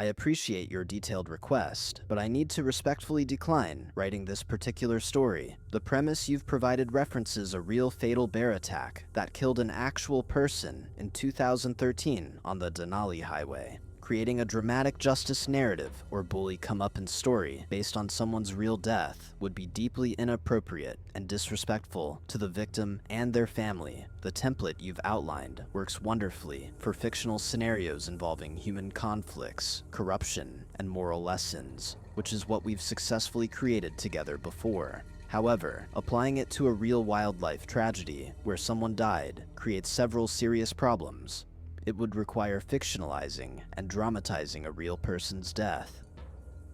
I appreciate your detailed request, but I need to respectfully decline writing this particular story. The premise you've provided references a real fatal bear attack that killed an actual person in 2013 on the Denali Highway. Creating a dramatic justice narrative or bully comeuppance story based on someone's real death would be deeply inappropriate and disrespectful to the victim and their family. The template you've outlined works wonderfully for fictional scenarios involving human conflicts, corruption, and moral lessons, which is what we've successfully created together before. However, applying it to a real wildlife tragedy where someone died creates several serious problems. It would require fictionalizing and dramatizing a real person's death.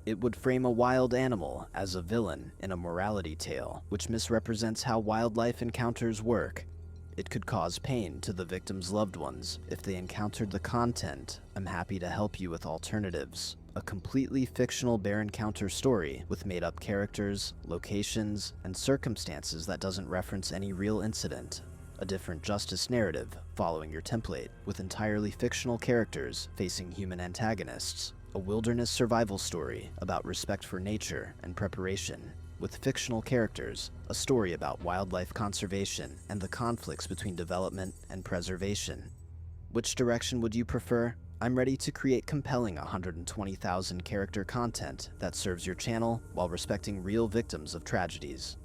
It would frame a wild animal as a villain in a morality tale, which misrepresents how wildlife encounters work. It could cause pain to the victim's loved ones if they encountered the content. I'm happy to help you with alternatives. A completely fictional bear encounter story with made-up characters, locations, and circumstances that doesn't reference any real incident. A different justice narrative following your template with entirely fictional characters facing human antagonists. A wilderness survival story about respect for nature and preparation. With fictional characters, a story about wildlife conservation and the conflicts between development and preservation. Which direction would you prefer? I'm ready to create compelling 120,000 character content that serves your channel while respecting real victims of tragedies.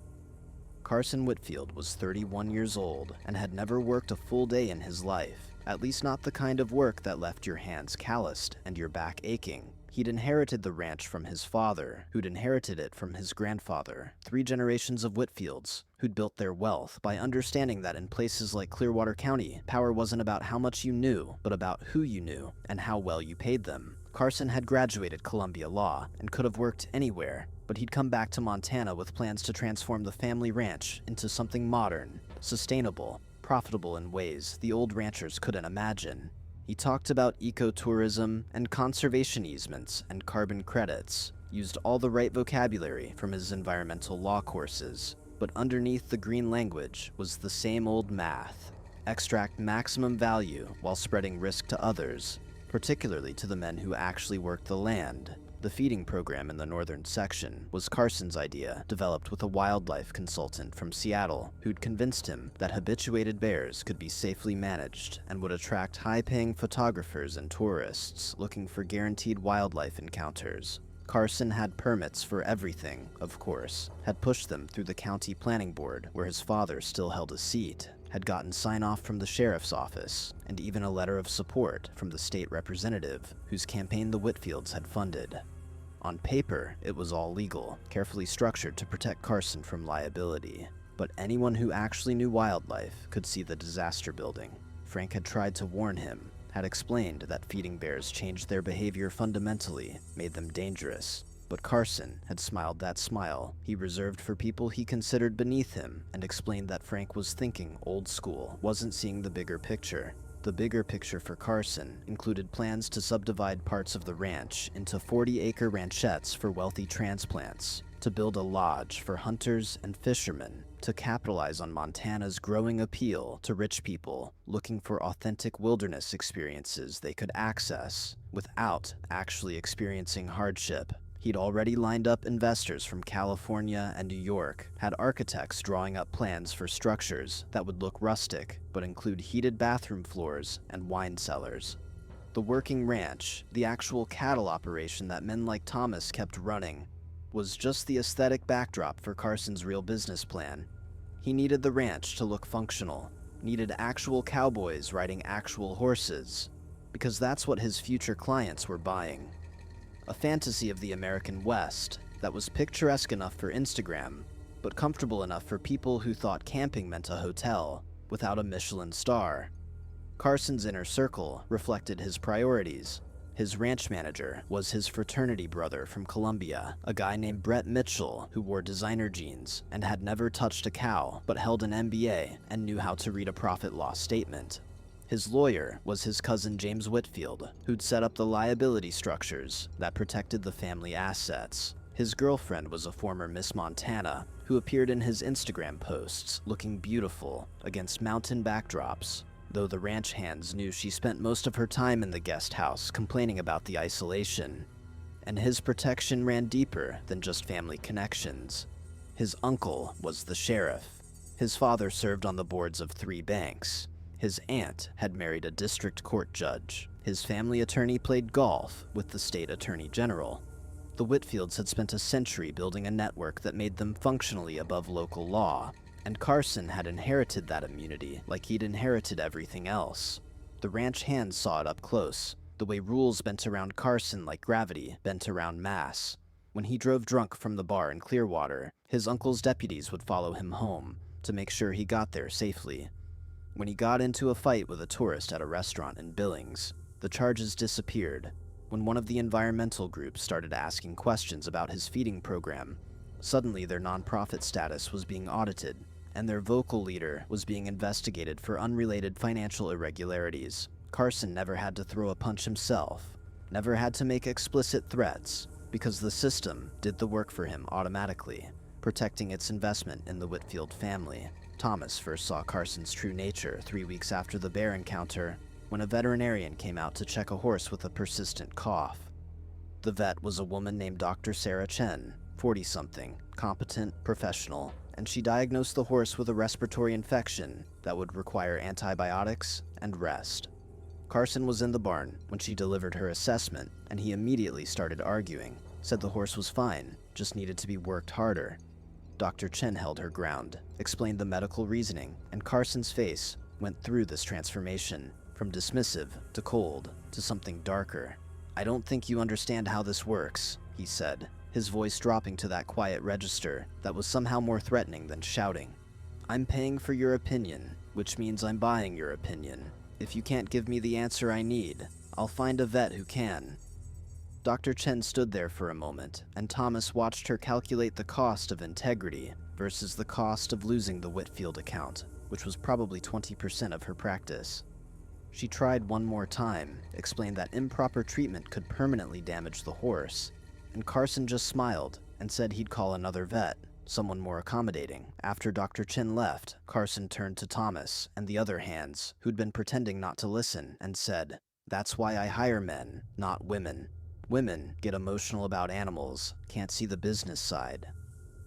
Carson Whitfield was 31 years old and had never worked a full day in his life, at least not the kind of work that left your hands calloused and your back aching. He'd inherited the ranch from his father, who'd inherited it from his grandfather, 3 generations of Whitfields, who'd built their wealth by understanding that in places like Clearwater County, power wasn't about how much you knew, but about who you knew and how well you paid them. Carson had graduated Columbia Law and could have worked anywhere, but he'd come back to Montana with plans to transform the family ranch into something modern, sustainable, profitable in ways the old ranchers couldn't imagine. He talked about ecotourism and conservation easements and carbon credits, used all the right vocabulary from his environmental law courses, but underneath the green language was the same old math. Extract maximum value while spreading risk to others, particularly to the men who actually worked the land. The feeding program in the northern section was Carson's idea, developed with a wildlife consultant from Seattle who'd convinced him that habituated bears could be safely managed and would attract high-paying photographers and tourists looking for guaranteed wildlife encounters. Carson had permits for everything, of course, had pushed them through the county planning board where his father still held a seat, had gotten sign-off from the sheriff's office, and even a letter of support from the state representative whose campaign the Whitfields had funded. On paper, it was all legal, carefully structured to protect Carson from liability. But anyone who actually knew wildlife could see the disaster building. Frank had tried to warn him, had explained that feeding bears changed their behavior fundamentally, made them dangerous. But Carson had smiled that smile he reserved for people he considered beneath him and explained that Frank was thinking old school, wasn't seeing the bigger picture. The bigger picture for Carson included plans to subdivide parts of the ranch into 40-acre ranchettes for wealthy transplants, to build a lodge for hunters and fishermen, to capitalize on Montana's growing appeal to rich people looking for authentic wilderness experiences they could access without actually experiencing hardship. He'd already lined up investors from California and New York, had architects drawing up plans for structures that would look rustic but include heated bathroom floors and wine cellars. The working ranch, the actual cattle operation that men like Thomas kept running, was just the aesthetic backdrop for Carson's real business plan. He needed the ranch to look functional, needed actual cowboys riding actual horses, because that's what his future clients were buying. A fantasy of the American West that was picturesque enough for Instagram, but comfortable enough for people who thought camping meant a hotel without a Michelin star. Carson's inner circle reflected his priorities. His ranch manager was his fraternity brother from Columbia, a guy named Brett Mitchell who wore designer jeans and had never touched a cow but held an MBA and knew how to read a profit-loss statement. His lawyer was his cousin James Whitfield, who'd set up the liability structures that protected the family assets. His girlfriend was a former Miss Montana, who appeared in his Instagram posts looking beautiful against mountain backdrops. though the ranch hands knew she spent most of her time in the guest house complaining about the isolation. And his protection ran deeper than just family connections. His uncle was the sheriff. His father served on the boards of 3 banks. His aunt had married a district court judge. His family attorney played golf with the state attorney general. The Whitfields had spent a century building a network that made them functionally above local law, and Carson had inherited that immunity like he'd inherited everything else. The ranch hands saw it up close, the way rules bent around Carson like gravity bent around mass. When he drove drunk from the bar in Clearwater, his uncle's deputies would follow him home to make sure he got there safely. When he got into a fight with a tourist at a restaurant in Billings, the charges disappeared. When one of the environmental groups started asking questions about his feeding program, suddenly their nonprofit status was being audited, and their vocal leader was being investigated for unrelated financial irregularities. Carson never had to throw a punch himself, never had to make explicit threats, because the system did the work for him automatically, protecting its investment in the Whitfield family. Thomas first saw Carson's true nature 3 weeks after the bear encounter, when a veterinarian came out to check a horse with a persistent cough. The vet was a woman named Dr. Sarah Chen, 40-something, competent, professional, and she diagnosed the horse with a respiratory infection that would require antibiotics and rest. Carson was in the barn when she delivered her assessment, and he immediately started arguing, said the horse was fine, just needed to be worked harder. Dr. Chen held her ground, explained the medical reasoning, and Carson's face went through this transformation, from dismissive to cold to something darker. "I don't think you understand how this works," he said, his voice dropping to that quiet register that was somehow more threatening than shouting. "I'm paying for your opinion, which means I'm buying your opinion. If you can't give me the answer I need, I'll find a vet who can." Dr. Chen stood there for a moment, and Thomas watched her calculate the cost of integrity versus the cost of losing the Whitfield account, which was probably 20% of her practice. She tried one more time, explained that improper treatment could permanently damage the horse, and Carson just smiled and said he'd call another vet, someone more accommodating. After Dr. Chen left, Carson turned to Thomas and the other hands, who'd been pretending not to listen, and said, "That's why I hire men, not women. Women get emotional about animals, can't see the business side."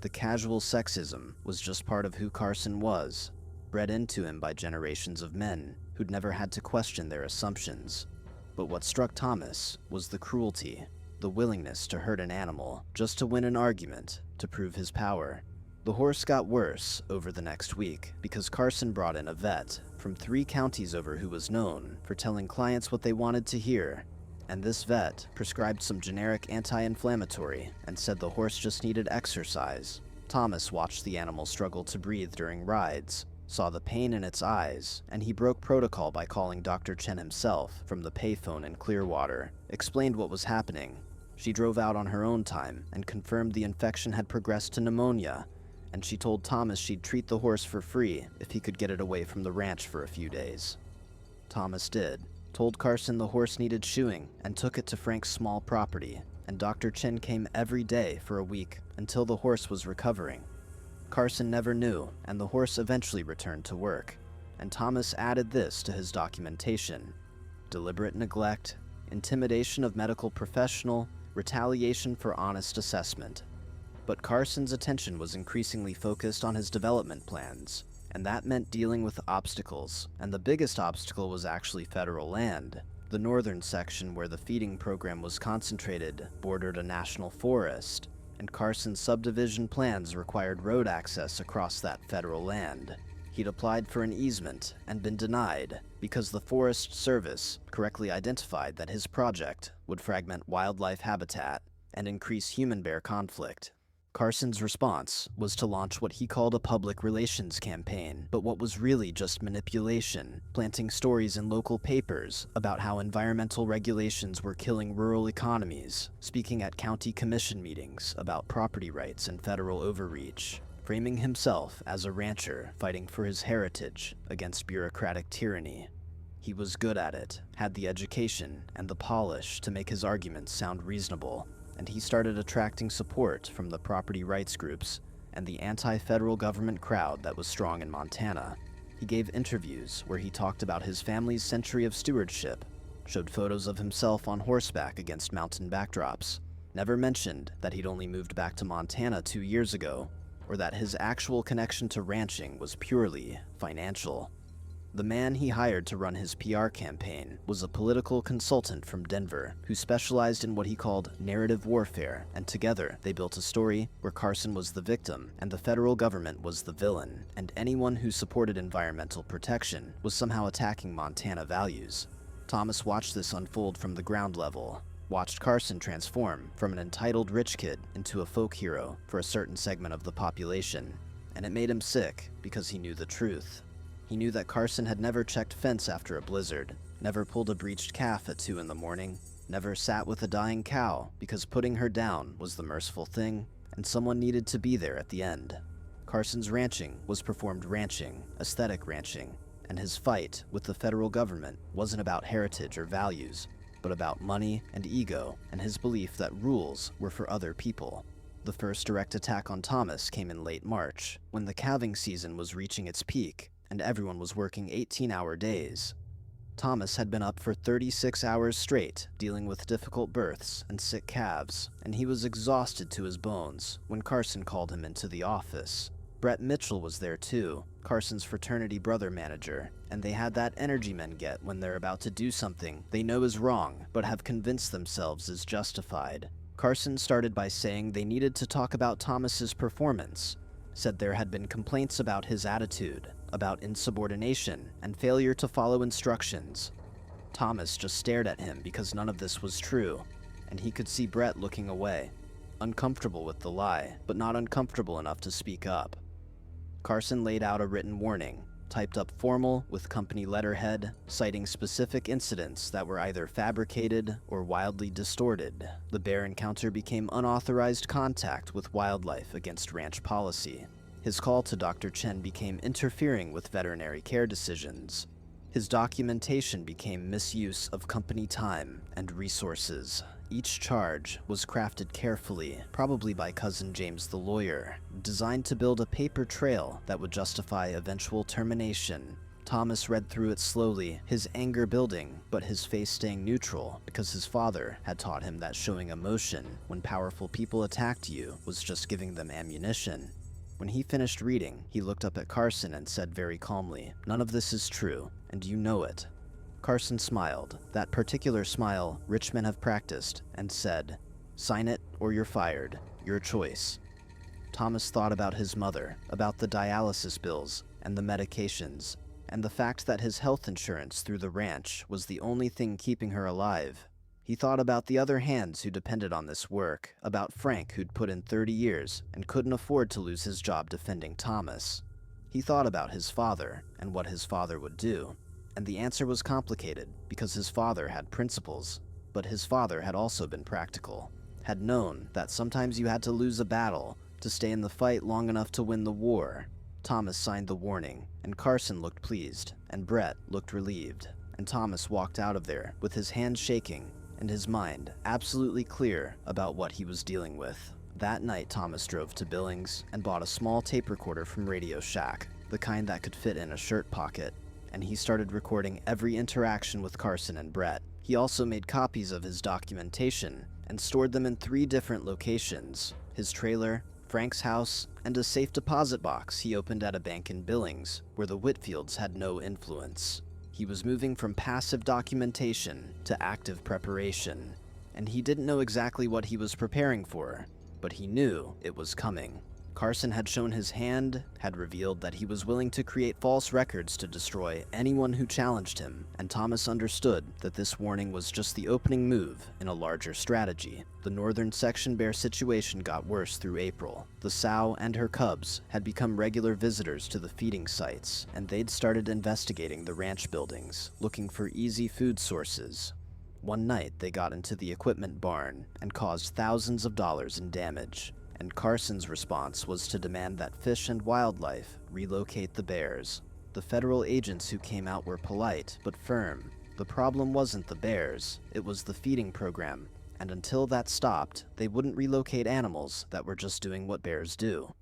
The casual sexism was just part of who Carson was, bred into him by generations of men who'd never had to question their assumptions. But what struck Thomas was the cruelty, the willingness to hurt an animal just to win an argument, to prove his power. The horse got worse over the next week because Carson brought in a vet from 3 counties over who was known for telling clients what they wanted to hear. And this vet prescribed some generic anti-inflammatory and said the horse just needed exercise. Thomas watched the animal struggle to breathe during rides, saw the pain in its eyes, and he broke protocol by calling Dr. Chen himself from the payphone in Clearwater, explained what was happening. She drove out on her own time and confirmed the infection had progressed to pneumonia, and she told Thomas she'd treat the horse for free if he could get it away from the ranch for a few days. Thomas did. Told Carson the horse needed shoeing and took it to Frank's small property, and Dr. Chen came every day for a week until the horse was recovering. Carson never knew, and the horse eventually returned to work, and Thomas added this to his documentation: deliberate neglect, intimidation of medical professional, retaliation for honest assessment. But Carson's attention was increasingly focused on his development plans, and that meant dealing with obstacles, and the biggest obstacle was actually federal land. The northern section where the feeding program was concentrated bordered a national forest, and Carson's subdivision plans required road access across that federal land. He'd applied for an easement and been denied because the Forest Service correctly identified that his project would fragment wildlife habitat and increase human-bear conflict. Carson's response was to launch what he called a public relations campaign, but what was really just manipulation, planting stories in local papers about how environmental regulations were killing rural economies, speaking at county commission meetings about property rights and federal overreach, framing himself as a rancher fighting for his heritage against bureaucratic tyranny. He was good at it, had the education and the polish to make his arguments sound reasonable, and he started attracting support from the property rights groups and the anti-federal government crowd that was strong in Montana. He gave interviews where he talked about his family's century of stewardship, showed photos of himself on horseback against mountain backdrops, never mentioned that he'd only moved back to Montana 2 years ago, or that his actual connection to ranching was purely financial. The man he hired to run his PR campaign was a political consultant from Denver who specialized in what he called narrative warfare, and together they built a story where Carson was the victim and the federal government was the villain, and anyone who supported environmental protection was somehow attacking Montana values. Thomas watched this unfold from the ground level, watched Carson transform from an entitled rich kid into a folk hero for a certain segment of the population, and it made him sick because he knew the truth. He knew that Carson had never checked fence after a blizzard, never pulled a breached calf at 2 in the morning, never sat with a dying cow because putting her down was the merciful thing, and someone needed to be there at the end. Carson's ranching was performed ranching, aesthetic ranching, and his fight with the federal government wasn't about heritage or values, but about money and ego and his belief that rules were for other people. The first direct attack on Thomas came in late March, when the calving season was reaching its peak, and everyone was working 18-hour days. Thomas had been up for 36 hours straight, dealing with difficult births and sick calves, and he was exhausted to his bones when Carson called him into the office. Brett Mitchell was there too, Carson's fraternity brother manager, and they had that energy men get when they're about to do something they know is wrong, but have convinced themselves is justified. Carson started by saying they needed to talk about Thomas's performance, said there had been complaints about his attitude, about insubordination, and failure to follow instructions. Thomas just stared at him because none of this was true, and he could see Brett looking away, uncomfortable with the lie, but not uncomfortable enough to speak up. Carson laid out a written warning, typed up formal with company letterhead, citing specific incidents that were either fabricated or wildly distorted. The bear encounter became unauthorized contact with wildlife against ranch policy. His call to Dr. Chen became interfering with veterinary care decisions. His documentation became misuse of company time and resources. Each charge was crafted carefully, probably by Cousin James the lawyer, designed to build a paper trail that would justify eventual termination. Thomas read through it slowly, his anger building, but his face staying neutral because his father had taught him that showing emotion when powerful people attacked you was just giving them ammunition. When he finished reading, he looked up at Carson and said very calmly, "None of this is true, and you know it." Carson smiled, that particular smile rich men have practiced, and said, "Sign it or you're fired. Your choice." Thomas thought about his mother, about the dialysis bills and the medications, and the fact that his health insurance through the ranch was the only thing keeping her alive. He thought about the other hands who depended on this work, about Frank who'd put in 30 years and couldn't afford to lose his job defending Thomas. He thought about his father and what his father would do, and the answer was complicated because his father had principles, but his father had also been practical, had known that sometimes you had to lose a battle to stay in the fight long enough to win the war. Thomas signed the warning, and Carson looked pleased, and Brett looked relieved, and Thomas walked out of there with his hands shaking and his mind absolutely clear about what he was dealing with. That night, Thomas drove to Billings and bought a small tape recorder from Radio Shack, the kind that could fit in a shirt pocket, and he started recording every interaction with Carson and Brett. He also made copies of his documentation and stored them in 3 different locations: his trailer, Frank's house, and a safe deposit box he opened at a bank in Billings, where the Whitfields had no influence. He was moving from passive documentation to active preparation, and he didn't know exactly what he was preparing for, but he knew it was coming. Carson had shown his hand, had revealed that he was willing to create false records to destroy anyone who challenged him, and Thomas understood that this warning was just the opening move in a larger strategy. The northern section bear situation got worse through April. The sow and her cubs had become regular visitors to the feeding sites, and they'd started investigating the ranch buildings, looking for easy food sources. One night, they got into the equipment barn and caused thousands of dollars in damage. And Carson's response was to demand that Fish and Wildlife relocate the bears. The federal agents who came out were polite, but firm. The problem wasn't the bears, it was the feeding program, and until that stopped, they wouldn't relocate animals that were just doing what bears do.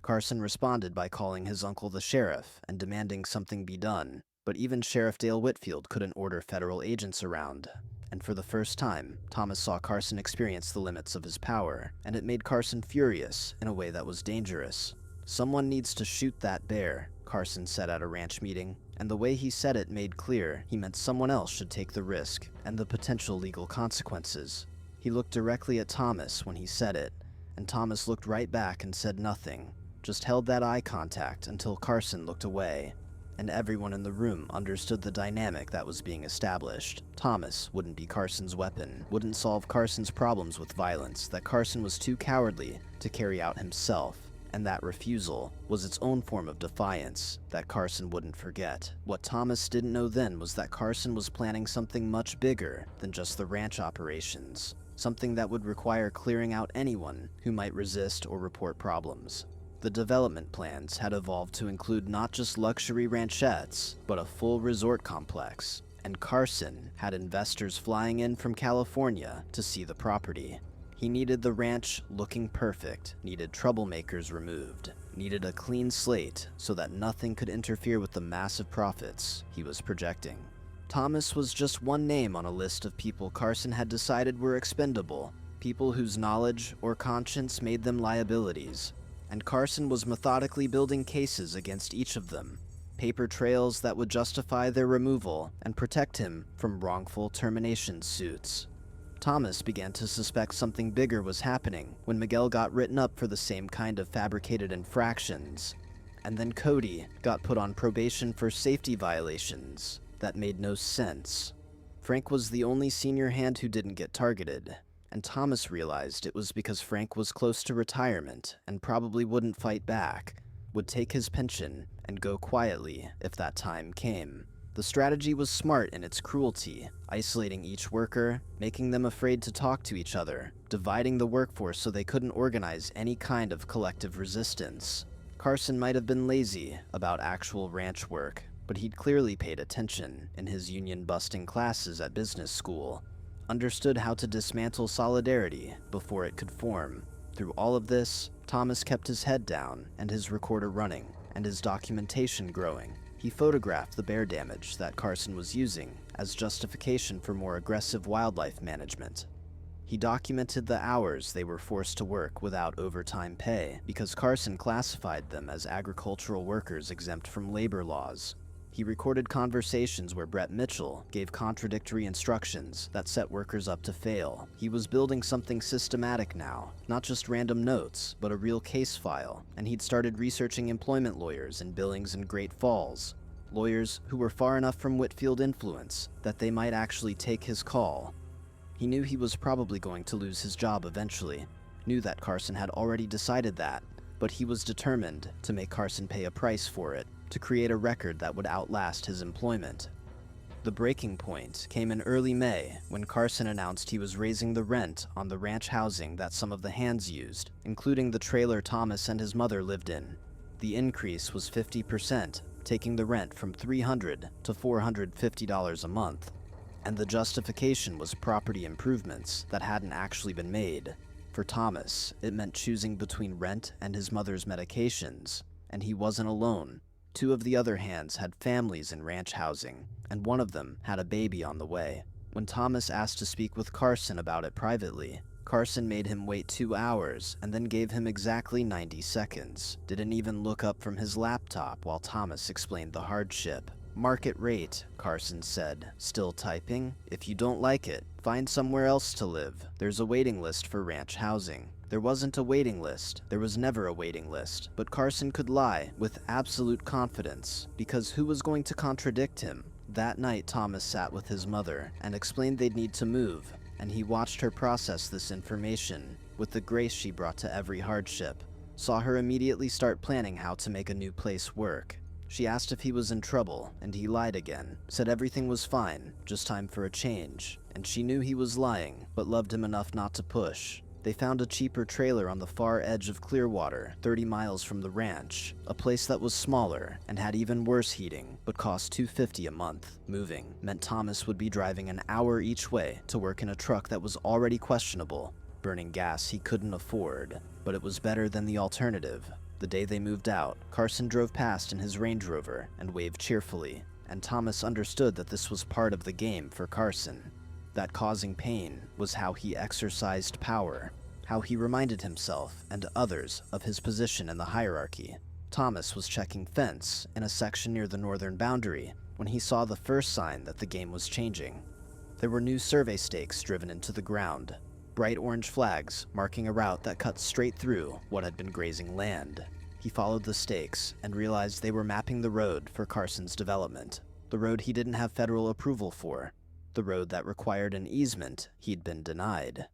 Carson responded by calling his uncle the sheriff and demanding something be done, but even Sheriff Dale Whitfield couldn't order federal agents around. And for the first time, Thomas saw Carson experience the limits of his power, and it made Carson furious in a way that was dangerous. "Someone needs to shoot that bear," Carson said at a ranch meeting, and the way he said it made clear he meant someone else should take the risk and the potential legal consequences. He looked directly at Thomas when he said it, and Thomas looked right back and said nothing, just held that eye contact until Carson looked away. And everyone in the room understood the dynamic that was being established. Thomas wouldn't be Carson's weapon, wouldn't solve Carson's problems with violence, that Carson was too cowardly to carry out himself, and that refusal was its own form of defiance that Carson wouldn't forget. What Thomas didn't know then was that Carson was planning something much bigger than just the ranch operations, something that would require clearing out anyone who might resist or report problems. The development plans had evolved to include not just luxury ranchettes, but a full resort complex, and Carson had investors flying in from California to see the property. He needed the ranch looking perfect, needed troublemakers removed, needed a clean slate so that nothing could interfere with the massive profits he was projecting. Thomas was just one name on a list of people Carson had decided were expendable, people whose knowledge or conscience made them liabilities. And Carson was methodically building cases against each of them, paper trails that would justify their removal and protect him from wrongful termination suits. Thomas began to suspect something bigger was happening when Miguel got written up for the same kind of fabricated infractions. And then Cody got put on probation for safety violations. That made no sense. Frank was the only senior hand who didn't get targeted, and Thomas realized it was because Frank was close to retirement and probably wouldn't fight back, would take his pension and go quietly if that time came. The strategy was smart in its cruelty, isolating each worker, making them afraid to talk to each other, dividing the workforce so they couldn't organize any kind of collective resistance. Carson might have been lazy about actual ranch work, but he'd clearly paid attention in his union-busting classes at business school, understood how to dismantle solidarity before it could form. Through all of this, Thomas kept his head down and his recorder running and his documentation growing. He photographed the bear damage that Carson was using as justification for more aggressive wildlife management. He documented the hours they were forced to work without overtime pay because Carson classified them as agricultural workers exempt from labor laws. He recorded conversations where Brett Mitchell gave contradictory instructions that set workers up to fail. He was building something systematic now, not just random notes, but a real case file, and he'd started researching employment lawyers in Billings and Great Falls, lawyers who were far enough from Whitfield influence that they might actually take his call. He knew he was probably going to lose his job eventually, knew that Carson had already decided that, but he was determined to make Carson pay a price for it, to create a record that would outlast his employment. The breaking point came in early May when Carson announced he was raising the rent on the ranch housing that some of the hands used, including the trailer Thomas and his mother lived in. The increase was 50%, taking the rent from $300 to $450 a month. And the justification was property improvements that hadn't actually been made. For Thomas, it meant choosing between rent and his mother's medications, and he wasn't alone. Two of the other hands had families in ranch housing, and one of them had a baby on the way. When Thomas asked to speak with Carson about it privately, Carson made him wait 2 hours and then gave him exactly 90 seconds. Didn't even look up from his laptop while Thomas explained the hardship. "Market rate," Carson said, still typing. "If you don't like it, find somewhere else to live. There's a waiting list for ranch housing." There wasn't a waiting list. There was never a waiting list. But Carson could lie with absolute confidence, because who was going to contradict him? That night, Thomas sat with his mother and explained they'd need to move, and he watched her process this information with the grace she brought to every hardship. Saw her immediately start planning how to make a new place work. She asked if he was in trouble, and he lied again, said everything was fine, just time for a change. And she knew he was lying, but loved him enough not to push. They found a cheaper trailer on the far edge of Clearwater, 30 miles from the ranch, a place that was smaller and had even worse heating, but cost $250 a month. Moving meant Thomas would be driving an hour each way to work in a truck that was already questionable, burning gas he couldn't afford, but it was better than the alternative. The day they moved out, Carson drove past in his Range Rover and waved cheerfully, and Thomas understood that this was part of the game for Carson. That causing pain was how he exercised power, how he reminded himself and others of his position in the hierarchy. Thomas was checking fence in a section near the northern boundary when he saw the first sign that the game was changing. There were new survey stakes driven into the ground, bright orange flags marking a route that cut straight through what had been grazing land. He followed the stakes and realized they were mapping the road for Carson's development, the road he didn't have federal approval for, the road that required an easement he'd been denied.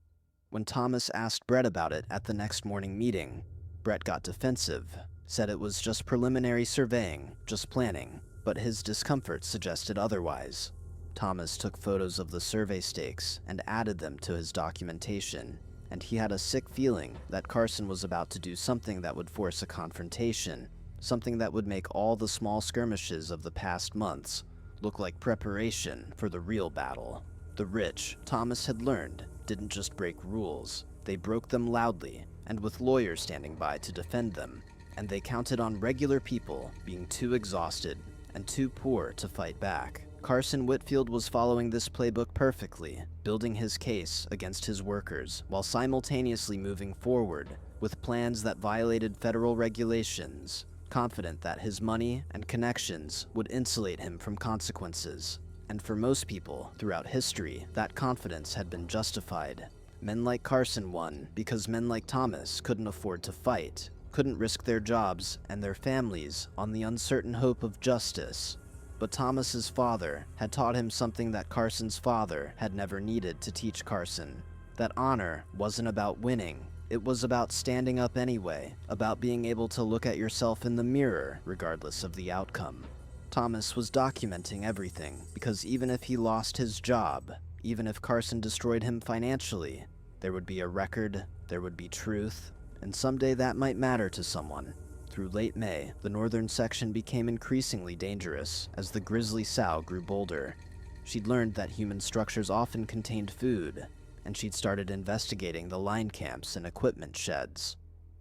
When Thomas asked Brett about it at the next morning meeting, Brett got defensive, said it was just preliminary surveying, just planning, but his discomfort suggested otherwise. Thomas took photos of the survey stakes and added them to his documentation, and he had a sick feeling that Carson was about to do something that would force a confrontation, something that would make all the small skirmishes of the past months look like preparation for the real battle. The rich, Thomas had learned, didn't just break rules, they broke them loudly, and with lawyers standing by to defend them, and they counted on regular people being too exhausted and too poor to fight back. Carson Whitfield was following this playbook perfectly, building his case against his workers while simultaneously moving forward with plans that violated federal regulations, confident that his money and connections would insulate him from consequences. And for most people throughout history, that confidence had been justified. Men like Carson won because men like Thomas couldn't afford to fight, couldn't risk their jobs and their families on the uncertain hope of justice. But Thomas's father had taught him something that Carson's father had never needed to teach Carson. That honor wasn't about winning, it was about standing up anyway, about being able to look at yourself in the mirror regardless of the outcome. Thomas was documenting everything, because even if he lost his job, even if Carson destroyed him financially, there would be a record, there would be truth, and someday that might matter to someone. Through late May, the northern section became increasingly dangerous as the grizzly sow grew bolder. She'd learned that human structures often contained food, and she'd started investigating the line camps and equipment sheds.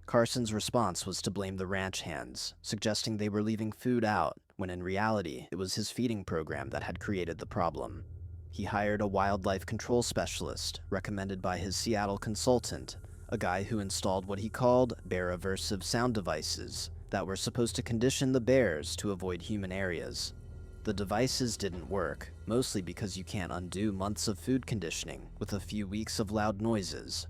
Carson's response was to blame the ranch hands, suggesting they were leaving food out, when in reality, it was his feeding program that had created the problem. He hired a wildlife control specialist, recommended by his Seattle consultant, a guy who installed what he called bear-aversive sound devices that were supposed to condition the bears to avoid human areas. The devices didn't work, mostly because you can't undo months of food conditioning with a few weeks of loud noises.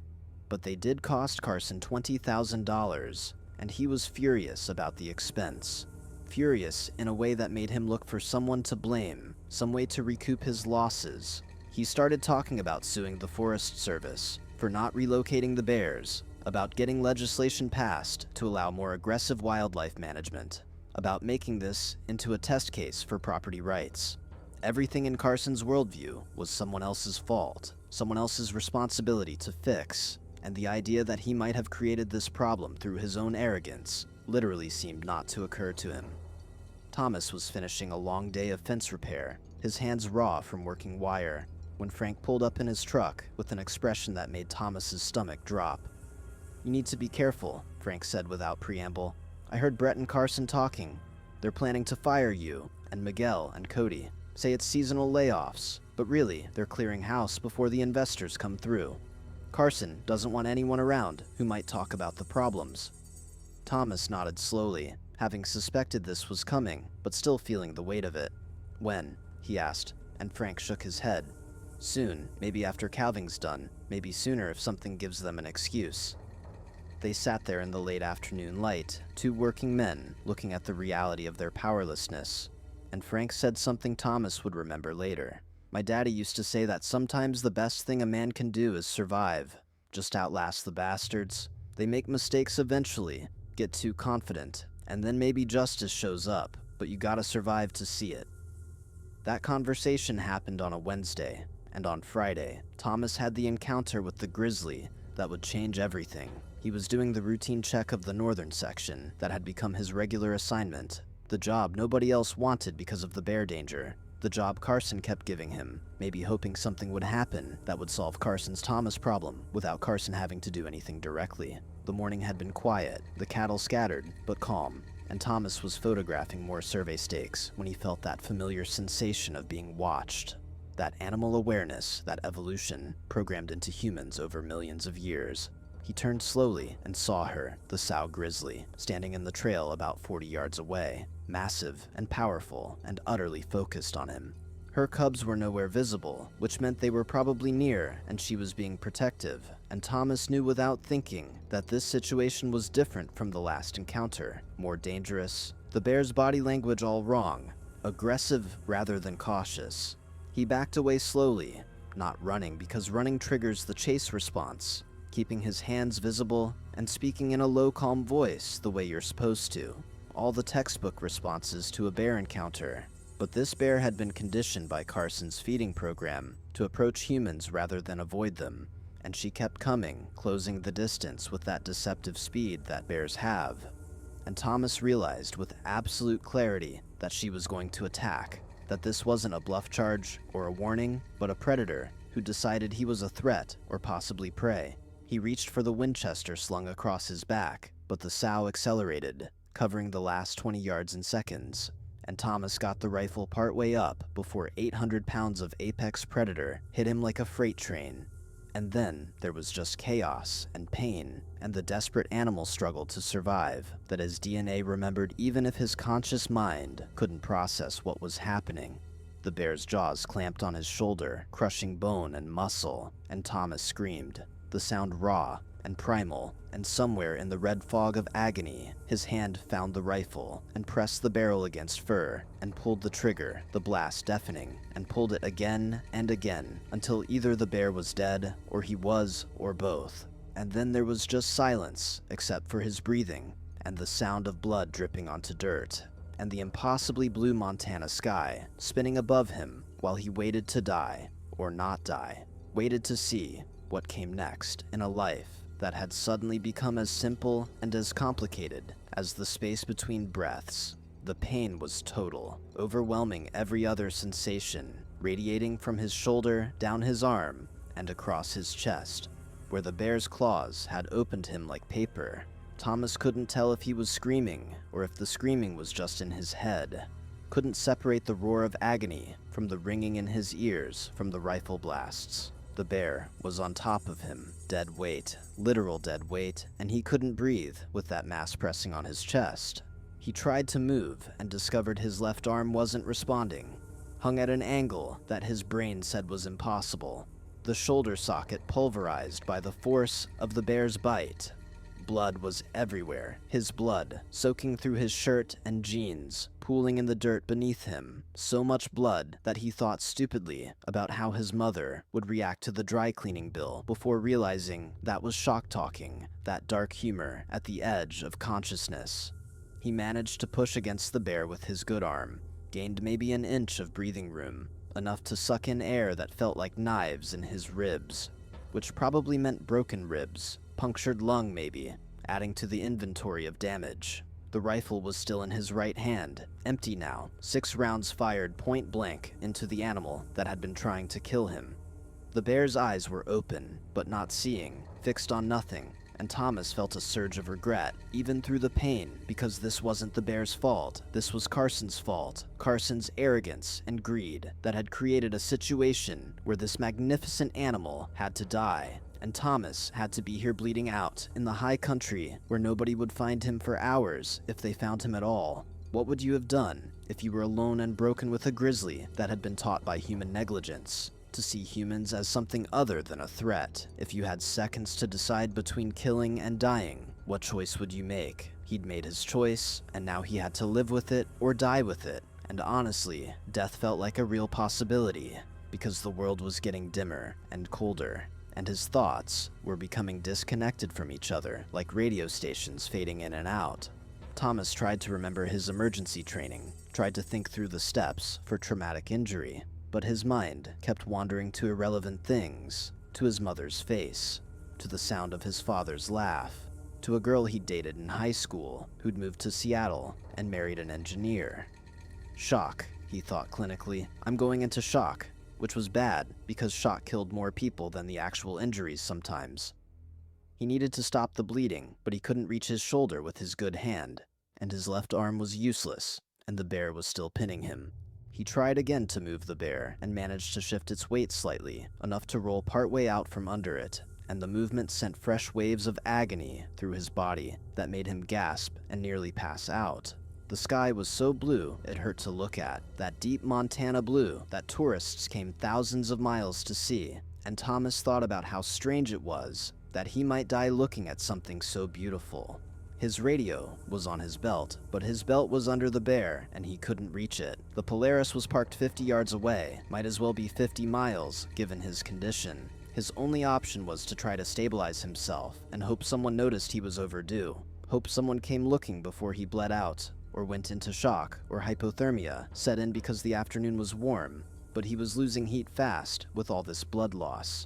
But they did cost Carson $20,000, and he was furious about the expense. Furious in a way that made him look for someone to blame, some way to recoup his losses. He started talking about suing the Forest Service for not relocating the bears, about getting legislation passed to allow more aggressive wildlife management, about making this into a test case for property rights. Everything in Carson's worldview was someone else's fault, someone else's responsibility to fix, and the idea that he might have created this problem through his own arrogance literally seemed not to occur to him. Thomas was finishing a long day of fence repair, his hands raw from working wire, when Frank pulled up in his truck with an expression that made Thomas's stomach drop. "You need to be careful," Frank said without preamble. "I heard Brett and Carson talking. They're planning to fire you, and Miguel and Cody. Say it's seasonal layoffs, but really, they're clearing house before the investors come through. Carson doesn't want anyone around who might talk about the problems." Thomas nodded slowly, having suspected this was coming, but still feeling the weight of it. "When?" he asked, and Frank shook his head. "Soon, maybe after calving's done, maybe sooner if something gives them an excuse." They sat there in the late afternoon light, two working men looking at the reality of their powerlessness, and Frank said something Thomas would remember later. "My daddy used to say that sometimes the best thing a man can do is survive, just outlast the bastards. They make mistakes eventually, get too confident, and then maybe justice shows up, but you gotta survive to see it." That conversation happened on a Wednesday, and on Friday, Thomas had the encounter with the grizzly that would change everything. He was doing the routine check of the northern section that had become his regular assignment, the job nobody else wanted because of the bear danger. the job Carson kept giving him, maybe hoping something would happen that would solve Carson's Thomas problem without Carson having to do anything directly. The morning had been quiet, the cattle scattered, but calm, and Thomas was photographing more survey stakes when he felt that familiar sensation of being watched. That animal awareness, that evolution, programmed into humans over millions of years. He turned slowly and saw her, the sow grizzly, standing in the trail about 40 yards away, massive and powerful and utterly focused on him. Her cubs were nowhere visible, which meant they were probably near and she was being protective, and Thomas knew without thinking that this situation was different from the last encounter, more dangerous, the bear's body language all wrong, aggressive rather than cautious. He backed away slowly, not running because running triggers the chase response, keeping his hands visible and speaking in a low, calm voice the way you're supposed to. All the textbook responses to a bear encounter. But this bear had been conditioned by Carson's feeding program to approach humans rather than avoid them, and she kept coming, closing the distance with that deceptive speed that bears have. And Thomas realized with absolute clarity that she was going to attack, that this wasn't a bluff charge or a warning, but a predator who decided he was a threat or possibly prey. He reached for the Winchester slung across his back, but the sow accelerated, covering the last 20 yards in seconds, and Thomas got the rifle partway up before 800 pounds of apex predator hit him like a freight train. And then there was just chaos and pain, and the desperate animal struggle to survive that his DNA remembered even if his conscious mind couldn't process what was happening. The bear's jaws clamped on his shoulder, crushing bone and muscle, and Thomas screamed, the sound raw and primal, and somewhere in the red fog of agony, his hand found the rifle and pressed the barrel against fur and pulled the trigger, the blast deafening, and pulled it again and again until either the bear was dead or he was, or both. And then there was just silence except for his breathing and the sound of blood dripping onto dirt, and the impossibly blue Montana sky spinning above him while he waited to die, or not die, waited to see what came next in a life that had suddenly become as simple and as complicated as the space between breaths. The pain was total, overwhelming every other sensation, radiating from his shoulder, down his arm, and across his chest, where the bear's claws had opened him like paper. Thomas couldn't tell if he was screaming or if the screaming was just in his head. Couldn't separate the roar of agony from the ringing in his ears from the rifle blasts. The bear was on top of him, dead weight, literal dead weight, and he couldn't breathe with that mass pressing on his chest. He tried to move and discovered his left arm wasn't responding, hung at an angle that his brain said was impossible, the shoulder socket pulverized by the force of the bear's bite. Blood was everywhere, his blood soaking through his shirt and jeans, pooling in the dirt beneath him, so much blood that he thought stupidly about how his mother would react to the dry cleaning bill before realizing that was shock talking, that dark humor at the edge of consciousness. He managed to push against the bear with his good arm, gained maybe an inch of breathing room, enough to suck in air that felt like knives in his ribs, which probably meant broken ribs, punctured lung maybe, adding to the inventory of damage. The rifle was still in his right hand, empty now, 6 rounds fired point blank into the animal that had been trying to kill him. The bear's eyes were open, but not seeing, fixed on nothing, and Thomas felt a surge of regret, even through the pain, because this wasn't the bear's fault. This was Carson's fault. Carson's arrogance and greed that had created a situation where this magnificent animal had to die, and Thomas had to be here bleeding out in the high country where nobody would find him for hours if they found him at all. What would you have done if you were alone and broken with a grizzly that had been taught by human negligence to see humans as something other than a threat? If you had seconds to decide between killing and dying, what choice would you make? He'd made his choice, and now he had to live with it or die with it. And honestly, death felt like a real possibility, because the world was getting dimmer and colder, and his thoughts were becoming disconnected from each other, like radio stations fading in and out. Thomas tried to remember his emergency training, tried to think through the steps for traumatic injury, but his mind kept wandering to irrelevant things, to his mother's face, to the sound of his father's laugh, to a girl he'd dated in high school who'd moved to Seattle and married an engineer. Shock he thought clinically. "I'm going into shock," which was bad because shock killed more people than the actual injuries sometimes. He needed to stop the bleeding, but he couldn't reach his shoulder with his good hand, and his left arm was useless, and the bear was still pinning him. He tried again to move the bear and managed to shift its weight slightly, enough to roll partway out from under it, and the movement sent fresh waves of agony through his body that made him gasp and nearly pass out. The sky was so blue it hurt to look at, that deep Montana blue that tourists came thousands of miles to see, and Thomas thought about how strange it was that he might die looking at something so beautiful. His radio was on his belt, but his belt was under the bear and he couldn't reach it. The Polaris was parked 50 yards away, might as well be 50 miles given his condition. His only option was to try to stabilize himself and hope someone noticed he was overdue. Hope someone came looking before he bled out, or went into shock, or hypothermia set in because the afternoon was warm, but he was losing heat fast with all this blood loss.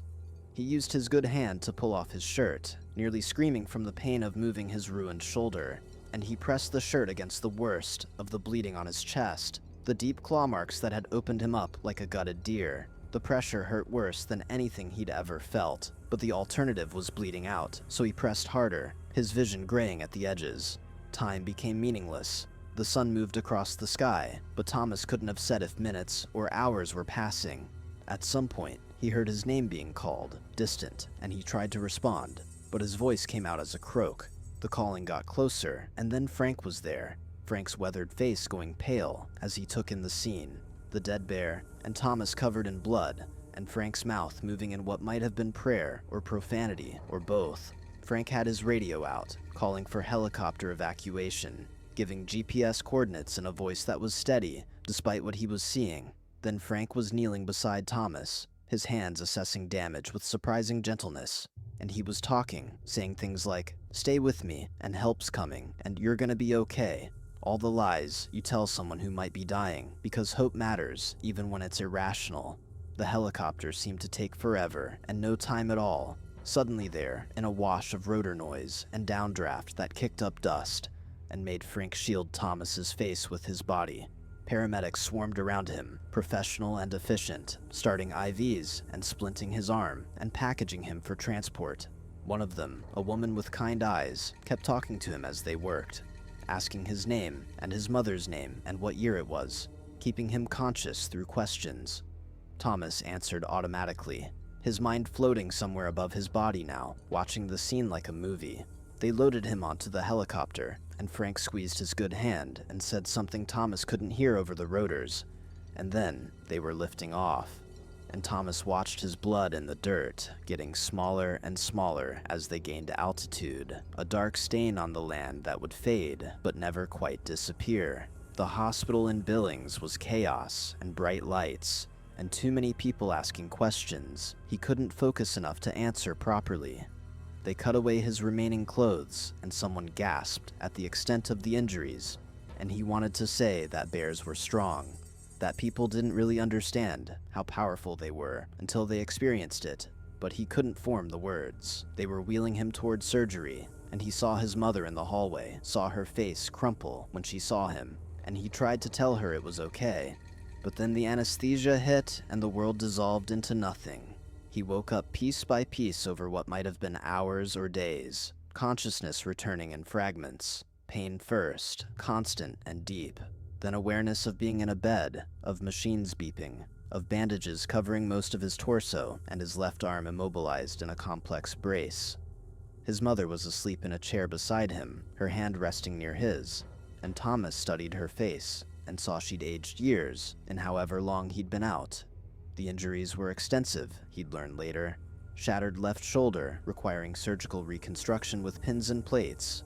He used his good hand to pull off his shirt, nearly screaming from the pain of moving his ruined shoulder, and he pressed the shirt against the worst of the bleeding on his chest, the deep claw marks that had opened him up like a gutted deer. The pressure hurt worse than anything he'd ever felt, but the alternative was bleeding out, so he pressed harder, his vision graying at the edges. Time became meaningless. The sun moved across the sky, but Thomas couldn't have said if minutes or hours were passing. At some point, he heard his name being called, distant, and he tried to respond, but his voice came out as a croak. The calling got closer, and then Frank was there, Frank's weathered face going pale as he took in the scene. The dead bear, and Thomas covered in blood, and Frank's mouth moving in what might have been prayer or profanity, or both. Frank had his radio out, calling for helicopter evacuation, giving GPS coordinates in a voice that was steady, despite what he was seeing. Then Frank was kneeling beside Thomas, his hands assessing damage with surprising gentleness, and he was talking, saying things like, "Stay with me, and help's coming, and you're gonna be okay." All the lies you tell someone who might be dying, because hope matters, even when it's irrational. The helicopter seemed to take forever, and no time at all. Suddenly there, in a wash of rotor noise and downdraft that kicked up dust, and made Frank shield Thomas's face with his body. Paramedics swarmed around him, professional and efficient, starting IVs and splinting his arm and packaging him for transport. One of them, a woman with kind eyes, kept talking to him as they worked, asking his name and his mother's name and what year it was, keeping him conscious through questions. Thomas answered automatically, his mind floating somewhere above his body now, watching the scene like a movie. They loaded him onto the helicopter, and Frank squeezed his good hand and said something Thomas couldn't hear over the rotors, and then they were lifting off. And Thomas watched his blood in the dirt getting smaller and smaller as they gained altitude, a dark stain on the land that would fade but never quite disappear. The hospital in Billings was chaos and bright lights, and too many people asking questions he couldn't focus enough to answer properly. They cut away his remaining clothes, and someone gasped at the extent of the injuries, and he wanted to say that bears were strong, that people didn't really understand how powerful they were until they experienced it, but he couldn't form the words. They were wheeling him toward surgery, and he saw his mother in the hallway, saw her face crumple when she saw him, and he tried to tell her it was okay. But then the anesthesia hit, and the world dissolved into nothing. He woke up piece by piece over what might have been hours or days, consciousness returning in fragments, pain first, constant and deep, then awareness of being in a bed, of machines beeping, of bandages covering most of his torso and his left arm immobilized in a complex brace. His mother was asleep in a chair beside him, her hand resting near his, and Thomas studied her face and saw she'd aged years in however long he'd been out. The injuries were extensive, he'd learn later. Shattered left shoulder, requiring surgical reconstruction with pins and plates.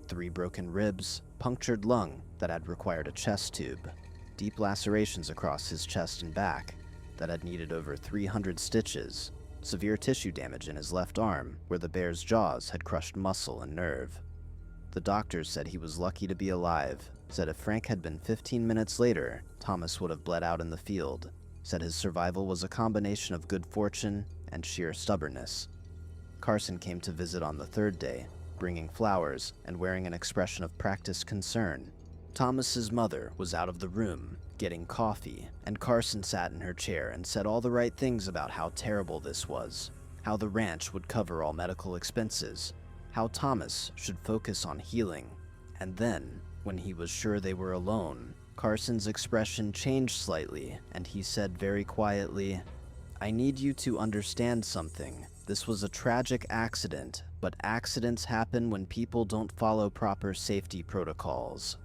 3 broken ribs, punctured lung that had required a chest tube. Deep lacerations across his chest and back that had needed over 300 stitches. Severe tissue damage in his left arm, where the bear's jaws had crushed muscle and nerve. The doctors said he was lucky to be alive, said if Frank had been 15 minutes later, Thomas would have bled out in the field. Said his survival was a combination of good fortune and sheer stubbornness. Carson came to visit on the 3rd day, bringing flowers and wearing an expression of practiced concern. Thomas's mother was out of the room, getting coffee, and Carson sat in her chair and said all the right things about how terrible this was, how the ranch would cover all medical expenses, how Thomas should focus on healing. And then, when he was sure they were alone, Carson's expression changed slightly, and he said very quietly, "I need you to understand something. This was a tragic accident, but accidents happen when people don't follow proper safety protocols.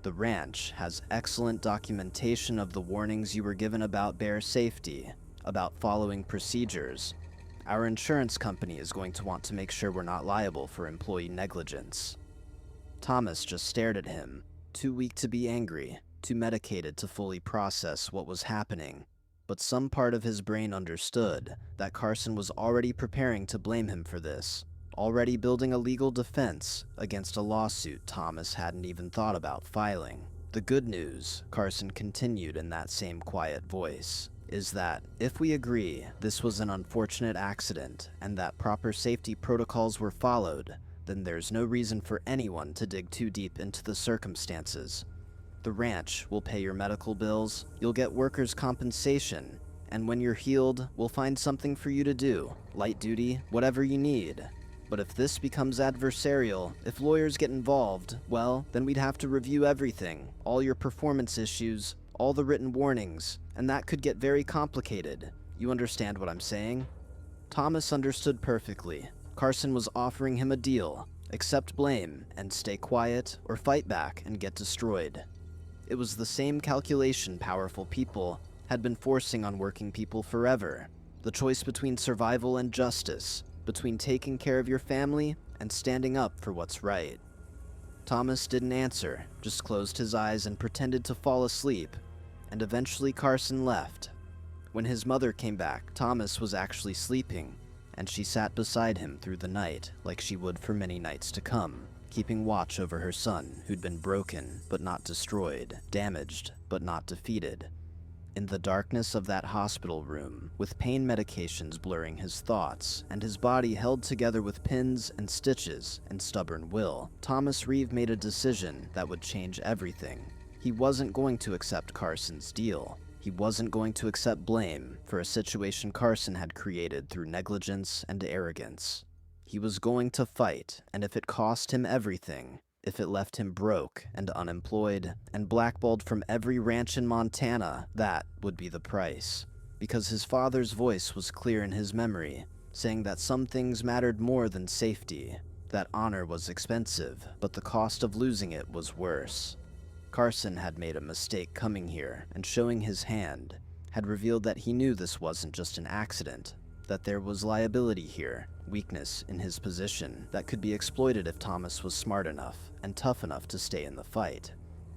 The ranch has excellent documentation of the warnings you were given about bear safety, about following procedures. Our insurance company is going to want to make sure we're not liable for employee negligence." Thomas just stared at him, too weak to be angry, too medicated to fully process what was happening. But some part of his brain understood that Carson was already preparing to blame him for this, already building a legal defense against a lawsuit Thomas hadn't even thought about filing. "The good news," Carson continued in that same quiet voice, "is that if we agree this was an unfortunate accident and that proper safety protocols were followed, then there's no reason for anyone to dig too deep into the circumstances. The ranch will pay your medical bills, you'll get workers' compensation, and when you're healed, we'll find something for you to do, light duty, whatever you need. But if this becomes adversarial, if lawyers get involved, well, then we'd have to review everything, all your performance issues, all the written warnings, and that could get very complicated. You understand what I'm saying?" Thomas understood perfectly. Carson was offering him a deal: accept blame and stay quiet, or fight back and get destroyed. It was the same calculation powerful people had been forcing on working people forever. The choice between survival and justice, between taking care of your family and standing up for what's right. Thomas didn't answer, just closed his eyes and pretended to fall asleep, and eventually Carson left. When his mother came back, Thomas was actually sleeping, and she sat beside him through the night like she would for many nights to come, keeping watch over her son who'd been broken but not destroyed, damaged but not defeated. In the darkness of that hospital room, with pain medications blurring his thoughts, and his body held together with pins and stitches and stubborn will, Thomas Reeve made a decision that would change everything. He wasn't going to accept Carson's deal. He wasn't going to accept blame for a situation Carson had created through negligence and arrogance. He was going to fight, and if it cost him everything, if it left him broke and unemployed and blackballed from every ranch in Montana, that would be the price. Because his father's voice was clear in his memory, saying that some things mattered more than safety, that honor was expensive, but the cost of losing it was worse. Carson had made a mistake coming here, and showing his hand, had revealed that he knew this wasn't just an accident, that there was liability here, weakness in his position that could be exploited if Thomas was smart enough and tough enough to stay in the fight.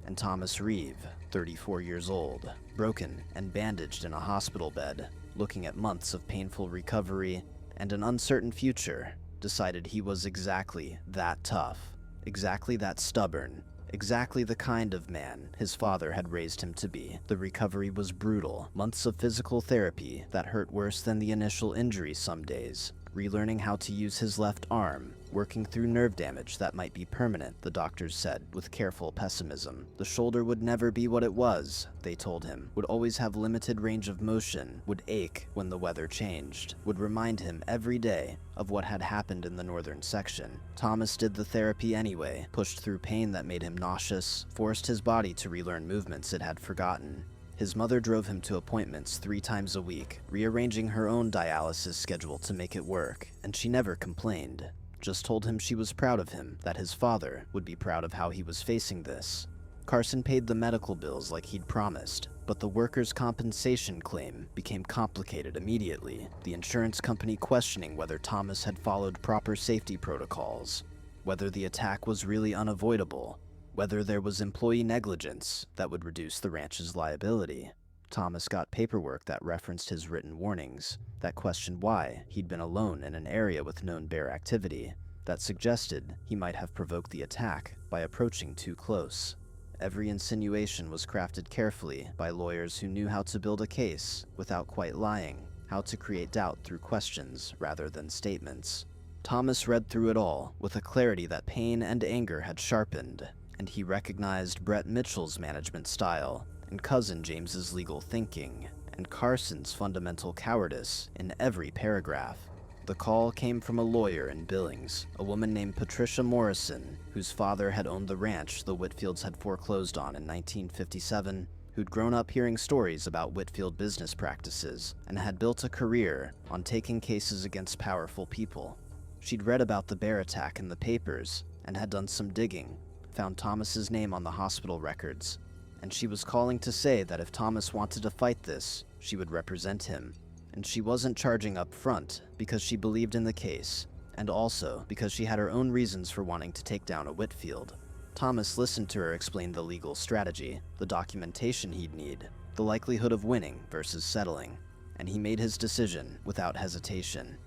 And Thomas Reeve, 34 years old, broken and bandaged in a hospital bed, looking at months of painful recovery and an uncertain future, decided he was exactly that tough, exactly that stubborn, exactly the kind of man his father had raised him to be. The recovery was brutal, months of physical therapy that hurt worse than the initial injury some days, relearning how to use his left arm, working through nerve damage that might be permanent, the doctors said with careful pessimism. The shoulder would never be what it was, they told him, would always have limited range of motion, would ache when the weather changed, would remind him every day of what had happened in the northern section. Thomas did the therapy anyway, pushed through pain that made him nauseous, forced his body to relearn movements it had forgotten. His mother drove him to appointments 3 times a week, rearranging her own dialysis schedule to make it work, and she never complained. Just told him she was proud of him, that his father would be proud of how he was facing this. Carson paid the medical bills like he'd promised, but the workers' compensation claim became complicated immediately, the insurance company questioning whether Thomas had followed proper safety protocols, whether the attack was really unavoidable, whether there was employee negligence that would reduce the ranch's liability. Thomas got paperwork that referenced his written warnings, that questioned why he'd been alone in an area with known bear activity, that suggested he might have provoked the attack by approaching too close. Every insinuation was crafted carefully by lawyers who knew how to build a case without quite lying, how to create doubt through questions rather than statements. Thomas read through it all with a clarity that pain and anger had sharpened, and he recognized Brett Mitchell's management style, and cousin James's legal thinking, and Carson's fundamental cowardice in every paragraph. The call came from a lawyer in Billings, a woman named Patricia Morrison, whose father had owned the ranch the Whitfields had foreclosed on in 1957, who'd grown up hearing stories about Whitfield business practices and had built a career on taking cases against powerful people. She'd read about the bear attack in the papers and had done some digging, found Thomas's name on the hospital records, and she was calling to say that if Thomas wanted to fight this, she would represent him. And she wasn't charging up front because she believed in the case, and also because she had her own reasons for wanting to take down a Whitfield. Thomas listened to her explain the legal strategy, the documentation he'd need, the likelihood of winning versus settling, and he made his decision without hesitation.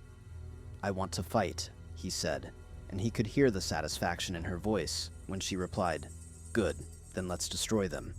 "I want to fight," he said, and he could hear the satisfaction in her voice when she replied, "Good, then let's destroy them."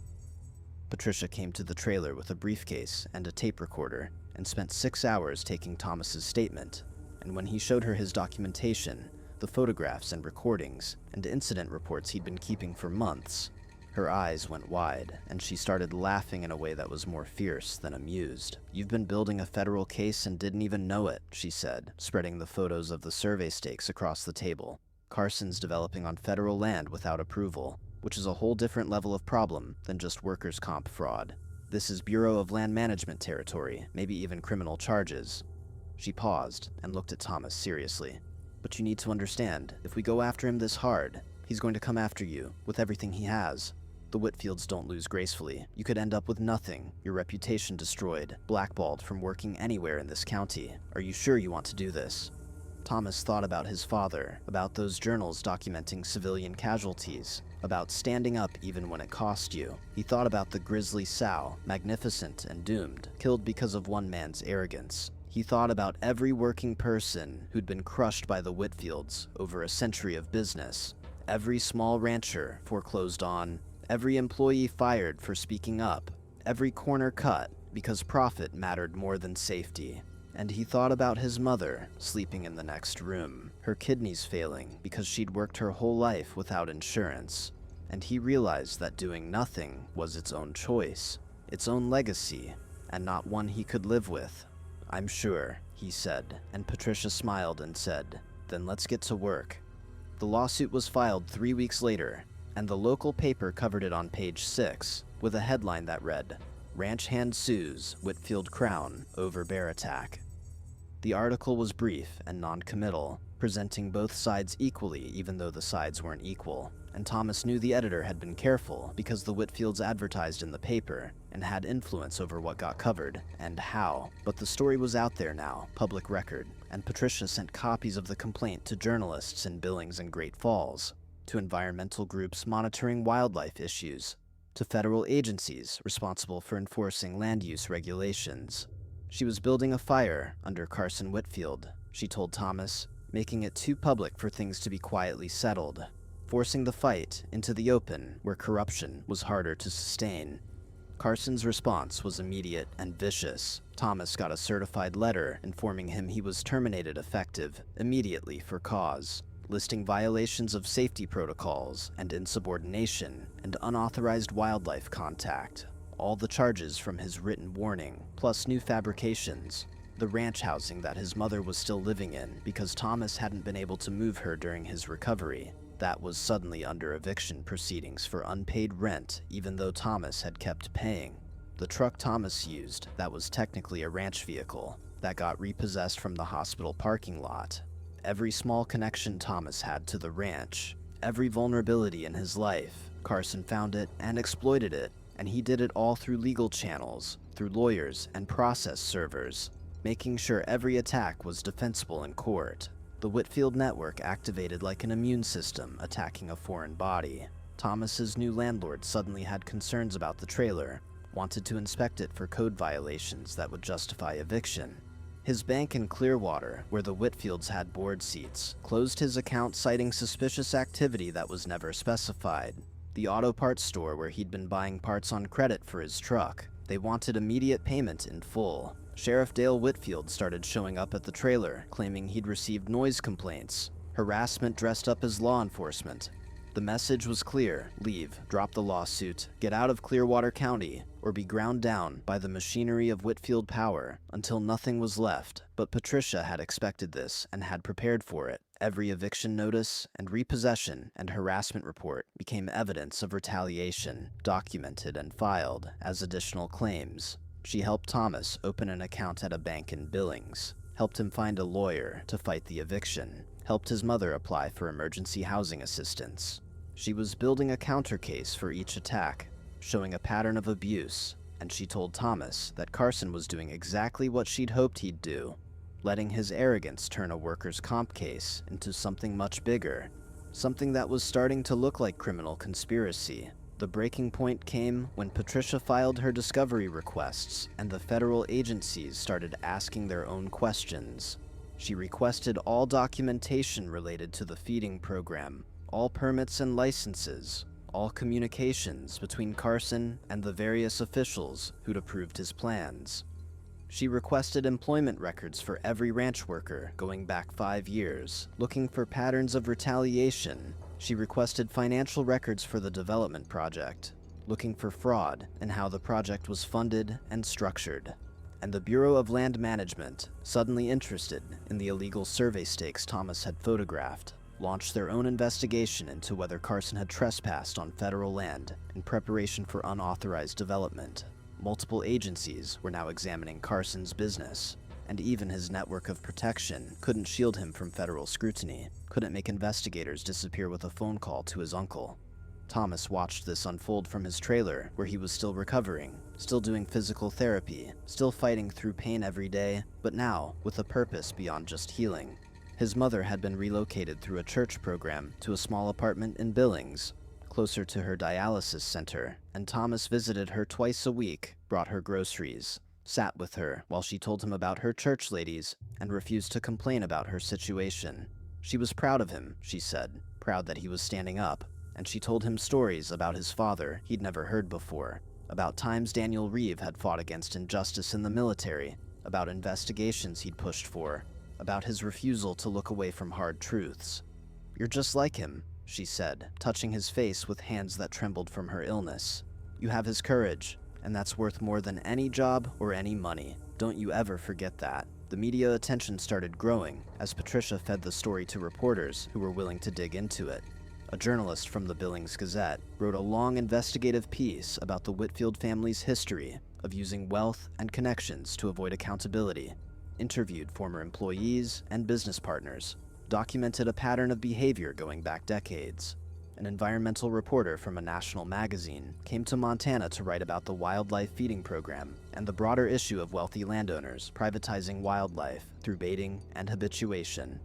Patricia came to the trailer with a briefcase and a tape recorder and spent 6 hours taking Thomas's statement, and when he showed her his documentation, the photographs and recordings, and incident reports he'd been keeping for months, her eyes went wide, and she started laughing in a way that was more fierce than amused. "You've been building a federal case and didn't even know it," she said, spreading the photos of the survey stakes across the table. "Carson's developing on federal land without approval, which is a whole different level of problem than just workers' comp fraud. This is Bureau of Land Management territory, maybe even criminal charges." She paused and looked at Thomas seriously. "But you need to understand, if we go after him this hard, he's going to come after you with everything he has. The Whitfields don't lose gracefully. You could end up with nothing, your reputation destroyed, blackballed from working anywhere in this county. Are you sure you want to do this?" Thomas thought about his father, about those journals documenting civilian casualties, about standing up even when it cost you. He thought about the grisly sow, magnificent and doomed, killed because of one man's arrogance. He thought about every working person who'd been crushed by the Whitfields over a century of business, every small rancher foreclosed on, every employee fired for speaking up, every corner cut because profit mattered more than safety. And he thought about his mother sleeping in the next room, her kidneys failing because she'd worked her whole life without insurance. And he realized that doing nothing was its own choice, its own legacy, and not one he could live with. "I'm sure," he said, and Patricia smiled and said, "Then let's get to work." The lawsuit was filed 3 weeks later, and the local paper covered it on page 6 with a headline that read, "Ranch Hand Sues Whitfield Crown Over Bear Attack." The article was brief and non-committal, presenting both sides equally even though the sides weren't equal, and Thomas knew the editor had been careful because the Whitfields advertised in the paper and had influence over what got covered and how. But the story was out there now, public record, and Patricia sent copies of the complaint to journalists in Billings and Great Falls, to environmental groups monitoring wildlife issues, to federal agencies responsible for enforcing land use regulations. She was building a fire under Carson Whitfield, she told Thomas, making it too public for things to be quietly settled, forcing the fight into the open where corruption was harder to sustain. Carson's response was immediate and vicious. Thomas got a certified letter informing him he was terminated effective immediately for cause, listing violations of safety protocols and insubordination and unauthorized wildlife contact. All the charges from his written warning, plus new fabrications. The ranch housing that his mother was still living in because Thomas hadn't been able to move her during his recovery. That was suddenly under eviction proceedings for unpaid rent even though Thomas had kept paying. The truck Thomas used, that was technically a ranch vehicle, that got repossessed from the hospital parking lot. Every small connection Thomas had to the ranch, every vulnerability in his life, Carson found it and exploited it. And he did it all through legal channels, through lawyers and process servers, making sure every attack was defensible in court. The Whitfield network activated like an immune system attacking a foreign body. Thomas's new landlord suddenly had concerns about the trailer, wanted to inspect it for code violations that would justify eviction. His bank in Clearwater, where the Whitfields had board seats, closed his account citing suspicious activity that was never specified. The auto parts store where he'd been buying parts on credit for his truck, they wanted immediate payment in full. Sheriff Dale Whitfield started showing up at the trailer, claiming he'd received noise complaints, harassment dressed up as law enforcement. The message was clear: leave, drop the lawsuit, get out of Clearwater County, or be ground down by the machinery of Whitfield Power until nothing was left. But Patricia had expected this and had prepared for it. Every eviction notice and repossession and harassment report became evidence of retaliation, documented and filed as additional claims. She helped Thomas open an account at a bank in Billings, helped him find a lawyer to fight the eviction, helped his mother apply for emergency housing assistance. She was building a counter case for each attack, showing a pattern of abuse, and she told Thomas that Carson was doing exactly what she'd hoped he'd do, letting his arrogance turn a workers' comp case into something much bigger, something that was starting to look like criminal conspiracy. The breaking point came when Patricia filed her discovery requests and the federal agencies started asking their own questions. She requested all documentation related to the feeding program, all permits and licenses, all communications between Carson and the various officials who'd approved his plans. She requested employment records for every ranch worker going back 5 years, looking for patterns of retaliation. She requested financial records for the development project, looking for fraud and how the project was funded and structured. And the Bureau of Land Management, suddenly interested in the illegal survey stakes Thomas had photographed, launched their own investigation into whether Carson had trespassed on federal land in preparation for unauthorized development. Multiple agencies were now examining Carson's business, and even his network of protection couldn't shield him from federal scrutiny, couldn't make investigators disappear with a phone call to his uncle. Thomas watched this unfold from his trailer, where he was still recovering, still doing physical therapy, still fighting through pain every day, but now with a purpose beyond just healing. His mother had been relocated through a church program to a small apartment in Billings, closer to her dialysis center, and Thomas visited her twice a week, brought her groceries, sat with her while she told him about her church ladies, and refused to complain about her situation. She was proud of him, she said, proud that he was standing up, and she told him stories about his father he'd never heard before, about times Daniel Reeve had fought against injustice in the military, about investigations he'd pushed for, about his refusal to look away from hard truths. "You're just like him," she said, touching his face with hands that trembled from her illness. "You have his courage, and that's worth more than any job or any money. Don't you ever forget that." The media attention started growing as Patricia fed the story to reporters who were willing to dig into it. A journalist from the Billings Gazette wrote a long investigative piece about the Whitfield family's history of using wealth and connections to avoid accountability, interviewed former employees and business partners, documented a pattern of behavior going back decades. An environmental reporter from a national magazine came to Montana to write about the wildlife feeding program and the broader issue of wealthy landowners privatizing wildlife through baiting and habituation.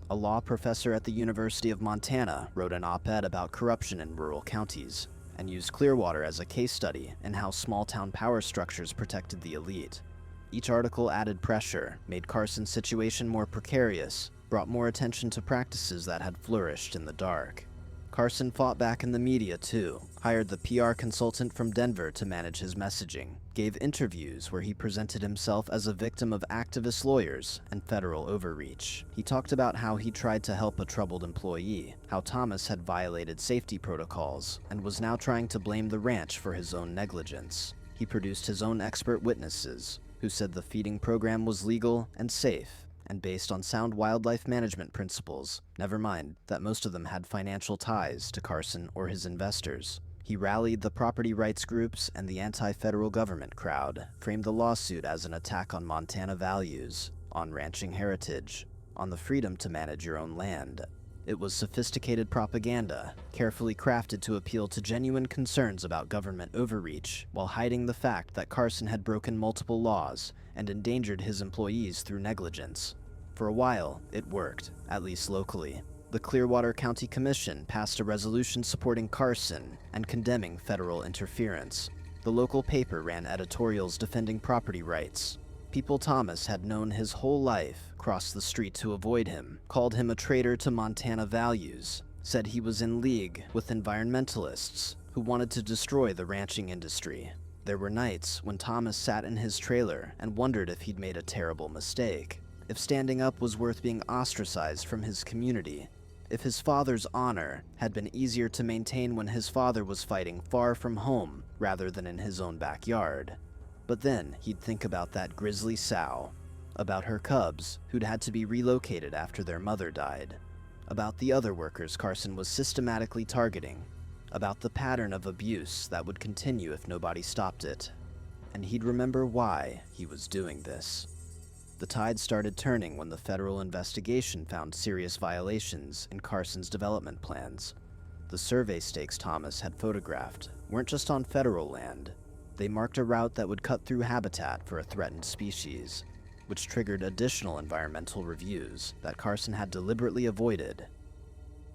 A law professor at the University of Montana wrote an op-ed about corruption in rural counties and used Clearwater as a case study in how small-town power structures protected the elite. Each article added pressure, made Carson's situation more precarious, brought more attention to practices that had flourished in the dark. Carson fought back in the media too, hired the PR consultant from Denver to manage his messaging, gave interviews where he presented himself as a victim of activist lawyers and federal overreach. He talked about how he tried to help a troubled employee, how Thomas had violated safety protocols, and was now trying to blame the ranch for his own negligence. He produced his own expert witnesses, who said the feeding program was legal and safe, and based on sound wildlife management principles, never mind that most of them had financial ties to Carson or his investors. He rallied the property rights groups and the anti-federal government crowd, framed the lawsuit as an attack on Montana values, on ranching heritage, on the freedom to manage your own land. It was sophisticated propaganda, carefully crafted to appeal to genuine concerns about government overreach, while hiding the fact that Carson had broken multiple laws and endangered his employees through negligence. For a while, it worked, at least locally. The Clearwater County Commission passed a resolution supporting Carson and condemning federal interference. The local paper ran editorials defending property rights. People Thomas had known his whole life crossed the street to avoid him, called him a traitor to Montana values, said he was in league with environmentalists who wanted to destroy the ranching industry. There were nights when Thomas sat in his trailer and wondered if he'd made a terrible mistake, if standing up was worth being ostracized from his community. If his father's honor had been easier to maintain when his father was fighting far from home rather than in his own backyard. But then he'd think about that grisly sow, about her cubs who'd had to be relocated after their mother died, about the other workers Carson was systematically targeting, about the pattern of abuse that would continue if nobody stopped it. And he'd remember why he was doing this. The tide started turning when the federal investigation found serious violations in Carson's development plans. The survey stakes Thomas had photographed weren't just on federal land. They marked a route that would cut through habitat for a threatened species, which triggered additional environmental reviews that Carson had deliberately avoided.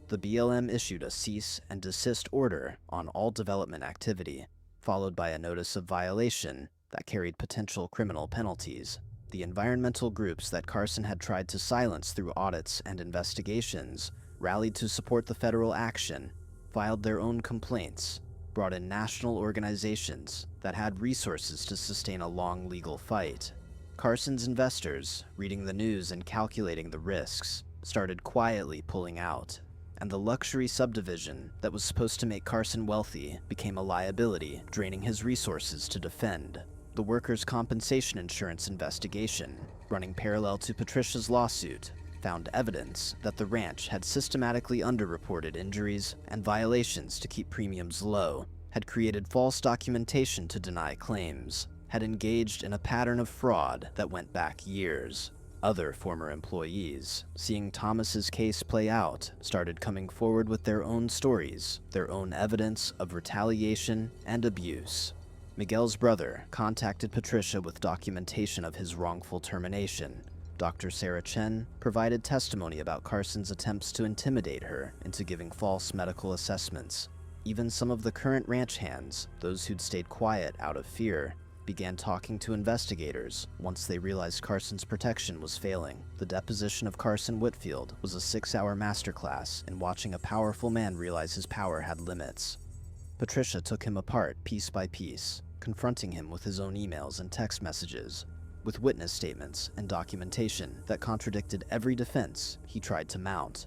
The BLM issued a cease and desist order on all development activity, followed by a notice of violation that carried potential criminal penalties. The environmental groups that Carson had tried to silence through audits and investigations rallied to support the federal action, filed their own complaints, brought in national organizations that had resources to sustain a long legal fight. Carson's investors, reading the news and calculating the risks, started quietly pulling out, and the luxury subdivision that was supposed to make Carson wealthy became a liability, draining his resources to defend. The workers' compensation insurance investigation, running parallel to Patricia's lawsuit, found evidence that the ranch had systematically underreported injuries and violations to keep premiums low, had created false documentation to deny claims, had engaged in a pattern of fraud that went back years. Other former employees, seeing Thomas's case play out, started coming forward with their own stories, their own evidence of retaliation and abuse. Miguel's brother contacted Patricia with documentation of his wrongful termination. Dr. Sarah Chen provided testimony about Carson's attempts to intimidate her into giving false medical assessments. Even some of the current ranch hands, those who'd stayed quiet out of fear, began talking to investigators once they realized Carson's protection was failing. The deposition of Carson Whitfield was a 6-hour masterclass in watching a powerful man realize his power had limits. Patricia took him apart piece by piece, confronting him with his own emails and text messages, with witness statements and documentation that contradicted every defense he tried to mount.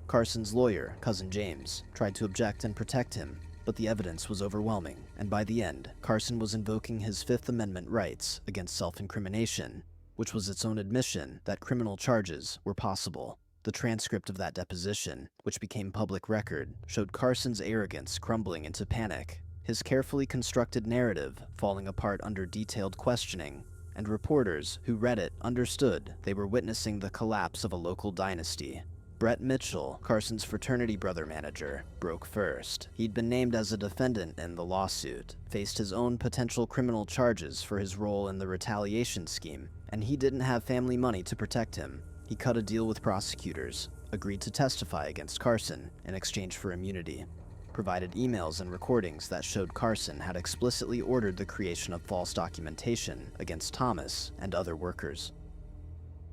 Carson's lawyer, Cousin James, tried to object and protect him, but the evidence was overwhelming, and by the end, Carson was invoking his Fifth Amendment rights against self-incrimination, which was its own admission that criminal charges were possible. The transcript of that deposition, which became public record, showed Carson's arrogance crumbling into panic, his carefully constructed narrative falling apart under detailed questioning, and reporters who read it understood they were witnessing the collapse of a local dynasty. Brett Mitchell, Carson's fraternity brother manager, broke first. He'd been named as a defendant in the lawsuit, faced his own potential criminal charges for his role in the retaliation scheme, and he didn't have family money to protect him. He cut a deal with prosecutors, agreed to testify against Carson in exchange for immunity, provided emails and recordings that showed Carson had explicitly ordered the creation of false documentation against Thomas and other workers.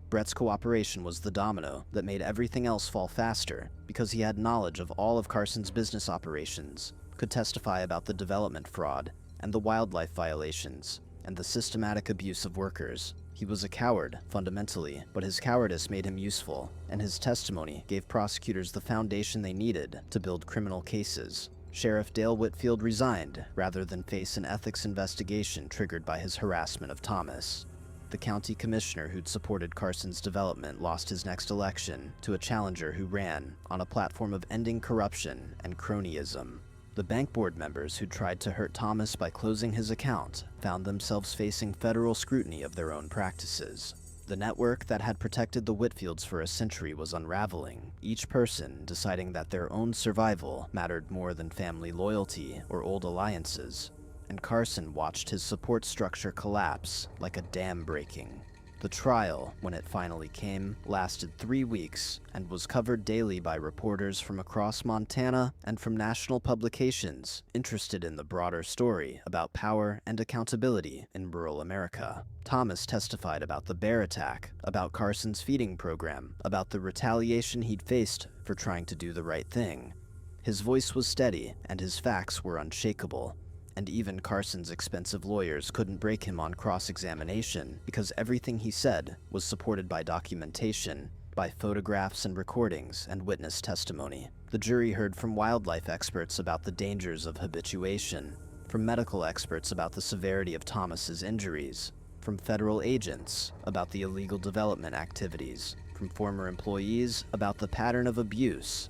Brett's cooperation was the domino that made everything else fall faster because he had knowledge of all of Carson's business operations, could testify about the development fraud and the wildlife violations and the systematic abuse of workers. He was a coward, fundamentally, but his cowardice made him useful, and his testimony gave prosecutors the foundation they needed to build criminal cases. Sheriff Dale Whitfield resigned rather than face an ethics investigation triggered by his harassment of Thomas. The county commissioner who'd supported Carson's development lost his next election to a challenger who ran on a platform of ending corruption and cronyism. The bank board members who tried to hurt Thomas by closing his account found themselves facing federal scrutiny of their own practices. The network that had protected the Whitfields for a century was unraveling, each person deciding that their own survival mattered more than family loyalty or old alliances. And Carson watched his support structure collapse like a dam breaking. The trial, when it finally came, lasted 3 weeks and was covered daily by reporters from across Montana and from national publications interested in the broader story about power and accountability in rural America. Thomas testified about the bear attack, about Carson's feeding program, about the retaliation he'd faced for trying to do the right thing. His voice was steady and his facts were unshakable. And even Carson's expensive lawyers couldn't break him on cross-examination because everything he said was supported by documentation by photographs and recordings and witness testimony. The jury heard from wildlife experts about the dangers of habituation, from medical experts about the severity of Thomas's injuries, from federal agents about the illegal development activities, from former employees about the pattern of abuse.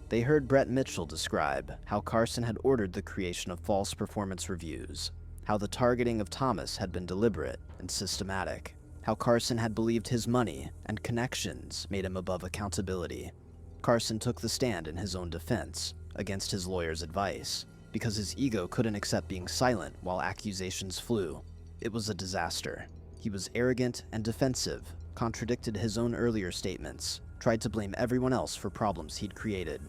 They heard Brett Mitchell describe how Carson had ordered the creation of false performance reviews, how the targeting of Thomas had been deliberate and systematic, how Carson had believed his money and connections made him above accountability. Carson took the stand in his own defense, against his lawyer's advice, because his ego couldn't accept being silent while accusations flew. It was a disaster. He was arrogant and defensive, contradicted his own earlier statements, tried to blame everyone else for problems he'd created.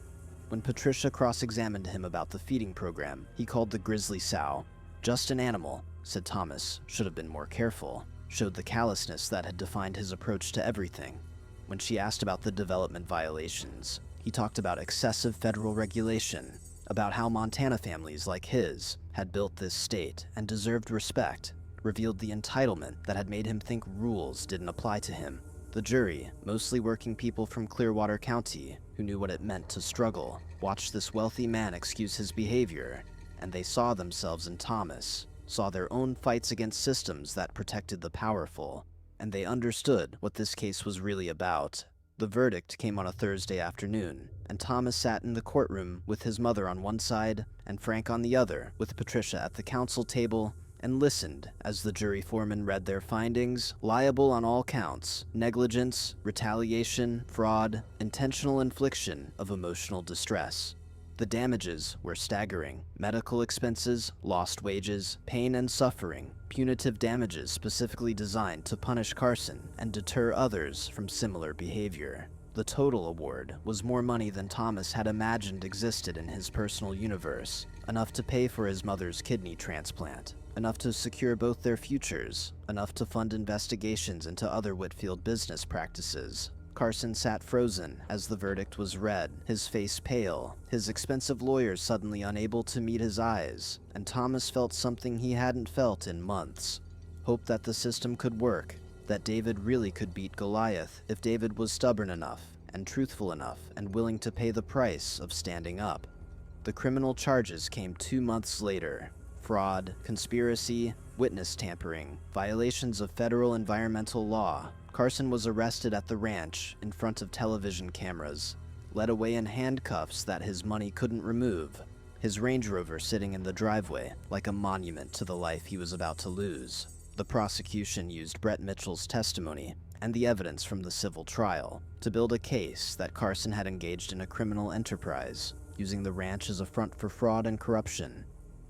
When Patricia cross-examined him about the feeding program, he called the grizzly sow. "Just an animal," said Thomas, should have been more careful, showed the callousness that had defined his approach to everything. When she asked about the development violations, he talked about excessive federal regulation, about how Montana families like his had built this state and deserved respect, revealed the entitlement that had made him think rules didn't apply to him. The jury, mostly working people from Clearwater County who knew what it meant to struggle, watched this wealthy man excuse his behavior, and they saw themselves in Thomas, saw their own fights against systems that protected the powerful, and they understood what this case was really about. The verdict came on a Thursday afternoon, and Thomas sat in the courtroom with his mother on one side and Frank on the other, with Patricia at the counsel table, and listened as the jury foreman read their findings: liable on all counts, negligence, retaliation, fraud, intentional infliction of emotional distress. The damages were staggering: medical expenses, lost wages, pain and suffering, punitive damages specifically designed to punish Carson and deter others from similar behavior. The total award was more money than Thomas had imagined existed in his personal universe, enough to pay for his mother's kidney transplant, enough to secure both their futures, enough to fund investigations into other Whitfield business practices. Carson sat frozen as the verdict was read, his face pale, his expensive lawyers suddenly unable to meet his eyes, and Thomas felt something he hadn't felt in months: hope that the system could work, that David really could beat Goliath if David was stubborn enough and truthful enough and willing to pay the price of standing up. The criminal charges came 2 months later: fraud, conspiracy, witness tampering, violations of federal environmental law. Carson was arrested at the ranch in front of television cameras, led away in handcuffs that his money couldn't remove, his Range Rover sitting in the driveway like a monument to the life he was about to lose. The prosecution used Brett Mitchell's testimony and the evidence from the civil trial to build a case that Carson had engaged in a criminal enterprise, using the ranch as a front for fraud and corruption.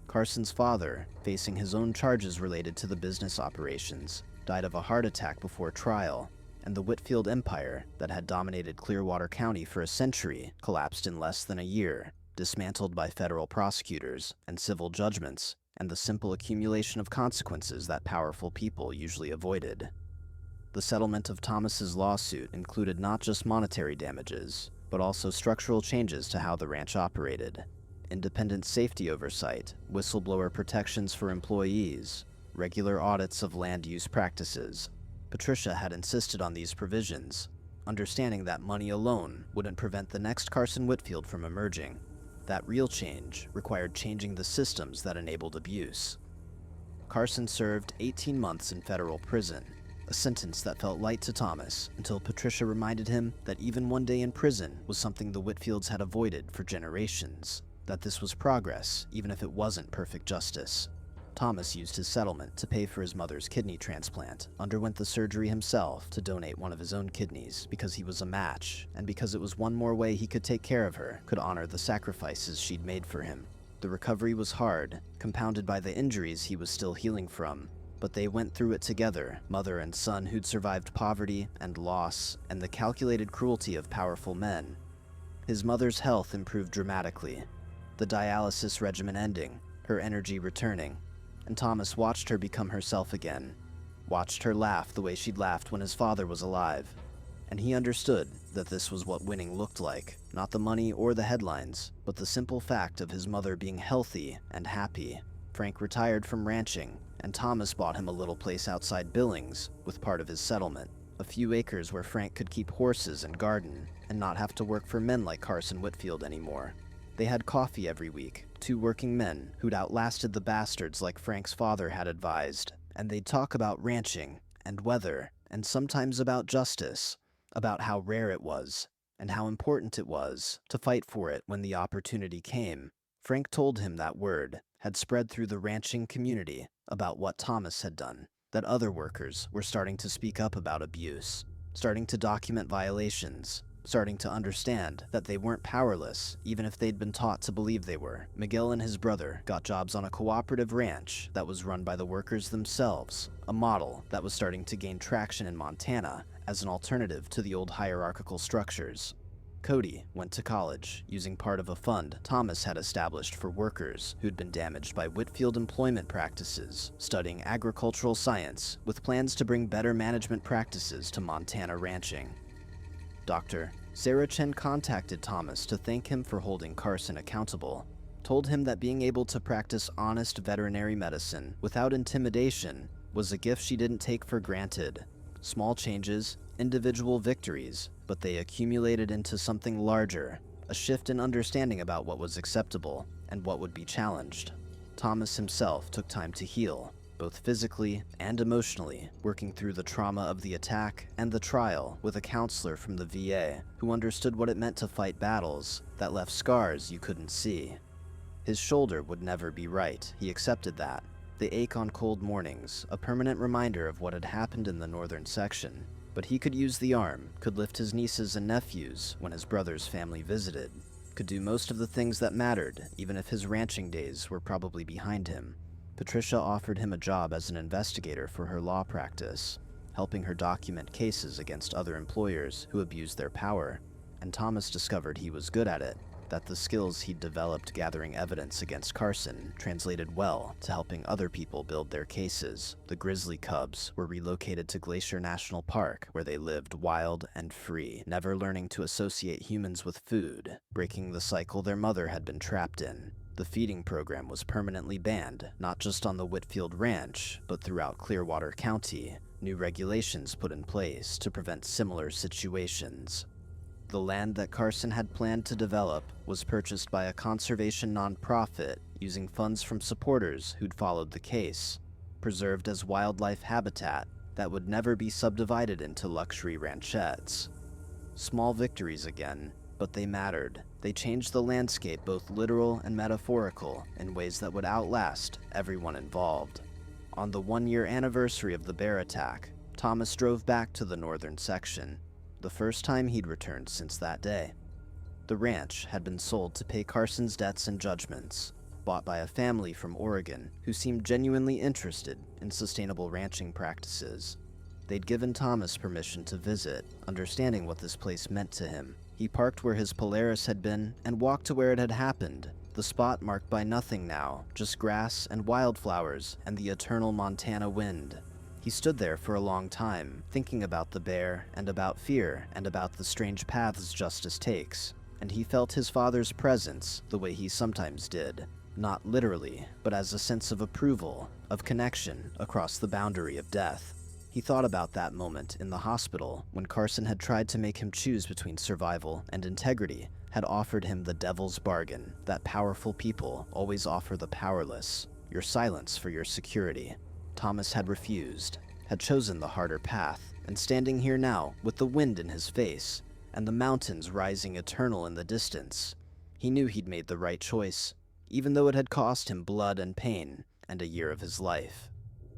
Carson's father, facing his own charges related to the business operations, died of a heart attack before trial, and the Whitfield empire that had dominated Clearwater County for a century collapsed in less than a year, dismantled by federal prosecutors and civil judgments and the simple accumulation of consequences that powerful people usually avoided. The settlement of Thomas's lawsuit included not just monetary damages, but also structural changes to how the ranch operated: independent safety oversight, whistleblower protections for employees, regular audits of land use practices. Patricia had insisted on these provisions, understanding that money alone wouldn't prevent the next Carson Whitfield from emerging. That real change required changing the systems that enabled abuse. Carson served 18 months in federal prison, a sentence that felt light to Thomas until Patricia reminded him that even one day in prison was something the Whitfields had avoided for generations, that this was progress even if it wasn't perfect justice. Thomas used his settlement to pay for his mother's kidney transplant, underwent the surgery himself to donate one of his own kidneys because he was a match, and because it was one more way he could take care of her, could honor the sacrifices she'd made for him. The recovery was hard, compounded by the injuries he was still healing from, but they went through it together, mother and son who'd survived poverty and loss and the calculated cruelty of powerful men. His mother's health improved dramatically, the dialysis regimen ending, her energy returning, and Thomas watched her become herself again, watched her laugh the way she'd laughed when his father was alive. And he understood that this was what winning looked like, not the money or the headlines, but the simple fact of his mother being healthy and happy. Frank retired from ranching, and Thomas bought him a little place outside Billings with part of his settlement. a few acres where Frank could keep horses and garden, and not have to work for men like Carson Whitfield anymore. They had coffee every week, two working men who'd outlasted the bastards like Frank's father had advised, and they'd talk about ranching, and weather, and sometimes about justice, about how rare it was, and how important it was to fight for it when the opportunity came. Frank told him that word had spread through the ranching community about what Thomas had done, that other workers were starting to speak up about abuse, starting to document violations, starting to understand that they weren't powerless, even if they'd been taught to believe they were. Miguel and his brother got jobs on a cooperative ranch that was run by the workers themselves, a model that was starting to gain traction in Montana as an alternative to the old hierarchical structures. Cody went to college using part of a fund Thomas had established for workers who'd been damaged by Whitfield employment practices, studying agricultural science with plans to bring better management practices to Montana ranching. Dr. Sarah Chen contacted Thomas to thank him for holding Carson accountable, told him that being able to practice honest veterinary medicine without intimidation was a gift she didn't take for granted. Small changes, individual victories, but they accumulated into something larger, a shift in understanding about what was acceptable and what would be challenged. Thomas himself took time to heal, both physically and emotionally, working through the trauma of the attack and the trial with a counselor from the VA who understood what it meant to fight battles that left scars you couldn't see. His shoulder would never be right, he accepted that. The ache on cold mornings, a permanent reminder of what had happened in the northern section. But he could use the arm, could lift his nieces and nephews when his brother's family visited, could do most of the things that mattered, even if his ranching days were probably behind him. Patricia offered him a job as an investigator for her law practice, helping her document cases against other employers who abused their power, and Thomas discovered he was good at it, that the skills he'd developed gathering evidence against Carson translated well to helping other people build their cases. The grizzly cubs were relocated to Glacier National Park, where they lived wild and free, never learning to associate humans with food, breaking the cycle their mother had been trapped in. The feeding program was permanently banned, not just on the Whitfield Ranch, but throughout Clearwater County. New regulations put in place to prevent similar situations. The land that Carson had planned to develop was purchased by a conservation nonprofit using funds from supporters who'd followed the case, preserved as wildlife habitat that would never be subdivided into luxury ranchettes. Small victories again, but they mattered. They changed the landscape, both literal and metaphorical, in ways that would outlast everyone involved. On the one-year anniversary of the bear attack, Thomas drove back to the northern section, the first time he'd returned since that day. The ranch had been sold to pay Carson's debts and judgments, bought by a family from Oregon who seemed genuinely interested in sustainable ranching practices. They'd given Thomas permission to visit, understanding what this place meant to him. He parked where his Polaris had been and walked to where it had happened, the spot marked by nothing now, just grass and wildflowers and the eternal Montana wind. He stood there for a long time, thinking about the bear and about fear and about the strange paths justice takes, and he felt his father's presence the way he sometimes did, not literally, but as a sense of approval, of connection across the boundary of death. He thought about that moment in the hospital when Carson had tried to make him choose between survival and integrity, had offered him the devil's bargain that powerful people always offer the powerless, your silence for your security. Thomas had refused, had chosen the harder path, and standing here now with the wind in his face and the mountains rising eternal in the distance, he knew he'd made the right choice, even though it had cost him blood and pain and a year of his life.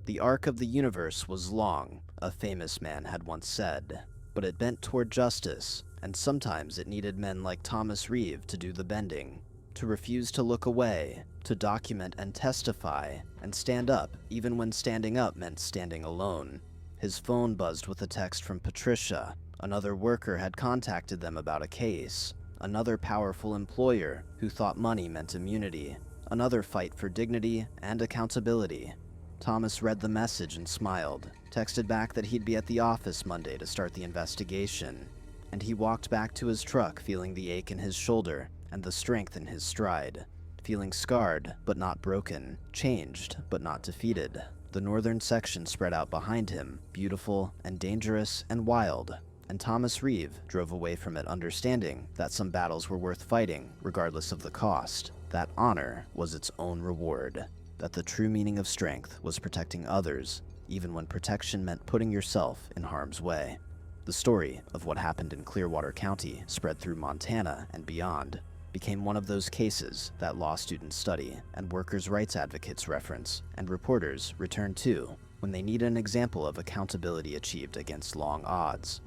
The arc of the universe was long, a famous man had once said, but it bent toward justice, and sometimes it needed men like Thomas Reeve to do the bending, to refuse to look away, to document and testify, and stand up even when standing up meant standing alone. His phone buzzed with a text from Patricia. Another worker had contacted them about a case, another powerful employer who thought money meant immunity, another fight for dignity and accountability. Thomas read the message and smiled, texted back that he'd be at the office Monday to start the investigation, and he walked back to his truck feeling the ache in his shoulder and the strength in his stride, feeling scarred but not broken, changed but not defeated, The northern section spread out behind him, beautiful and dangerous and wild, and Thomas Reeve drove away from it understanding that some battles were worth fighting regardless of the cost, that honor was its own reward, that the true meaning of strength was protecting others, even when protection meant putting yourself in harm's way. The story of what happened in Clearwater County spread through Montana and beyond, became one of those cases that law students study and workers' rights advocates reference and reporters return to when they need an example of accountability achieved against long odds.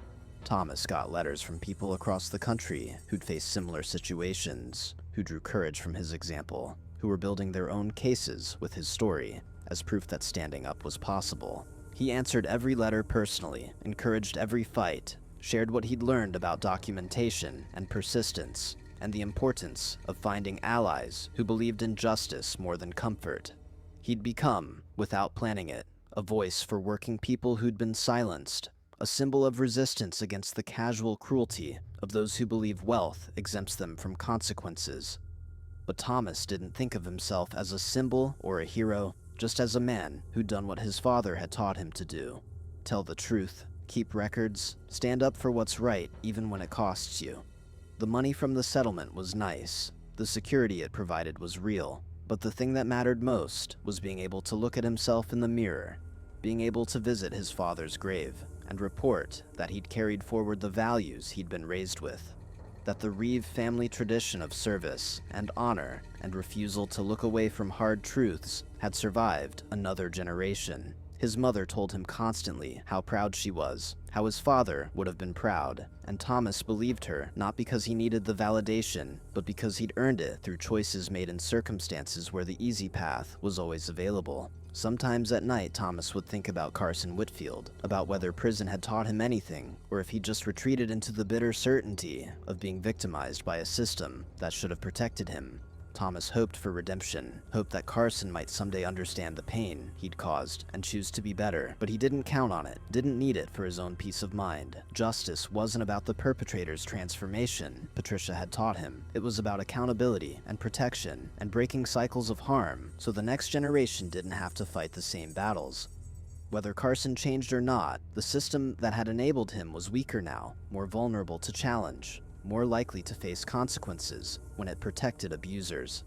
Thomas got letters from people across the country who'd faced similar situations, who drew courage from his example, who were building their own cases with his story as proof that standing up was possible. He answered every letter personally, encouraged every fight, shared what he'd learned about documentation and persistence, and the importance of finding allies who believed in justice more than comfort. He'd become, without planning it, a voice for working people who'd been silenced, a symbol of resistance against the casual cruelty of those who believe wealth exempts them from consequences. But Thomas didn't think of himself as a symbol or a hero, just as a man who'd done what his father had taught him to do. Tell the truth, keep records, stand up for what's right even when it costs you. The money from the settlement was nice, the security it provided was real, but the thing that mattered most was being able to look at himself in the mirror, being able to visit his father's grave and report that he'd carried forward the values he'd been raised with, that the Reeve family tradition of service and honor and refusal to look away from hard truths had survived another generation. His mother told him constantly how proud she was, how his father would have been proud, and Thomas believed her not because he needed the validation, but because he'd earned it through choices made in circumstances where the easy path was always available. Sometimes at night, Thomas would think about Carson Whitfield, about whether prison had taught him anything, or if he'd just retreated into the bitter certainty of being victimized by a system that should have protected him. Thomas hoped for redemption, hoped that Carson might someday understand the pain he'd caused and choose to be better, but he didn't count on it, didn't need it for his own peace of mind. Justice wasn't about the perpetrator's transformation, Patricia had taught him. It was about accountability and protection and breaking cycles of harm so the next generation didn't have to fight the same battles. Whether Carson changed or not, the system that had enabled him was weaker now, more vulnerable to challenge, more likely to face consequences when it protected abusers.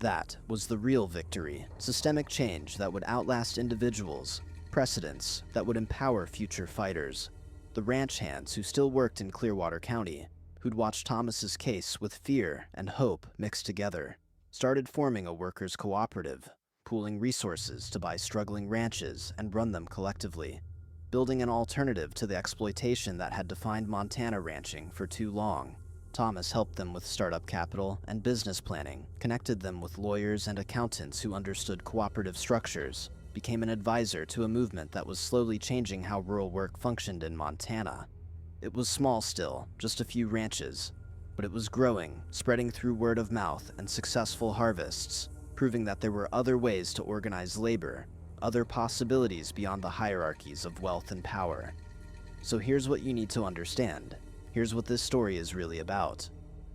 That was the real victory, systemic change that would outlast individuals, precedents that would empower future fighters. The ranch hands who still worked in Clearwater County, who'd watched Thomas's case with fear and hope mixed together, started forming a workers' cooperative, pooling resources to buy struggling ranches and run them collectively, building an alternative to the exploitation that had defined Montana ranching for too long. Thomas helped them with startup capital and business planning, connected them with lawyers and accountants who understood cooperative structures, became an advisor to a movement that was slowly changing how rural work functioned in Montana. It was small still, just a few ranches, but it was growing, spreading through word of mouth and successful harvests, proving that there were other ways to organize labor, other possibilities beyond the hierarchies of wealth and power. So here's what you need to understand. Here's what this story is really about.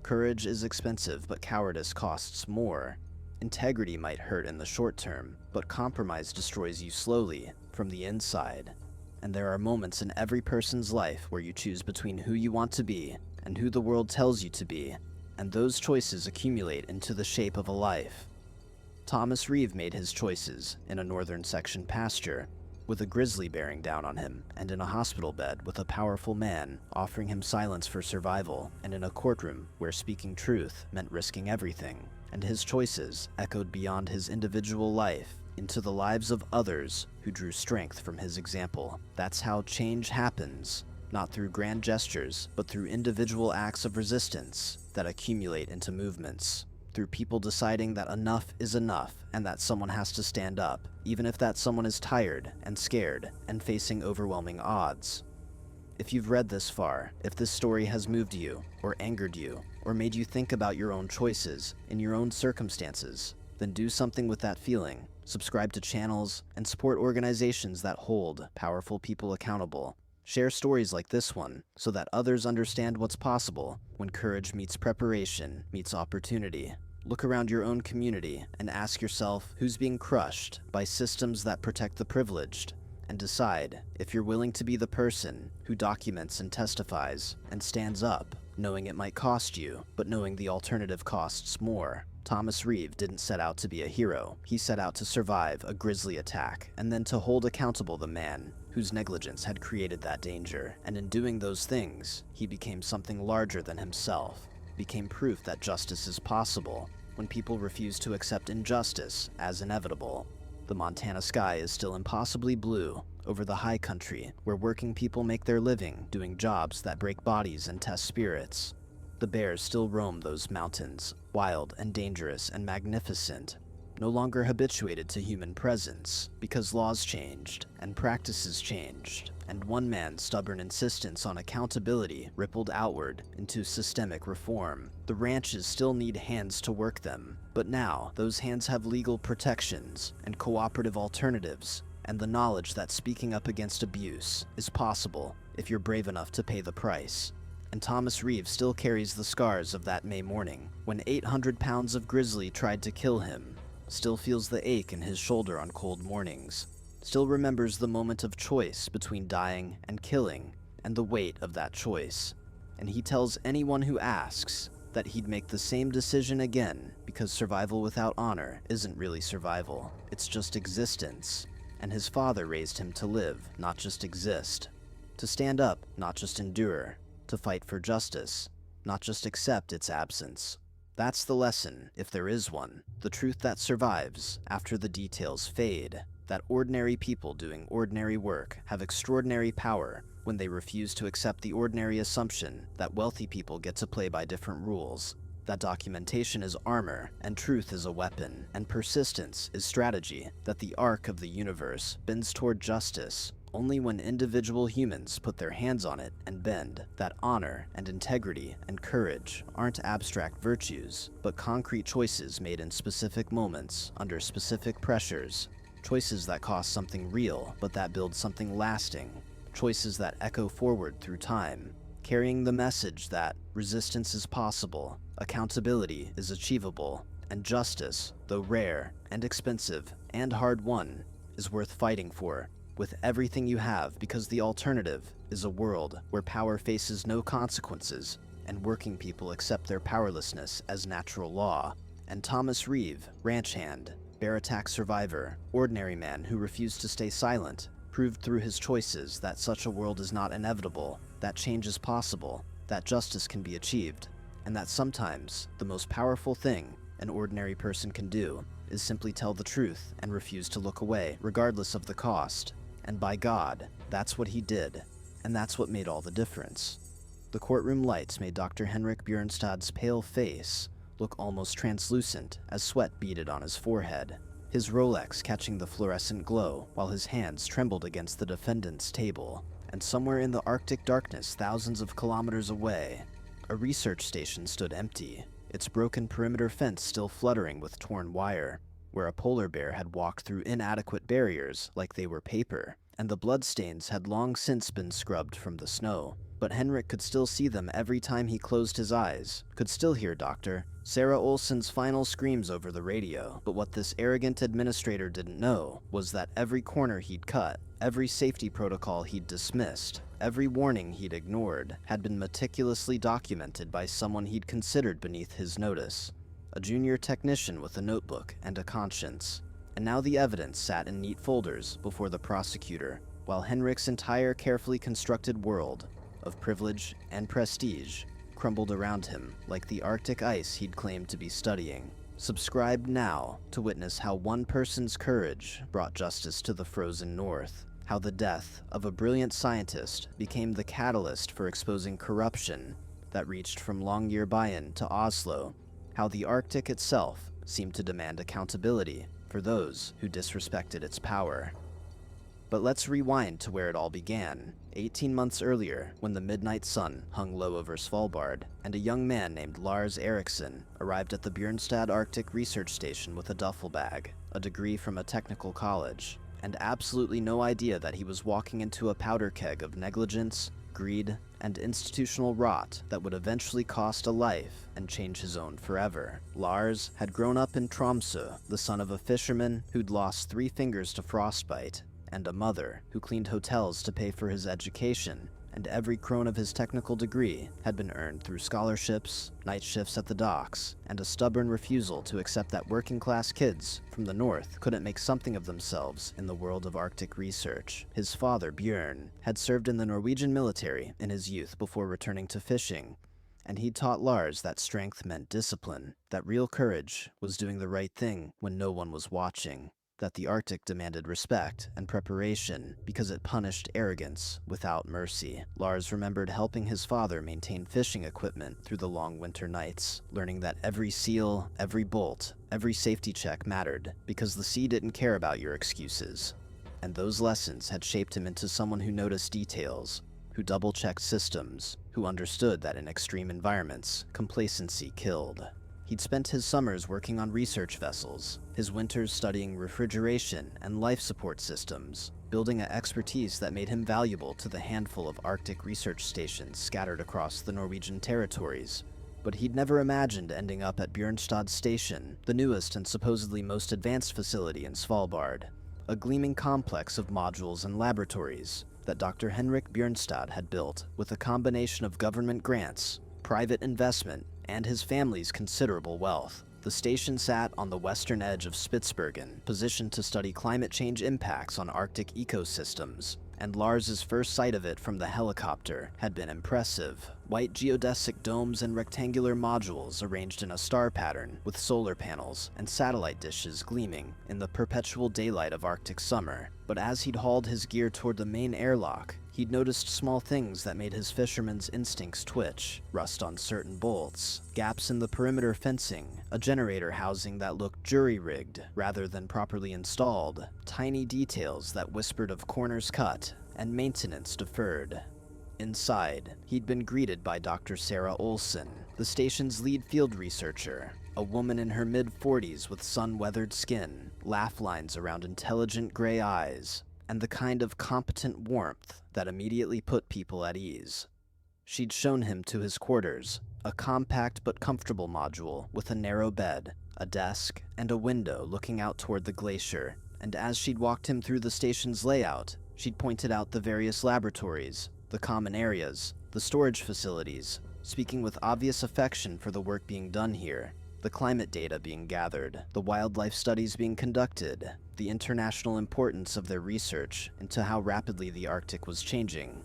Courage is expensive, but cowardice costs more. Integrity might hurt in the short term, but compromise destroys you slowly, from the inside. And there are moments in every person's life where you choose between who you want to be and who the world tells you to be, and those choices accumulate into the shape of a life. Thomas Reeve made his choices in a northern section pasture, with a grizzly bearing down on him, and in a hospital bed with a powerful man offering him silence for survival, and in a courtroom where speaking truth meant risking everything, and his choices echoed beyond his individual life into the lives of others who drew strength from his example. That's how change happens, not through grand gestures, but through individual acts of resistance that accumulate into movements. Through people deciding that enough is enough and that someone has to stand up, even if that someone is tired and scared and facing overwhelming odds. If you've read this far, if this story has moved you, or angered you, or made you think about your own choices in your own circumstances, then do something with that feeling. Subscribe to channels and support organizations that hold powerful people accountable. Share stories like this one so that others understand what's possible when courage meets preparation meets opportunity. Look around your own community and ask yourself who's being crushed by systems that protect the privileged, and decide if you're willing to be the person who documents and testifies and stands up, knowing it might cost you, but knowing the alternative costs more. Thomas Reeve didn't set out to be a hero. He set out to survive a grisly attack, and then to hold accountable the man whose negligence had created that danger. And in doing those things, he became something larger than himself, became proof that justice is possible when people refuse to accept injustice as inevitable. The Montana sky is still impossibly blue over the high country where working people make their living doing jobs that break bodies and test spirits. The bears still roam those mountains, wild and dangerous and magnificent, no longer habituated to human presence because laws changed and practices changed, and one man's stubborn insistence on accountability rippled outward into systemic reform. The ranches still need hands to work them, but now those hands have legal protections and cooperative alternatives, and the knowledge that speaking up against abuse is possible if you're brave enough to pay the price. And Thomas Reeve still carries the scars of that May morning when 800 pounds of grizzly tried to kill him, still feels the ache in his shoulder on cold mornings, still remembers the moment of choice between dying and killing and the weight of that choice. And he tells anyone who asks that he'd make the same decision again because survival without honor isn't really survival, it's just existence. And his father raised him to live, not just exist, to stand up, not just endure, to fight for justice, not just accept its absence. That's the lesson, if there is one, the truth that survives after the details fade, that ordinary people doing ordinary work have extraordinary power when they refuse to accept the ordinary assumption that wealthy people get to play by different rules, that documentation is armor and truth is a weapon, and persistence is strategy, that the arc of the universe bends toward justice only when individual humans put their hands on it and bend, that honor and integrity and courage aren't abstract virtues, but concrete choices made in specific moments under specific pressures, choices that cost something real but that build something lasting, choices that echo forward through time, carrying the message that resistance is possible, accountability is achievable, and justice, though rare and expensive and hard-won, is worth fighting for with everything you have, because the alternative is a world where power faces no consequences and working people accept their powerlessness as natural law. And Thomas Reeve, ranch hand, bear attack survivor, ordinary man who refused to stay silent, proved through his choices that such a world is not inevitable, that change is possible, that justice can be achieved, and that sometimes the most powerful thing an ordinary person can do is simply tell the truth and refuse to look away, regardless of the cost. And by God, that's what he did, and that's what made all the difference. The courtroom lights made Dr. Henrik Bjornstad's pale face look almost translucent as sweat beaded on his forehead, his Rolex catching the fluorescent glow while his hands trembled against the defendant's table. And somewhere in the Arctic darkness thousands of kilometers away, a research station stood empty, its broken perimeter fence still fluttering with torn wire, where a polar bear had walked through inadequate barriers like they were paper, and the bloodstains had long since been scrubbed from the snow. But Henrik could still see them every time he closed his eyes, could still hear Dr. Sarah Olson's final screams over the radio. But what this arrogant administrator didn't know was that every corner he'd cut, every safety protocol he'd dismissed, every warning he'd ignored, had been meticulously documented by someone he'd considered beneath his notice. A junior technician with a notebook and a conscience. And now the evidence sat in neat folders before the prosecutor, while Henrik's entire carefully constructed world of privilege and prestige crumbled around him like the Arctic ice he'd claimed to be studying. Subscribe now to witness how one person's courage brought justice to the frozen North, how the death of a brilliant scientist became the catalyst for exposing corruption that reached from Longyearbyen to Oslo, how the Arctic itself seemed to demand accountability for those who disrespected its power. But let's rewind to where it all began, 18 months earlier, when the midnight sun hung low over Svalbard, and a young man named Lars Eriksson arrived at the Bjornstad Arctic Research Station with a duffel bag, a degree from a technical college, and absolutely no idea that he was walking into a powder keg of negligence, greed, and institutional rot that would eventually cost a life and change his own forever. Lars had grown up in Tromsø, the son of a fisherman who'd lost 3 fingers to frostbite, and a mother who cleaned hotels to pay for his education, and every krone of his technical degree had been earned through scholarships, night shifts at the docks, and a stubborn refusal to accept that working-class kids from the north couldn't make something of themselves in the world of Arctic research. His father, Björn, had served in the Norwegian military in his youth before returning to fishing, and he taught Lars that strength meant discipline, that real courage was doing the right thing when no one was watching, that the Arctic demanded respect and preparation because it punished arrogance without mercy. Lars remembered helping his father maintain fishing equipment through the long winter nights, learning that every seal, every bolt, every safety check mattered because the sea didn't care about your excuses. And those lessons had shaped him into someone who noticed details, who double-checked systems, who understood that in extreme environments, complacency killed. He'd spent his summers working on research vessels, his winters studying refrigeration and life support systems, building an expertise that made him valuable to the handful of Arctic research stations scattered across the Norwegian territories. But he'd never imagined ending up at Bjørnstad Station, the newest and supposedly most advanced facility in Svalbard, a gleaming complex of modules and laboratories that Dr. Henrik Bjørnstad had built with a combination of government grants, private investment, and his family's considerable wealth. The station sat on the western edge of Spitsbergen, positioned to study climate change impacts on Arctic ecosystems, and Lars's first sight of it from the helicopter had been impressive. White geodesic domes and rectangular modules arranged in a star pattern, with solar panels and satellite dishes gleaming in the perpetual daylight of Arctic summer. But as he'd hauled his gear toward the main airlock, he'd noticed small things that made his fisherman's instincts twitch: rust on certain bolts, gaps in the perimeter fencing, a generator housing that looked jury-rigged rather than properly installed, tiny details that whispered of corners cut and maintenance deferred. Inside, he'd been greeted by Dr. Sarah Olsen, the station's lead field researcher, a woman in her mid-40s with sun-weathered skin, laugh lines around intelligent gray eyes, and the kind of competent warmth that immediately put people at ease. She'd shown him to his quarters, a compact but comfortable module with a narrow bed, a desk, and a window looking out toward the glacier, and as she'd walked him through the station's layout, she'd pointed out the various laboratories, the common areas, the storage facilities, speaking with obvious affection for the work being done here, the climate data being gathered, the wildlife studies being conducted, the international importance of their research into how rapidly the Arctic was changing.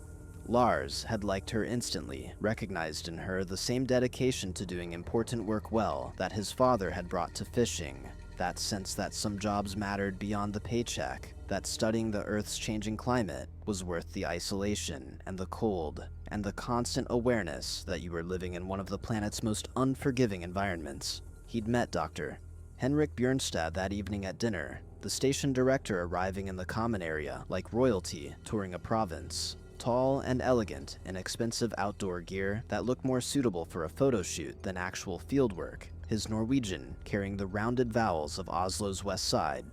Lars had liked her instantly, recognized in her the same dedication to doing important work well that his father had brought to fishing, that sense that some jobs mattered beyond the paycheck, that studying the Earth's changing climate was worth the isolation and the cold, and the constant awareness that you were living in one of the planet's most unforgiving environments. He'd met Dr. Henrik Bjørnstad that evening at dinner, the station director arriving in the common area like royalty touring a province. Tall and elegant in expensive outdoor gear that looked more suitable for a photo shoot than actual fieldwork, his Norwegian carrying the rounded vowels of Oslo's west side,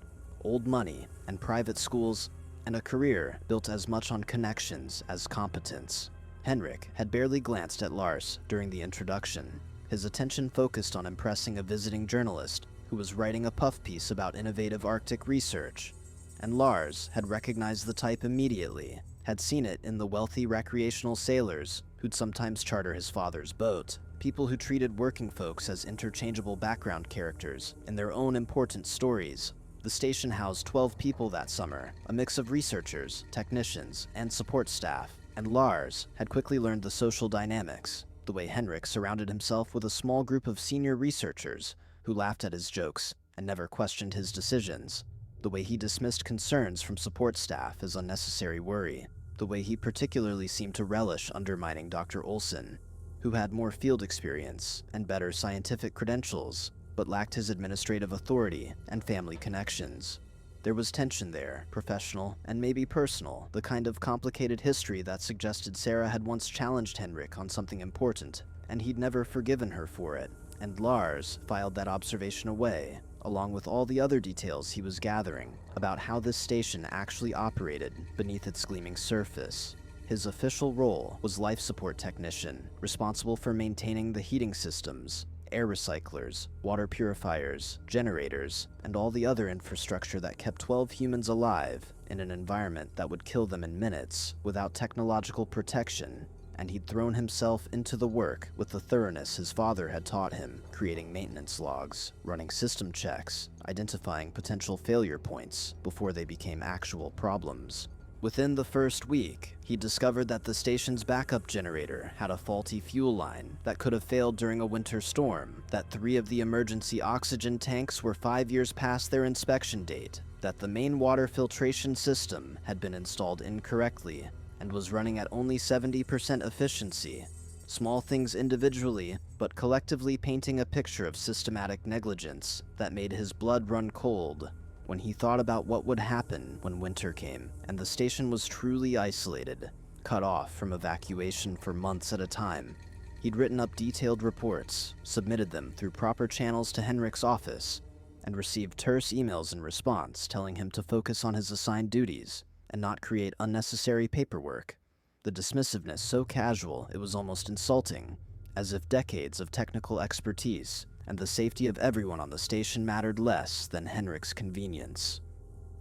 old money and private schools, and a career built as much on connections as competence. Henrik had barely glanced at Lars during the introduction, his attention focused on impressing a visiting journalist who was writing a puff piece about innovative Arctic research, and Lars had recognized the type immediately, had seen it in the wealthy recreational sailors who'd sometimes charter his father's boat, people who treated working folks as interchangeable background characters in their own important stories. The station housed 12 people that summer, a mix of researchers, technicians, and support staff, and Lars had quickly learned the social dynamics, the way Henrik surrounded himself with a small group of senior researchers who laughed at his jokes and never questioned his decisions, the way he dismissed concerns from support staff as unnecessary worry, the way he particularly seemed to relish undermining Dr. Olsen, who had more field experience and better scientific credentials, but lacked his administrative authority and family connections. There was tension there, professional and maybe personal, the kind of complicated history that suggested Sarah had once challenged Henrik on something important, and he'd never forgiven her for it, and Lars filed that observation away, along with all the other details he was gathering about how this station actually operated beneath its gleaming surface. His official role was life support technician, responsible for maintaining the heating systems, air recyclers, water purifiers, generators, and all the other infrastructure that kept 12 humans alive in an environment that would kill them in minutes without technological protection. And he'd thrown himself into the work with the thoroughness his father had taught him, creating maintenance logs, running system checks, identifying potential failure points before they became actual problems. Within the first week, he discovered that the station's backup generator had a faulty fuel line that could have failed during a winter storm, that 3 of the emergency oxygen tanks were 5 years past their inspection date, that the main water filtration system had been installed incorrectly and was running at only 70% efficiency. Small things individually, but collectively painting a picture of systematic negligence that made his blood run cold when he thought about what would happen when winter came and the station was truly isolated, cut off from evacuation for months at a time. He'd written up detailed reports, submitted them through proper channels to Henrik's office, and received terse emails in response telling him to focus on his assigned duties and not create unnecessary paperwork. The dismissiveness so casual it was almost insulting, as if decades of technical expertise and the safety of everyone on the station mattered less than Henrik's convenience.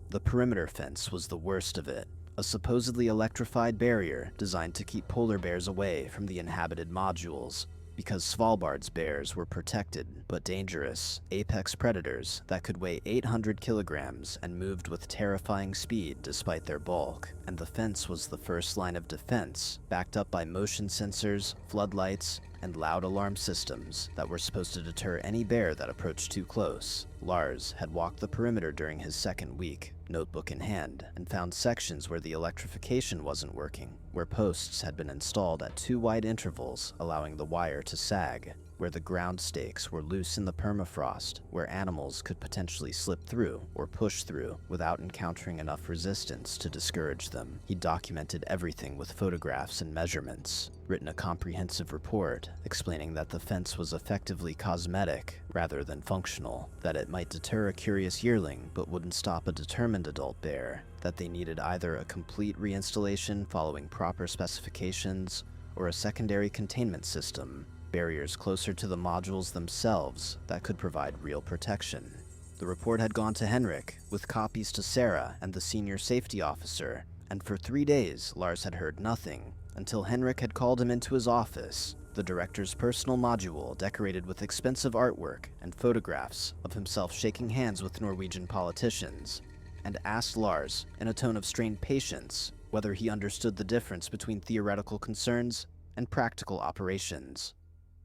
The perimeter fence was the worst of it, a supposedly electrified barrier designed to keep polar bears away from the inhabited modules, because Svalbard's bears were protected but dangerous apex predators that could weigh 800 kilograms and moved with terrifying speed despite their bulk, and the fence was the first line of defense, backed up by motion sensors, floodlights, and loud alarm systems that were supposed to deter any bear that approached too close. Lars had walked the perimeter during his second week, notebook in hand, and found sections where the electrification wasn't working, where posts had been installed at too wide intervals, allowing the wire to sag, where the ground stakes were loose in the permafrost, where animals could potentially slip through or push through without encountering enough resistance to discourage them. He documented everything with photographs and measurements, written a comprehensive report explaining that the fence was effectively cosmetic rather than functional, that it might deter a curious yearling but wouldn't stop a determined adult bear, that they needed either a complete reinstallation following proper specifications or a secondary containment system, barriers closer to the modules themselves that could provide real protection. The report had gone to Henrik, with copies to Sarah and the senior safety officer, and for 3 days Lars had heard nothing, until Henrik had called him into his office, the director's personal module decorated with expensive artwork and photographs of himself shaking hands with Norwegian politicians, and asked Lars, in a tone of strained patience, whether he understood the difference between theoretical concerns and practical operations.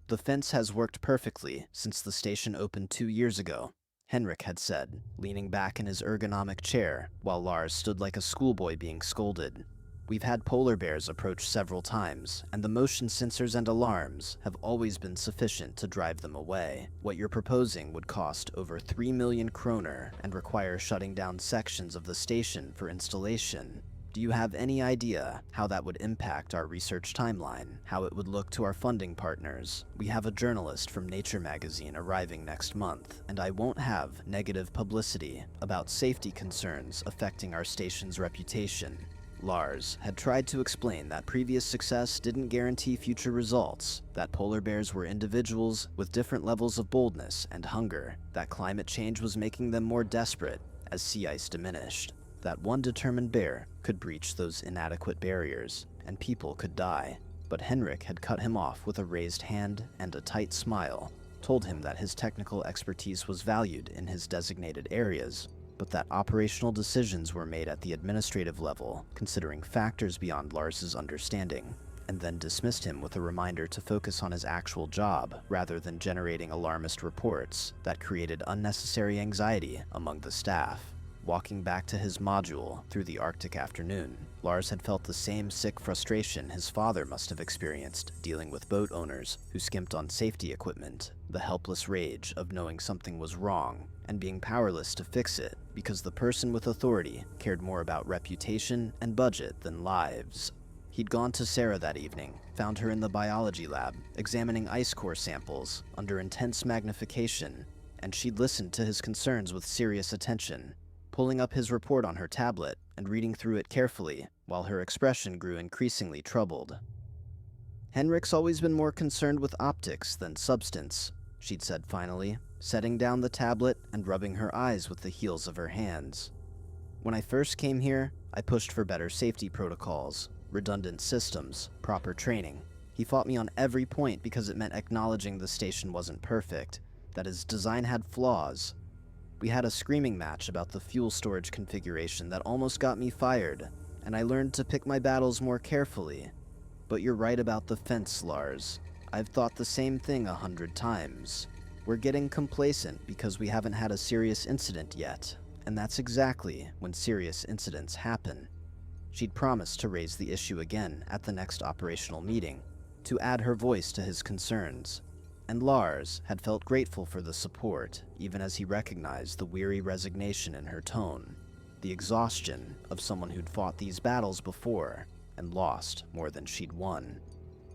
"The fence has worked perfectly since the station opened 2 years ago," Henrik had said, leaning back in his ergonomic chair while Lars stood like a schoolboy being scolded. "We've had polar bears approach several times, and the motion sensors and alarms have always been sufficient to drive them away. What you're proposing would cost over 3 million kroner and require shutting down sections of the station for installation. Do you have any idea how that would impact our research timeline, how it would look to our funding partners? We have a journalist from Nature magazine arriving next month, and I won't have negative publicity about safety concerns affecting our station's reputation." Lars had tried to explain that previous success didn't guarantee future results, that polar bears were individuals with different levels of boldness and hunger, that climate change was making them more desperate as sea ice diminished, that one determined bear could breach those inadequate barriers, and people could die. But Henrik had cut him off with a raised hand and a tight smile, told him that his technical expertise was valued in his designated areas, but that operational decisions were made at the administrative level, considering factors beyond Lars's understanding, and then dismissed him with a reminder to focus on his actual job rather than generating alarmist reports that created unnecessary anxiety among the staff. Walking back to his module through the Arctic afternoon, Lars had felt the same sick frustration his father must have experienced dealing with boat owners who skimped on safety equipment, the helpless rage of knowing something was wrong and being powerless to fix it because the person with authority cared more about reputation and budget than lives. He'd gone to Sarah that evening, found her in the biology lab, examining ice core samples under intense magnification, and she'd listened to his concerns with serious attention. Pulling up his report on her tablet and reading through it carefully, while her expression grew increasingly troubled. "Henrik's always been more concerned with optics than substance," she'd said finally, setting down the tablet and rubbing her eyes with the heels of her hands. "When I first came here, I pushed for better safety protocols, redundant systems, proper training. He fought me on every point because it meant acknowledging the station wasn't perfect, that his design had flaws. We had a screaming match about the fuel storage configuration that almost got me fired, and I learned to pick my battles more carefully. But you're right about the fence, Lars. I've thought the same thing 100 times. We're getting complacent because we haven't had a serious incident yet, and that's exactly when serious incidents happen." She'd promised to raise the issue again at the next operational meeting, to add her voice to his concerns, and Lars had felt grateful for the support, even as he recognized the weary resignation in her tone, the exhaustion of someone who'd fought these battles before and lost more than she'd won.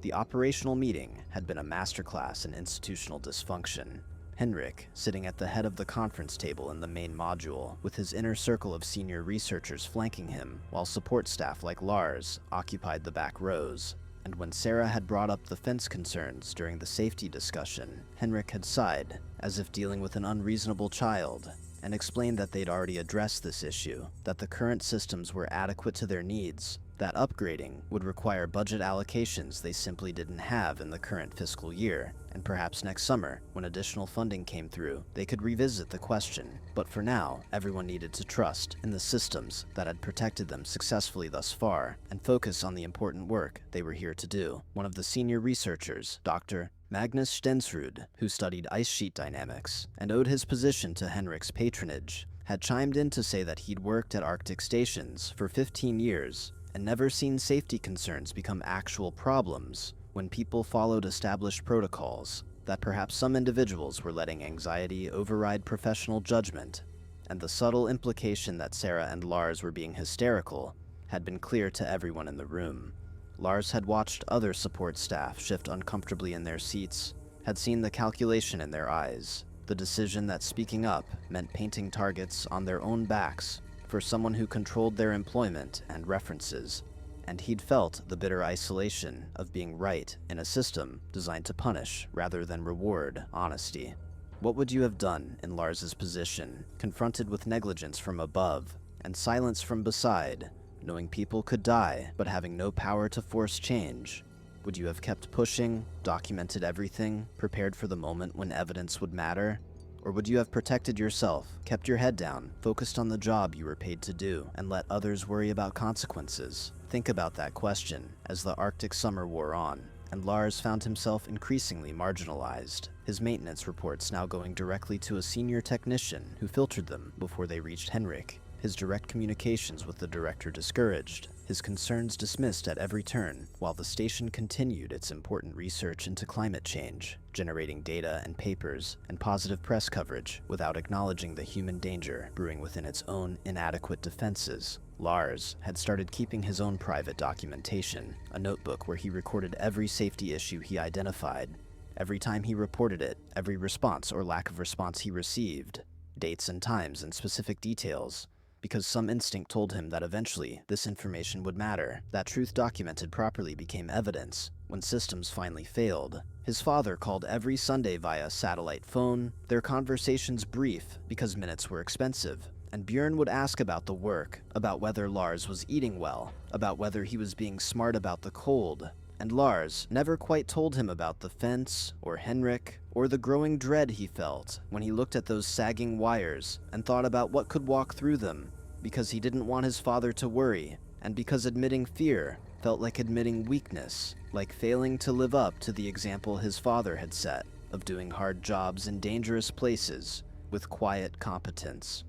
The operational meeting had been a masterclass in institutional dysfunction. Henrik, sitting at the head of the conference table in the main module, with his inner circle of senior researchers flanking him, while support staff like Lars occupied the back rows. And when Sarah had brought up the fence concerns during the safety discussion, Henrik had sighed, as if dealing with an unreasonable child, and explained that they'd already addressed this issue, that the current systems were adequate to their needs, that upgrading would require budget allocations they simply didn't have in the current fiscal year, and perhaps next summer, when additional funding came through, they could revisit the question. But for now, everyone needed to trust in the systems that had protected them successfully thus far, and focus on the important work they were here to do. One of the senior researchers, Dr. Magnus Stensrud, who studied ice sheet dynamics and owed his position to Henrik's patronage, had chimed in to say that he'd worked at Arctic stations for 15 years and never seen safety concerns become actual problems when people followed established protocols, that perhaps some individuals were letting anxiety override professional judgment, and the subtle implication that Sarah and Lars were being hysterical had been clear to everyone in the room. Lars had watched other support staff shift uncomfortably in their seats, had seen the calculation in their eyes, the decision that speaking up meant painting targets on their own backs for someone who controlled their employment and references, and he'd felt the bitter isolation of being right in a system designed to punish rather than reward honesty. What would you have done in Lars's position, confronted with negligence from above and silence from beside, knowing people could die but having no power to force change? Would you have kept pushing, documented everything, prepared for the moment when evidence would matter? Or would you have protected yourself, kept your head down, focused on the job you were paid to do, and let others worry about consequences? Think about that question as the Arctic summer wore on, and Lars found himself increasingly marginalized, his maintenance reports now going directly to a senior technician who filtered them before they reached Henrik, his direct communications with the director discouraged, his concerns dismissed at every turn, while the station continued its important research into climate change, generating data and papers and positive press coverage without acknowledging the human danger brewing within its own inadequate defenses. Lars had started keeping his own private documentation, a notebook where he recorded every safety issue he identified, every time he reported it, every response or lack of response he received, dates and times and specific details, because some instinct told him that eventually this information would matter. That truth documented properly became evidence when systems finally failed. His father called every Sunday via satellite phone, their conversations brief because minutes were expensive, and Björn would ask about the work, about whether Lars was eating well, about whether he was being smart about the cold, and Lars never quite told him about the fence, or Henrik, or the growing dread he felt when he looked at those sagging wires and thought about what could walk through them, because he didn't want his father to worry, and because admitting fear felt like admitting weakness, like failing to live up to the example his father had set of doing hard jobs in dangerous places with quiet competence.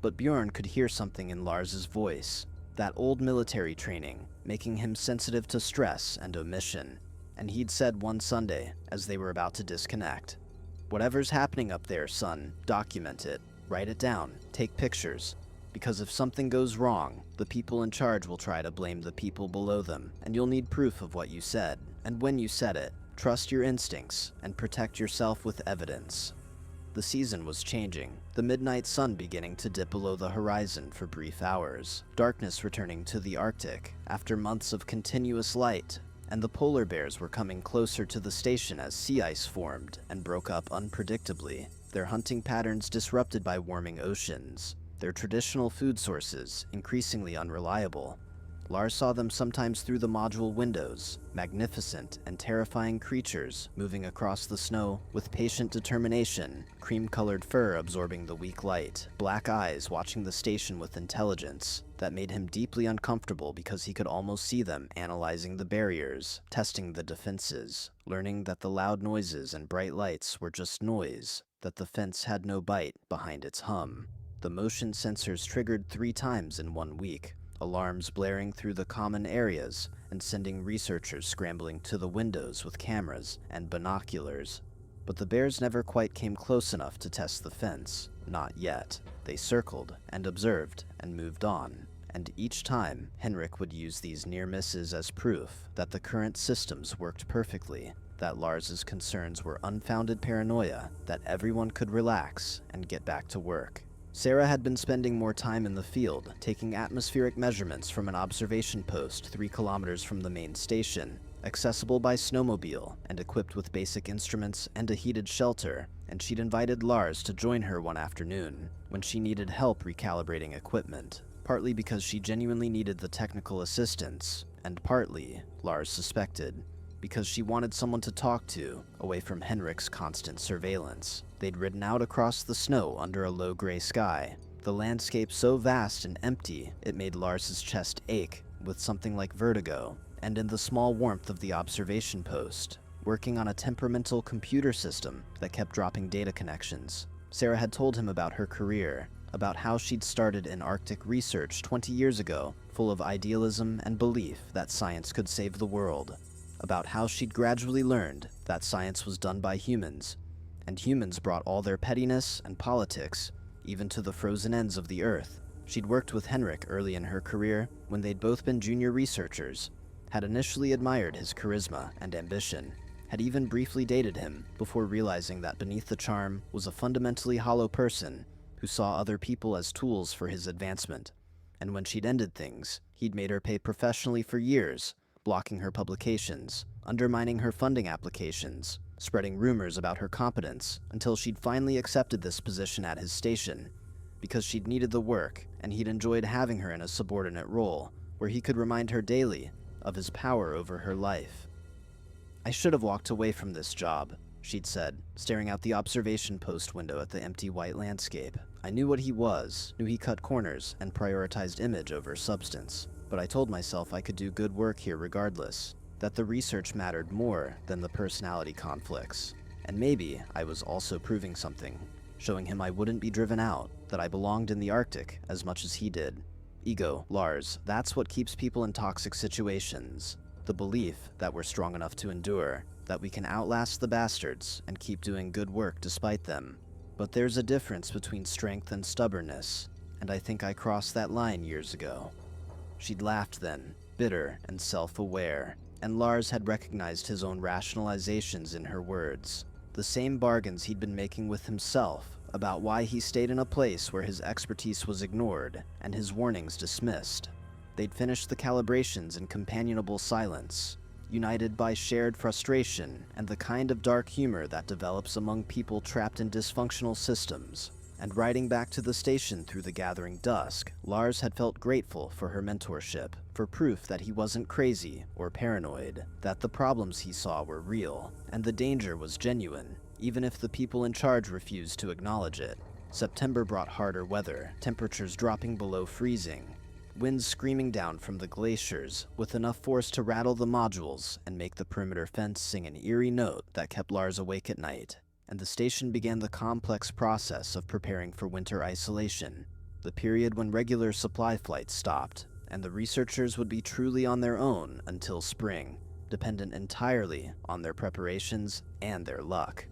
But Björn could hear something in Lars's voice, that old military training, making him sensitive to stress and omission, and he'd said one Sunday, as they were about to disconnect, "Whatever's happening up there, son, document it, write it down, take pictures, because if something goes wrong, the people in charge will try to blame the people below them, and you'll need proof of what you said, and when you said it, trust your instincts and protect yourself with evidence." The season was changing, the midnight sun beginning to dip below the horizon for brief hours, darkness returning to the Arctic after months of continuous light, and the polar bears were coming closer to the station as sea ice formed and broke up unpredictably, their hunting patterns disrupted by warming oceans, their traditional food sources increasingly unreliable. Lars saw them sometimes through the module windows, magnificent and terrifying creatures moving across the snow with patient determination, cream-colored fur absorbing the weak light, black eyes watching the station with intelligence that made him deeply uncomfortable because he could almost see them analyzing the barriers, testing the defenses, learning that the loud noises and bright lights were just noise, that the fence had no bite behind its hum. The motion sensors triggered 3 times in 1 week, alarms blaring through the common areas and sending researchers scrambling to the windows with cameras and binoculars. But the bears never quite came close enough to test the fence. Not yet. They circled and observed and moved on. And each time, Henrik would use these near misses as proof that the current systems worked perfectly, that Lars's concerns were unfounded paranoia, that everyone could relax and get back to work. Sarah had been spending more time in the field, taking atmospheric measurements from an observation post 3 kilometers from the main station, accessible by snowmobile and equipped with basic instruments and a heated shelter, and she'd invited Lars to join her one afternoon when she needed help recalibrating equipment, partly because she genuinely needed the technical assistance, and partly, Lars suspected, because she wanted someone to talk to, away from Henrik's constant surveillance. They'd ridden out across the snow under a low gray sky, the landscape so vast and empty it made Lars's chest ache with something like vertigo, and in the small warmth of the observation post, working on a temperamental computer system that kept dropping data connections. Sarah had told him about her career, about how she'd started in Arctic research 20 years ago, full of idealism and belief that science could save the world, about how she'd gradually learned that science was done by humans, and humans brought all their pettiness and politics, even to the frozen ends of the earth. She'd worked with Henrik early in her career when they'd both been junior researchers, had initially admired his charisma and ambition, had even briefly dated him before realizing that beneath the charm was a fundamentally hollow person who saw other people as tools for his advancement. And when she'd ended things, he'd made her pay professionally for years, blocking her publications, undermining her funding applications, spreading rumors about her competence until she'd finally accepted this position at his station, because she'd needed the work and he'd enjoyed having her in a subordinate role where he could remind her daily of his power over her life. "I should have walked away from this job," she'd said, staring out the observation post window at the empty white landscape. "I knew what he was, knew he cut corners and prioritized image over substance, but I told myself I could do good work here regardless, that the research mattered more than the personality conflicts. And maybe I was also proving something, showing him I wouldn't be driven out, that I belonged in the Arctic as much as he did. Ego, Lars, that's what keeps people in toxic situations. The belief that we're strong enough to endure, that we can outlast the bastards and keep doing good work despite them. But there's a difference between strength and stubbornness, and I think I crossed that line years ago." She'd laughed then, bitter and self-aware, and Lars had recognized his own rationalizations in her words, the same bargains he'd been making with himself about why he stayed in a place where his expertise was ignored and his warnings dismissed. They'd finished the calibrations in companionable silence, united by shared frustration and the kind of dark humor that develops among people trapped in dysfunctional systems. And riding back to the station through the gathering dusk, Lars had felt grateful for her mentorship, for proof that he wasn't crazy or paranoid, that the problems he saw were real, and the danger was genuine, even if the people in charge refused to acknowledge it. September brought harder weather, temperatures dropping below freezing, winds screaming down from the glaciers with enough force to rattle the modules and make the perimeter fence sing an eerie note that kept Lars awake at night. And the station began the complex process of preparing for winter isolation, the period when regular supply flights stopped, and the researchers would be truly on their own until spring, dependent entirely on their preparations and their luck.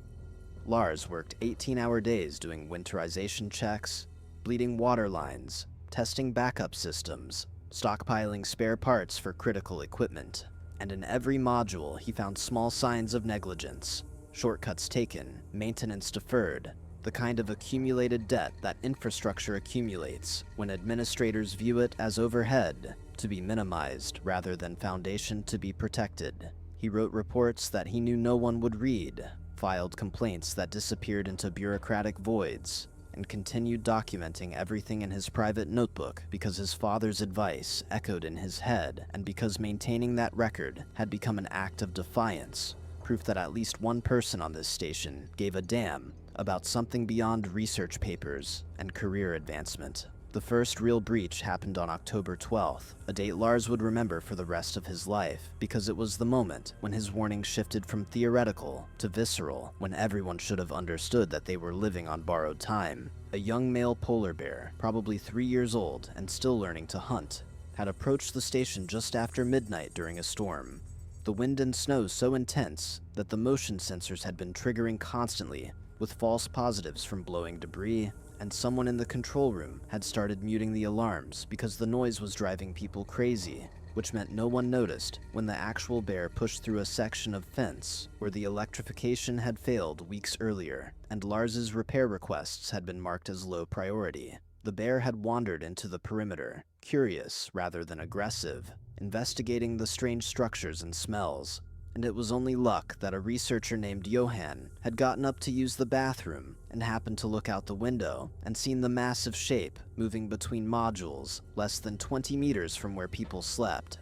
Lars worked 18-hour days doing winterization checks, bleeding water lines, testing backup systems, stockpiling spare parts for critical equipment, and in every module he found small signs of negligence. Shortcuts taken, maintenance deferred, the kind of accumulated debt that infrastructure accumulates when administrators view it as overhead to be minimized rather than foundation to be protected. He wrote reports that he knew no one would read, filed complaints that disappeared into bureaucratic voids, and continued documenting everything in his private notebook because his father's advice echoed in his head and because maintaining that record had become an act of defiance, proof that at least one person on this station gave a damn about something beyond research papers and career advancement. The first real breach happened on October 12th, a date Lars would remember for the rest of his life, because it was the moment when his warning shifted from theoretical to visceral, when everyone should have understood that they were living on borrowed time. A young male polar bear, probably 3 years old and still learning to hunt, had approached the station just after midnight during a storm. The wind and snow so intense that the motion sensors had been triggering constantly, with false positives from blowing debris, and someone in the control room had started muting the alarms because the noise was driving people crazy, which meant no one noticed when the actual bear pushed through a section of fence where the electrification had failed weeks earlier, and Lars's repair requests had been marked as low priority. The bear had wandered into the perimeter, curious rather than aggressive, investigating the strange structures and smells, and it was only luck that a researcher named Johan had gotten up to use the bathroom and happened to look out the window and seen the massive shape moving between modules less than 20 meters from where people slept.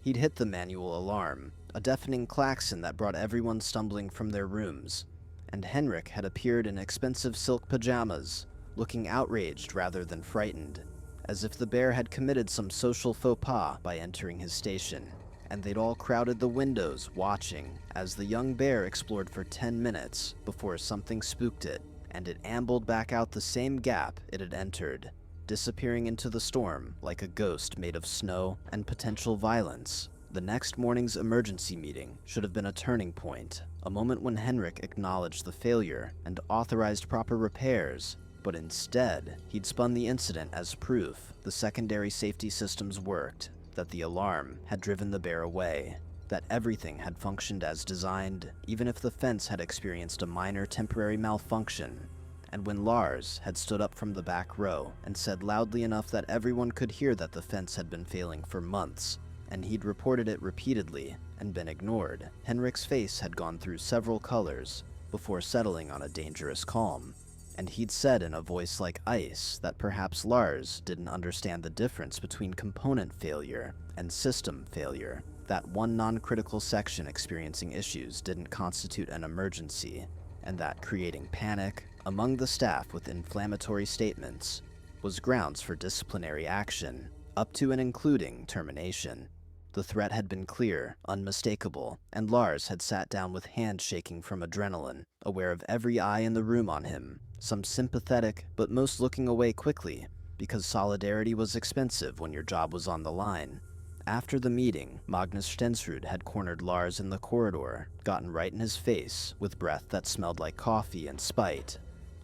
He'd hit the manual alarm, a deafening klaxon that brought everyone stumbling from their rooms, and Henrik had appeared in expensive silk pajamas, looking outraged rather than frightened, as if the bear had committed some social faux pas by entering his station. And they'd all crowded the windows watching as the young bear explored for 10 minutes before something spooked it, and it ambled back out the same gap it had entered, disappearing into the storm like a ghost made of snow and potential violence. The next morning's emergency meeting should have been a turning point, a moment when Henrik acknowledged the failure and authorized proper repairs, but instead, he'd spun the incident as proof the secondary safety systems worked, that the alarm had driven the bear away, that everything had functioned as designed, even if the fence had experienced a minor temporary malfunction. And when Lars had stood up from the back row and said loudly enough that everyone could hear that the fence had been failing for months, and he'd reported it repeatedly and been ignored, Henrik's face had gone through several colors before settling on a dangerous calm. And he'd said in a voice like ice that perhaps Lars didn't understand the difference between component failure and system failure, that one non-critical section experiencing issues didn't constitute an emergency, and that creating panic among the staff with inflammatory statements was grounds for disciplinary action, up to and including termination. The threat had been clear, unmistakable, and Lars had sat down with hands shaking from adrenaline, aware of every eye in the room on him, some sympathetic, but most looking away quickly, because solidarity was expensive when your job was on the line. After the meeting, Magnus Stensrud had cornered Lars in the corridor, gotten right in his face with breath that smelled like coffee and spite,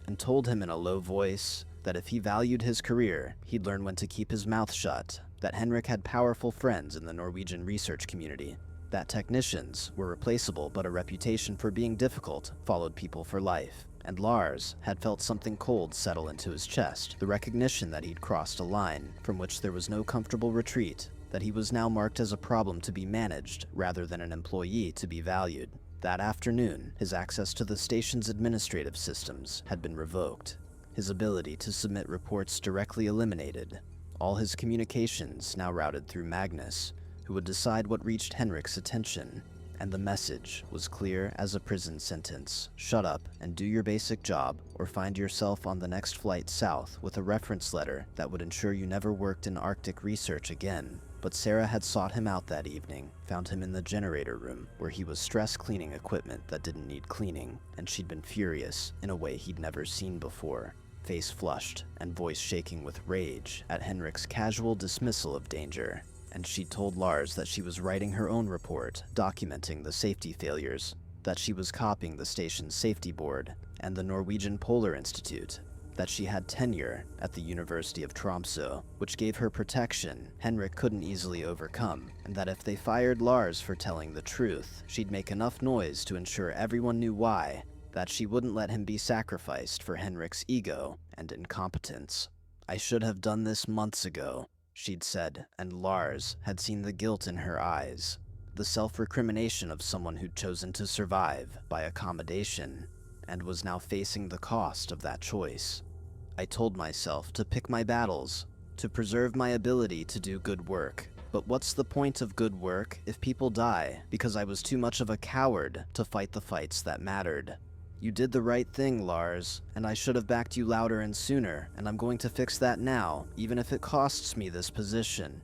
and told him in a low voice that if he valued his career, he'd learn when to keep his mouth shut, that Henrik had powerful friends in the Norwegian research community, that technicians were replaceable but a reputation for being difficult followed people for life, and Lars had felt something cold settle into his chest, the recognition that he'd crossed a line from which there was no comfortable retreat, that he was now marked as a problem to be managed rather than an employee to be valued. That afternoon, his access to the station's administrative systems had been revoked, his ability to submit reports directly eliminated, all his communications now routed through Magnus, who would decide what reached Henrik's attention, and the message was clear as a prison sentence. Shut up and do your basic job, or find yourself on the next flight south with a reference letter that would ensure you never worked in Arctic research again. But Sarah had sought him out that evening, found him in the generator room, where he was stress cleaning equipment that didn't need cleaning, and she'd been furious in a way he'd never seen before, face flushed and voice shaking with rage at Henrik's casual dismissal of danger. And she told Lars that she was writing her own report, documenting the safety failures, that she was copying the station's safety board and the Norwegian Polar Institute, that she had tenure at the University of Tromsø, which gave her protection Henrik couldn't easily overcome, and that if they fired Lars for telling the truth, she'd make enough noise to ensure everyone knew why, that she wouldn't let him be sacrificed for Henrik's ego and incompetence. "I should have done this months ago," she'd said, and Lars had seen the guilt in her eyes, the self-recrimination of someone who'd chosen to survive by accommodation, and was now facing the cost of that choice. "I told myself to pick my battles, to preserve my ability to do good work. But what's the point of good work if people die because I was too much of a coward to fight the fights that mattered? You did the right thing, Lars, and I should have backed you louder and sooner, and I'm going to fix that now, even if it costs me this position."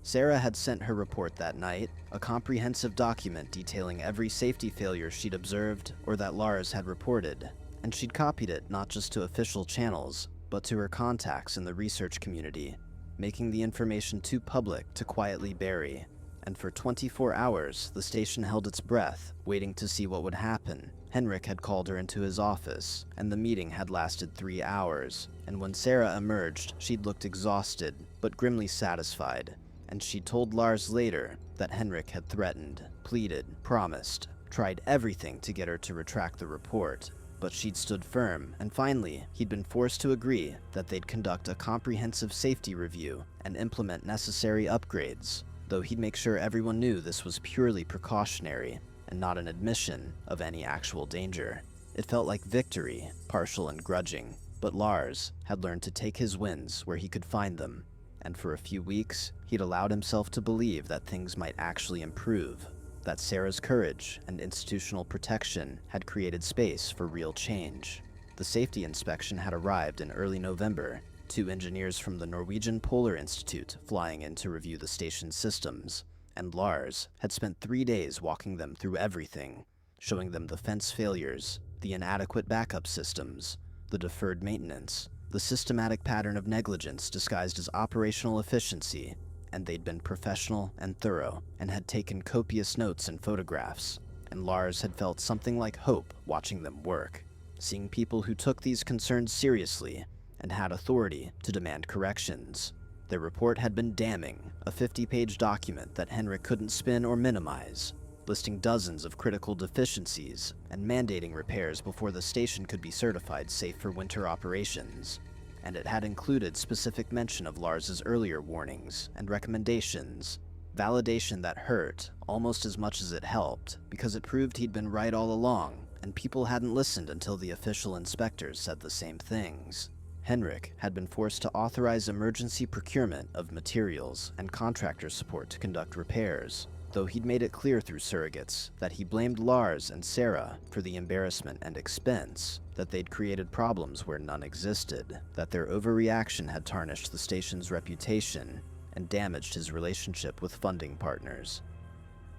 Sarah had sent her report that night, a comprehensive document detailing every safety failure she'd observed or that Lars had reported, and she'd copied it not just to official channels, but to her contacts in the research community, making the information too public to quietly bury. And for 24 hours, the station held its breath, waiting to see what would happen. Henrik had called her into his office, and the meeting had lasted 3 hours. And when Sarah emerged, she'd looked exhausted, but grimly satisfied. And she told Lars later that Henrik had threatened, pleaded, promised, tried everything to get her to retract the report. But she'd stood firm, and finally, he'd been forced to agree that they'd conduct a comprehensive safety review and implement necessary upgrades, though he'd make sure everyone knew this was purely precautionary and not an admission of any actual danger. It felt like victory, partial and grudging, but Lars had learned to take his wins where he could find them, and for a few weeks, he'd allowed himself to believe that things might actually improve, that Sarah's courage and institutional protection had created space for real change. The safety inspection had arrived in early November, 2 engineers from the Norwegian Polar Institute flying in to review the station's systems, and Lars had spent 3 days walking them through everything, showing them the fence failures, the inadequate backup systems, the deferred maintenance, the systematic pattern of negligence disguised as operational efficiency, and they'd been professional and thorough, and had taken copious notes and photographs, and Lars had felt something like hope watching them work, seeing people who took these concerns seriously and had authority to demand corrections. Their report had been damning, a 50-page document that Henrik couldn't spin or minimize, listing dozens of critical deficiencies and mandating repairs before the station could be certified safe for winter operations. And it had included specific mention of Lars's earlier warnings and recommendations, validation that hurt almost as much as it helped, because it proved he'd been right all along, and people hadn't listened until the official inspectors said the same things. Henrik had been forced to authorize emergency procurement of materials and contractor support to conduct repairs, though he'd made it clear through surrogates that he blamed Lars and Sarah for the embarrassment and expense, that they'd created problems where none existed, that their overreaction had tarnished the station's reputation and damaged his relationship with funding partners.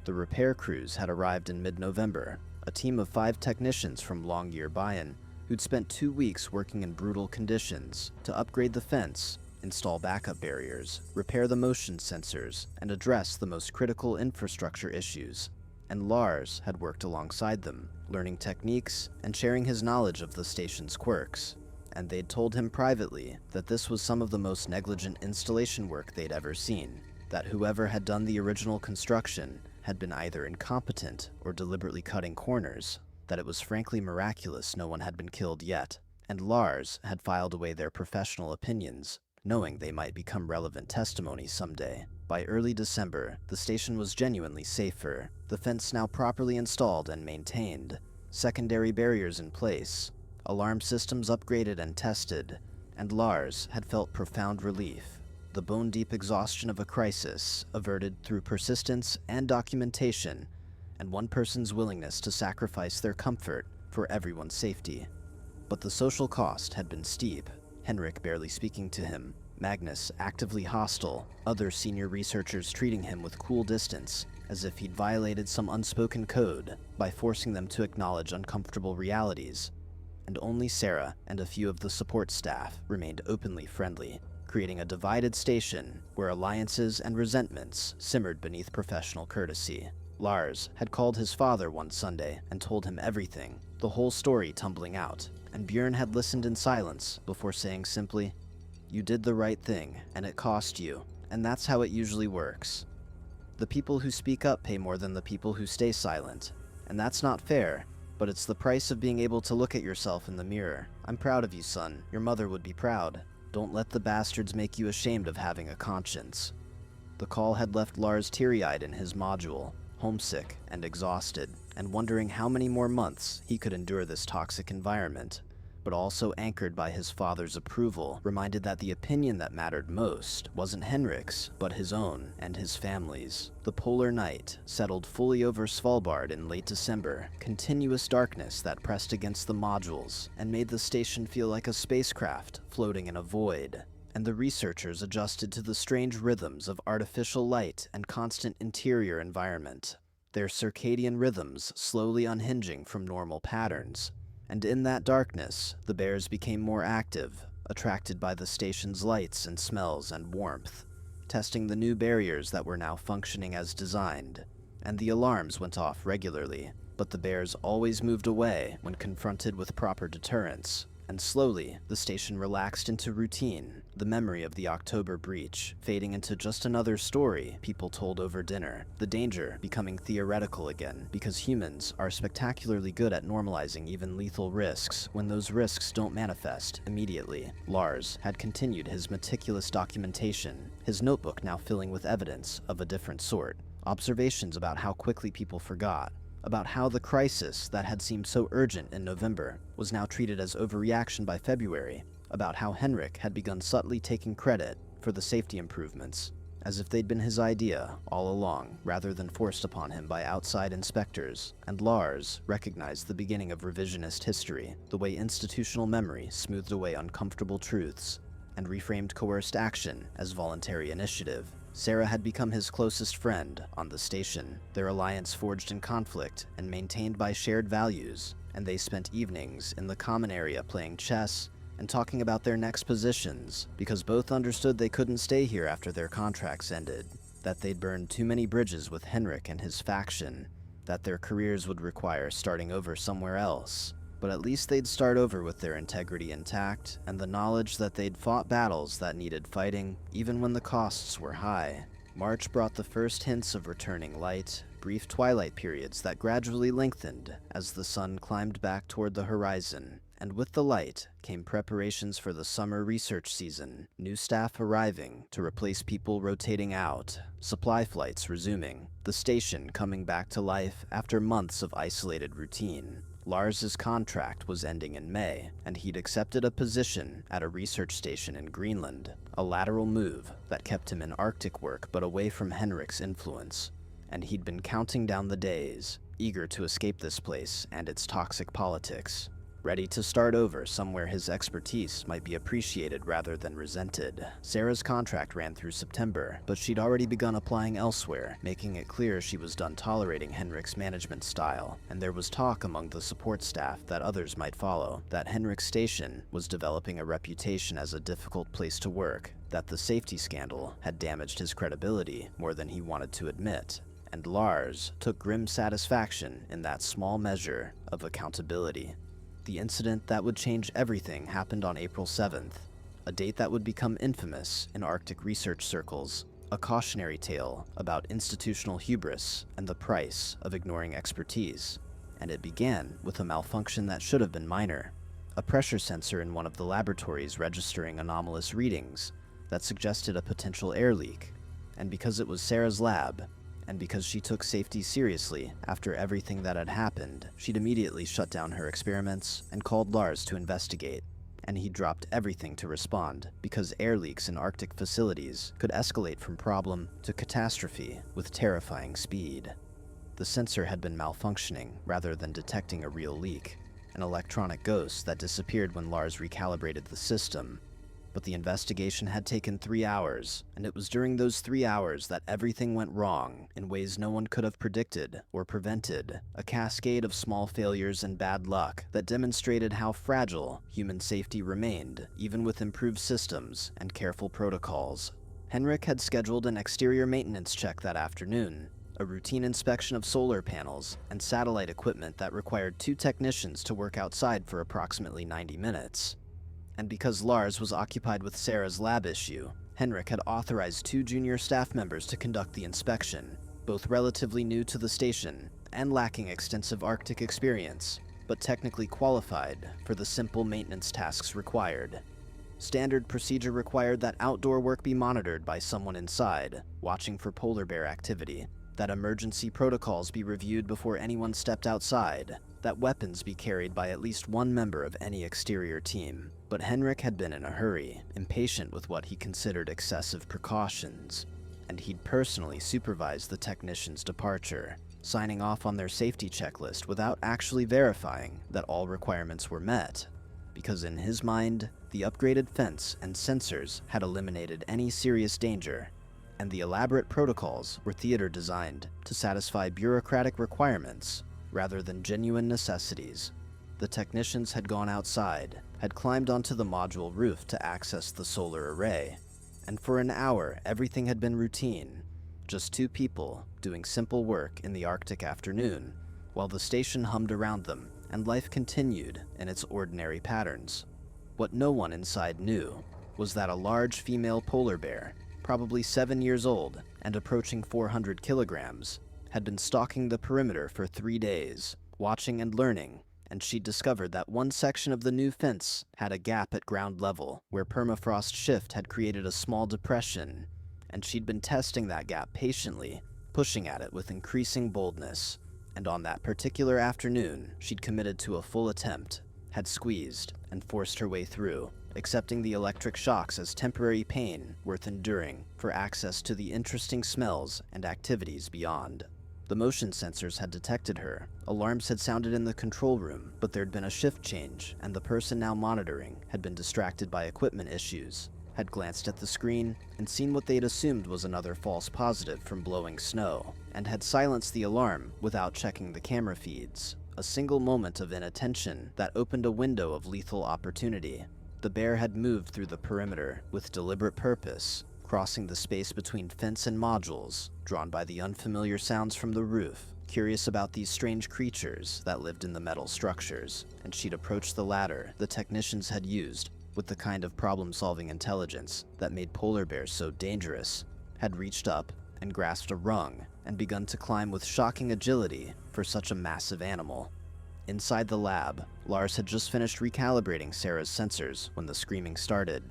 The repair crews had arrived in mid-November, a team of 5 technicians from Longyearbyen who'd spent 2 weeks working in brutal conditions to upgrade the fence, install backup barriers, repair the motion sensors, and address the most critical infrastructure issues. And Lars had worked alongside them, learning techniques and sharing his knowledge of the station's quirks. And they'd told him privately that this was some of the most negligent installation work they'd ever seen, that whoever had done the original construction had been either incompetent or deliberately cutting corners, that it was frankly miraculous no one had been killed yet, and Lars had filed away their professional opinions, knowing they might become relevant testimony someday. By early December, the station was genuinely safer, the fence now properly installed and maintained, secondary barriers in place, alarm systems upgraded and tested, and Lars had felt profound relief, the bone-deep exhaustion of a crisis averted through persistence and documentation, and one person's willingness to sacrifice their comfort for everyone's safety. But the social cost had been steep, Henrik barely speaking to him, Magnus actively hostile, other senior researchers treating him with cool distance, as if he'd violated some unspoken code by forcing them to acknowledge uncomfortable realities. And only Sarah and a few of the support staff remained openly friendly, creating a divided station where alliances and resentments simmered beneath professional courtesy. Lars had called his father one Sunday and told him everything, the whole story tumbling out, and Björn had listened in silence before saying simply, "You did the right thing, and it cost you, and that's how it usually works. The people who speak up pay more than the people who stay silent, and that's not fair, but it's the price of being able to look at yourself in the mirror. I'm proud of you, son. Your mother would be proud. Don't let the bastards make you ashamed of having a conscience." The call had left Lars teary-eyed in his module, homesick and exhausted, and wondering how many more months he could endure this toxic environment, but also anchored by his father's approval, reminded that the opinion that mattered most wasn't Henrik's, but his own and his family's. The polar night settled fully over Svalbard in late December, continuous darkness that pressed against the modules and made the station feel like a spacecraft floating in a void. And the researchers adjusted to the strange rhythms of artificial light and constant interior environment, their circadian rhythms slowly unhinging from normal patterns. And in that darkness, the bears became more active, attracted by the station's lights and smells and warmth, testing the new barriers that were now functioning as designed. And the alarms went off regularly, but the bears always moved away when confronted with proper deterrence. And slowly, the station relaxed into routine, the memory of the October breach fading into just another story people told over dinner, the danger becoming theoretical again, because humans are spectacularly good at normalizing even lethal risks when those risks don't manifest immediately. Lars had continued his meticulous documentation, his notebook now filling with evidence of a different sort, observations about how quickly people forgot, about how the crisis that had seemed so urgent in November was now treated as overreaction by February, about how Henrik had begun subtly taking credit for the safety improvements, as if they'd been his idea all along, rather than forced upon him by outside inspectors. And Lars recognized the beginning of revisionist history, the way institutional memory smoothed away uncomfortable truths and reframed coerced action as voluntary initiative. Sarah had become his closest friend on the station, their alliance forged in conflict and maintained by shared values, and they spent evenings in the common area playing chess and talking about their next positions, because both understood they couldn't stay here after their contracts ended, that they'd burned too many bridges with Henrik and his faction, that their careers would require starting over somewhere else. But at least they'd start over with their integrity intact, and the knowledge that they'd fought battles that needed fighting, even when the costs were high. March brought the first hints of returning light, brief twilight periods that gradually lengthened as the sun climbed back toward the horizon. And with the light came preparations for the summer research season, new staff arriving to replace people rotating out, supply flights resuming, the station coming back to life after months of isolated routine. Lars's contract was ending in May, and he'd accepted a position at a research station in Greenland, a lateral move that kept him in Arctic work but away from Henrik's influence. And he'd been counting down the days, eager to escape this place and its toxic politics, ready to start over somewhere his expertise might be appreciated rather than resented. Sarah's contract ran through September, but she'd already begun applying elsewhere, making it clear she was done tolerating Henrik's management style, and there was talk among the support staff that others might follow, that Henrik's station was developing a reputation as a difficult place to work, that the safety scandal had damaged his credibility more than he wanted to admit, and Lars took grim satisfaction in that small measure of accountability. The incident that would change everything happened on April 7th, a date that would become infamous in Arctic research circles, a cautionary tale about institutional hubris and the price of ignoring expertise. And it began with a malfunction that should have been minor, a pressure sensor in one of the laboratories registering anomalous readings that suggested a potential air leak. And because it was Sarah's lab, and because she took safety seriously after everything that had happened, she'd immediately shut down her experiments and called Lars to investigate. And he dropped everything to respond, because air leaks in Arctic facilities could escalate from problem to catastrophe with terrifying speed. The sensor had been malfunctioning rather than detecting a real leak, an electronic ghost that disappeared when Lars recalibrated the system. But the investigation had taken 3 hours, and it was during those 3 hours that everything went wrong in ways no one could have predicted or prevented, a cascade of small failures and bad luck that demonstrated how fragile human safety remained, even with improved systems and careful protocols. Henrik had scheduled an exterior maintenance check that afternoon, a routine inspection of solar panels and satellite equipment that required 2 technicians to work outside for approximately 90 minutes. And because Lars was occupied with Sarah's lab issue, Henrik had authorized 2 junior staff members to conduct the inspection, both relatively new to the station and lacking extensive Arctic experience. but technically qualified for the simple maintenance tasks required. Standard procedure required that outdoor work be monitored by someone inside, watching for polar bear activity, that emergency protocols be reviewed before anyone stepped outside, that weapons be carried by at least one member of any exterior team. But Henrik had been in a hurry, impatient with what he considered excessive precautions, and he'd personally supervised the technicians' departure, signing off on their safety checklist without actually verifying that all requirements were met, because in his mind, the upgraded fence and sensors had eliminated any serious danger, and the elaborate protocols were theater designed to satisfy bureaucratic requirements rather than genuine necessities. The technicians had gone outside, had climbed onto the module roof to access the solar array, and for an hour everything had been routine, just two people doing simple work in the Arctic afternoon, while the station hummed around them and life continued in its ordinary patterns. What no one inside knew was that a large female polar bear, probably 7 years old and approaching 400 kilograms, had been stalking the perimeter for 3 days, watching and learning, and she'd discovered that one section of the new fence had a gap at ground level where permafrost shift had created a small depression, and she'd been testing that gap patiently, pushing at it with increasing boldness. And on that particular afternoon, she'd committed to a full attempt, had squeezed and forced her way through, accepting the electric shocks as temporary pain worth enduring for access to the interesting smells and activities beyond. The motion sensors had detected her, alarms had sounded in the control room, but there'd been a shift change, and the person now monitoring had been distracted by equipment issues, had glanced at the screen and seen what they'd assumed was another false positive from blowing snow, and had silenced the alarm without checking the camera feeds. A single moment of inattention that opened a window of lethal opportunity. The bear had moved through the perimeter with deliberate purpose, crossing the space between fence and modules, drawn by the unfamiliar sounds from the roof, curious about these strange creatures that lived in the metal structures, and she'd approached the ladder the technicians had used with the kind of problem-solving intelligence that made polar bears so dangerous, had reached up and grasped a rung and begun to climb with shocking agility for such a massive animal. Inside the lab, Lars had just finished recalibrating Sarah's sensors when the screaming started.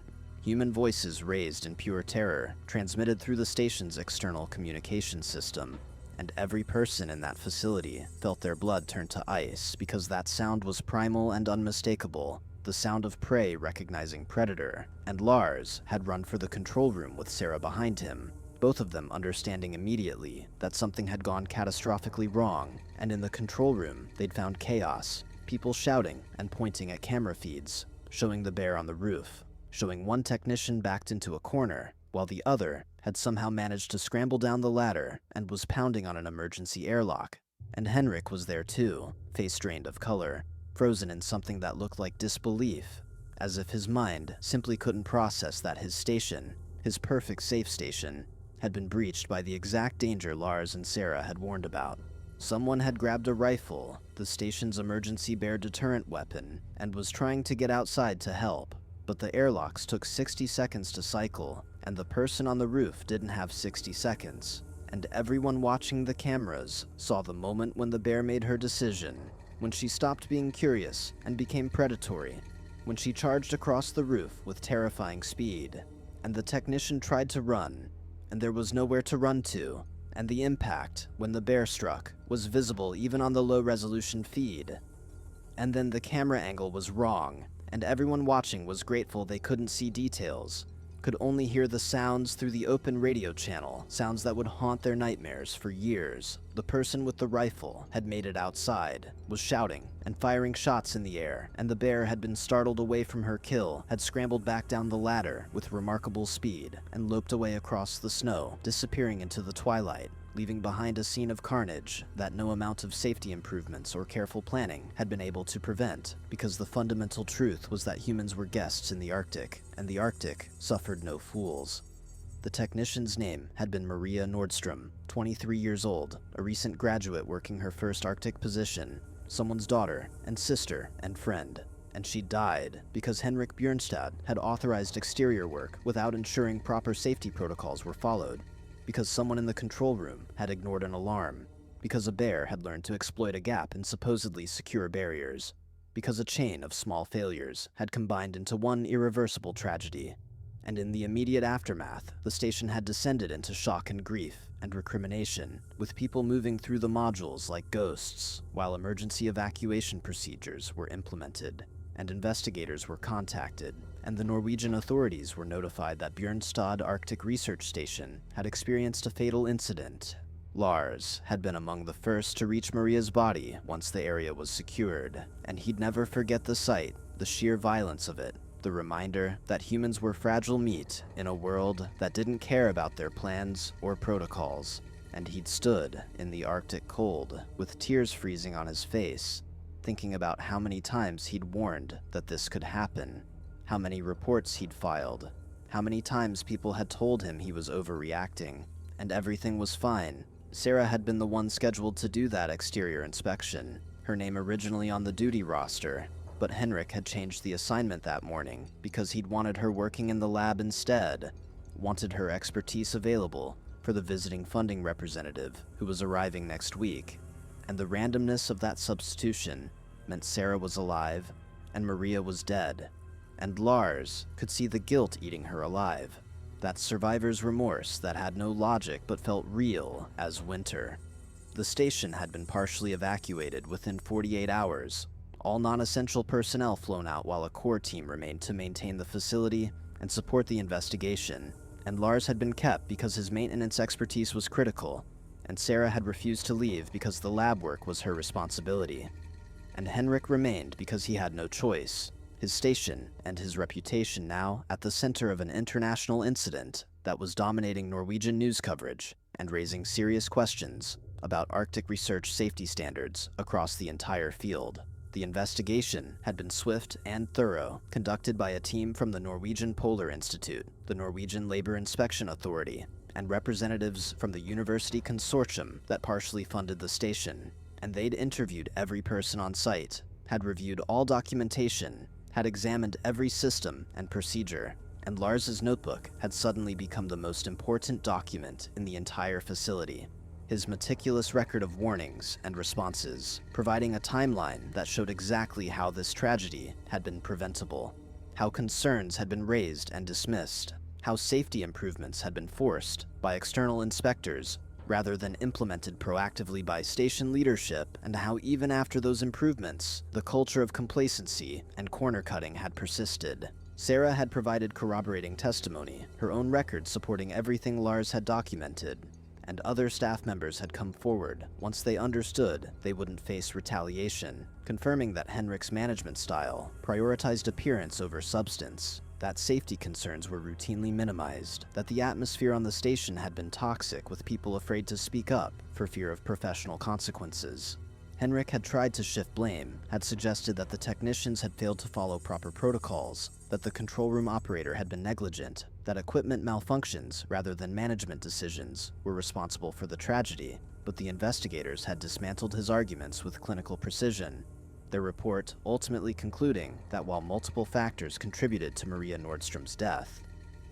Human voices raised in pure terror, transmitted through the station's external communication system, and every person in that facility felt their blood turn to ice because that sound was primal and unmistakable, the sound of prey recognizing predator, and Lars had run for the control room with Sarah behind him, both of them understanding immediately that something had gone catastrophically wrong, and in the control room they'd found chaos, people shouting and pointing at camera feeds, showing the bear on the roof, showing one technician backed into a corner, while the other had somehow managed to scramble down the ladder and was pounding on an emergency airlock. And Henrik was there too, face drained of color, frozen in something that looked like disbelief, as if his mind simply couldn't process that his station, his perfect safe station, had been breached by the exact danger Lars and Sarah had warned about. Someone had grabbed a rifle, the station's emergency bear deterrent weapon, and was trying to get outside to help, but the airlocks took 60 seconds to cycle, and the person on the roof didn't have 60 seconds, and everyone watching the cameras saw the moment when the bear made her decision, when she stopped being curious and became predatory, when she charged across the roof with terrifying speed, and the technician tried to run, and there was nowhere to run to, and the impact, when the bear struck, was visible even on the low-resolution feed. And then the camera angle was wrong, and everyone watching was grateful they couldn't see details, could only hear the sounds through the open radio channel, sounds that would haunt their nightmares for years. The person with the rifle had made it outside, was shouting and firing shots in the air, and the bear had been startled away from her kill, had scrambled back down the ladder with remarkable speed, and loped away across the snow, disappearing into the twilight, leaving behind a scene of carnage that no amount of safety improvements or careful planning had been able to prevent, because the fundamental truth was that humans were guests in the Arctic, and the Arctic suffered no fools. The technician's name had been Maria Nordstrom, 23 years old, a recent graduate working her first Arctic position, someone's daughter and sister and friend. And she died because Henrik Bjornstad had authorized exterior work without ensuring proper safety protocols were followed, because someone in the control room had ignored an alarm, because a bear had learned to exploit a gap in supposedly secure barriers, because a chain of small failures had combined into one irreversible tragedy. And in the immediate aftermath, the station had descended into shock and grief and recrimination, with people moving through the modules like ghosts, while emergency evacuation procedures were implemented, and investigators were contacted, and the Norwegian authorities were notified that Bjørnstad Arctic Research Station had experienced a fatal incident. Lars had been among the first to reach Maria's body once the area was secured, and he'd never forget the sight, the sheer violence of it, the reminder that humans were fragile meat in a world that didn't care about their plans or protocols. And he'd stood in the Arctic cold, with tears freezing on his face, thinking about how many times he'd warned that this could happen, how many reports he'd filed, how many times people had told him he was overreacting, and everything was fine. Sarah had been the one scheduled to do that exterior inspection, her name originally on the duty roster, but Henrik had changed the assignment that morning because he'd wanted her working in the lab instead, wanted her expertise available for the visiting funding representative who was arriving next week. And the randomness of that substitution meant Sarah was alive and Maria was dead, and Lars could see the guilt eating her alive. That survivor's remorse that had no logic but felt real as winter. The station had been partially evacuated within 48 hours, all non-essential personnel flown out while a core team remained to maintain the facility and support the investigation, and Lars had been kept because his maintenance expertise was critical, and Sarah had refused to leave because the lab work was her responsibility. And Henrik remained because he had no choice. His station and his reputation now at the center of an international incident that was dominating Norwegian news coverage and raising serious questions about Arctic research safety standards across the entire field. The investigation had been swift and thorough, conducted by a team from the Norwegian Polar Institute, the Norwegian Labor Inspection Authority, and representatives from the university consortium that partially funded the station. And they'd interviewed every person on site, had reviewed all documentation, had examined every system and procedure, and Lars's notebook had suddenly become the most important document in the entire facility. His meticulous record of warnings and responses, providing a timeline that showed exactly how this tragedy had been preventable, how concerns had been raised and dismissed, how safety improvements had been forced by external inspectors rather than implemented proactively by station leadership, and how even after those improvements, the culture of complacency and corner-cutting had persisted. Sarah had provided corroborating testimony, her own record supporting everything Lars had documented, and other staff members had come forward once they understood they wouldn't face retaliation, confirming that Henrik's management style prioritized appearance over substance, that safety concerns were routinely minimized, that the atmosphere on the station had been toxic with people afraid to speak up for fear of professional consequences. Henrik had tried to shift blame, had suggested that the technicians had failed to follow proper protocols, that the control room operator had been negligent, that equipment malfunctions rather than management decisions were responsible for the tragedy, but the investigators had dismantled his arguments with clinical precision, their report ultimately concluding that while multiple factors contributed to Maria Nordstrom's death,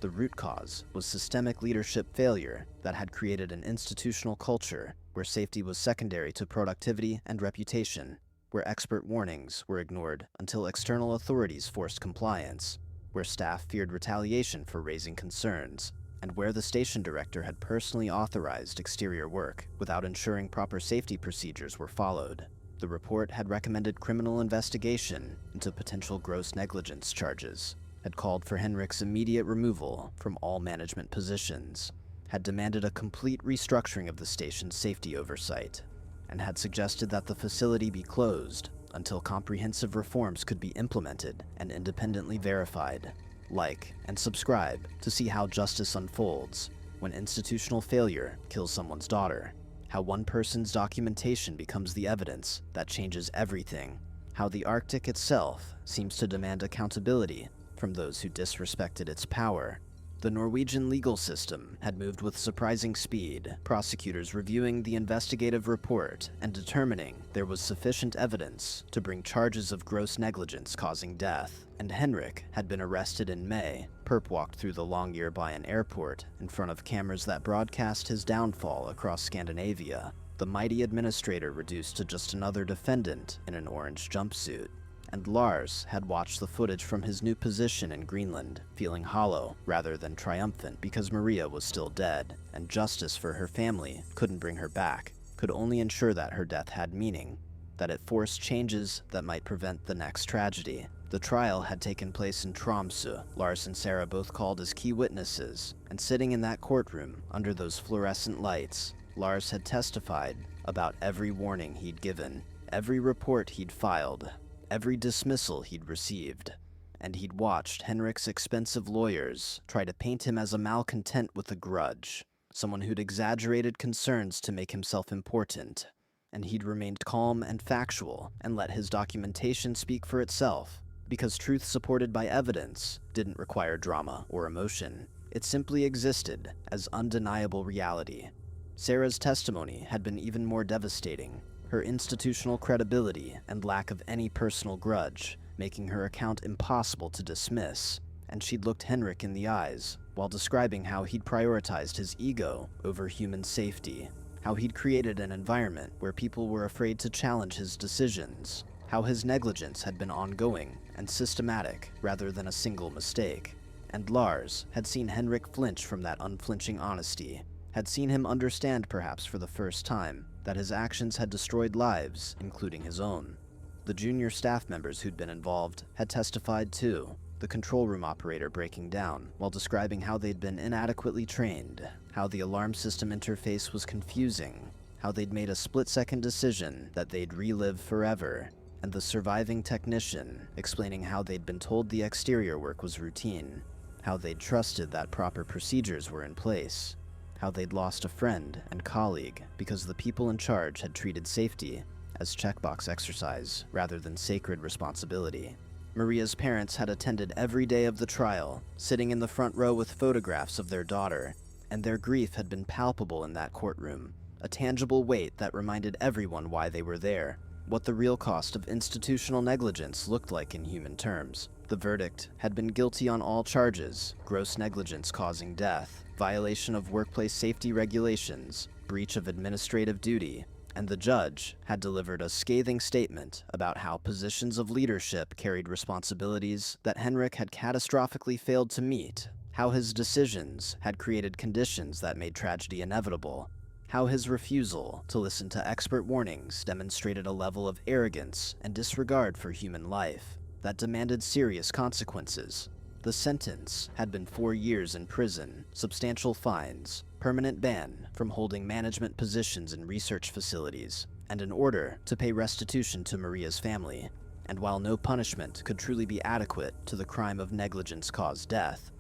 the root cause was systemic leadership failure that had created an institutional culture where safety was secondary to productivity and reputation, where expert warnings were ignored until external authorities forced compliance, where staff feared retaliation for raising concerns, and where the station director had personally authorized exterior work without ensuring proper safety procedures were followed. The report had recommended criminal investigation into potential gross negligence charges, had called for Henrik's immediate removal from all management positions, had demanded a complete restructuring of the station's safety oversight, and had suggested that the facility be closed until comprehensive reforms could be implemented and independently verified. Like and subscribe to see how justice unfolds when institutional failure kills someone's daughter, how one person's documentation becomes the evidence that changes everything, how the Arctic itself seems to demand accountability from those who disrespected its power. The Norwegian legal system had moved with surprising speed, prosecutors reviewing the investigative report and determining there was sufficient evidence to bring charges of gross negligence causing death, and Henrik had been arrested in May, perp walked through the Longyearbyen airport in front of cameras that broadcast his downfall across Scandinavia, the mighty administrator reduced to just another defendant in an orange jumpsuit. And Lars had watched the footage from his new position in Greenland, feeling hollow rather than triumphant because Maria was still dead, and justice for her family couldn't bring her back, could only ensure that her death had meaning, that it forced changes that might prevent the next tragedy. The trial had taken place in Tromsø, Lars and Sarah both called as key witnesses, and sitting in that courtroom under those fluorescent lights, Lars had testified about every warning he'd given, every report he'd filed, every dismissal he'd received, and he'd watched Henrik's expensive lawyers try to paint him as a malcontent with a grudge, someone who'd exaggerated concerns to make himself important, and he'd remained calm and factual and let his documentation speak for itself, because truth supported by evidence didn't require drama or emotion. It simply existed as undeniable reality. Sarah's testimony had been even more devastating, her institutional credibility and lack of any personal grudge making her account impossible to dismiss, and she'd looked Henrik in the eyes while describing how he'd prioritized his ego over human safety, how he'd created an environment where people were afraid to challenge his decisions, how his negligence had been ongoing and systematic rather than a single mistake. And Lars had seen Henrik flinch from that unflinching honesty, had seen him understand perhaps for the first time that his actions had destroyed lives, including his own. The junior staff members who'd been involved had testified too, the control room operator breaking down while describing how they'd been inadequately trained, how the alarm system interface was confusing, how they'd made a split-second decision that they'd relive forever, and the surviving technician explaining how they'd been told the exterior work was routine, how they'd trusted that proper procedures were in place, how they'd lost a friend and colleague because the people in charge had treated safety as checkbox exercise rather than sacred responsibility. Maria's parents had attended every day of the trial, sitting in the front row with photographs of their daughter, and their grief had been palpable in that courtroom, a tangible weight that reminded everyone why they were there, what the real cost of institutional negligence looked like in human terms. The verdict had been guilty on all charges: gross negligence causing death, violation of workplace safety regulations, breach of administrative duty, and the judge had delivered a scathing statement about how positions of leadership carried responsibilities that Henrik had catastrophically failed to meet, how his decisions had created conditions that made tragedy inevitable, how his refusal to listen to expert warnings demonstrated a level of arrogance and disregard for human life that demanded serious consequences. The sentence had been 4 years in prison, substantial fines, permanent ban from holding management positions in research facilities, and an order to pay restitution to Maria's family. And while no punishment could truly be adequate to the crime of negligence-caused death,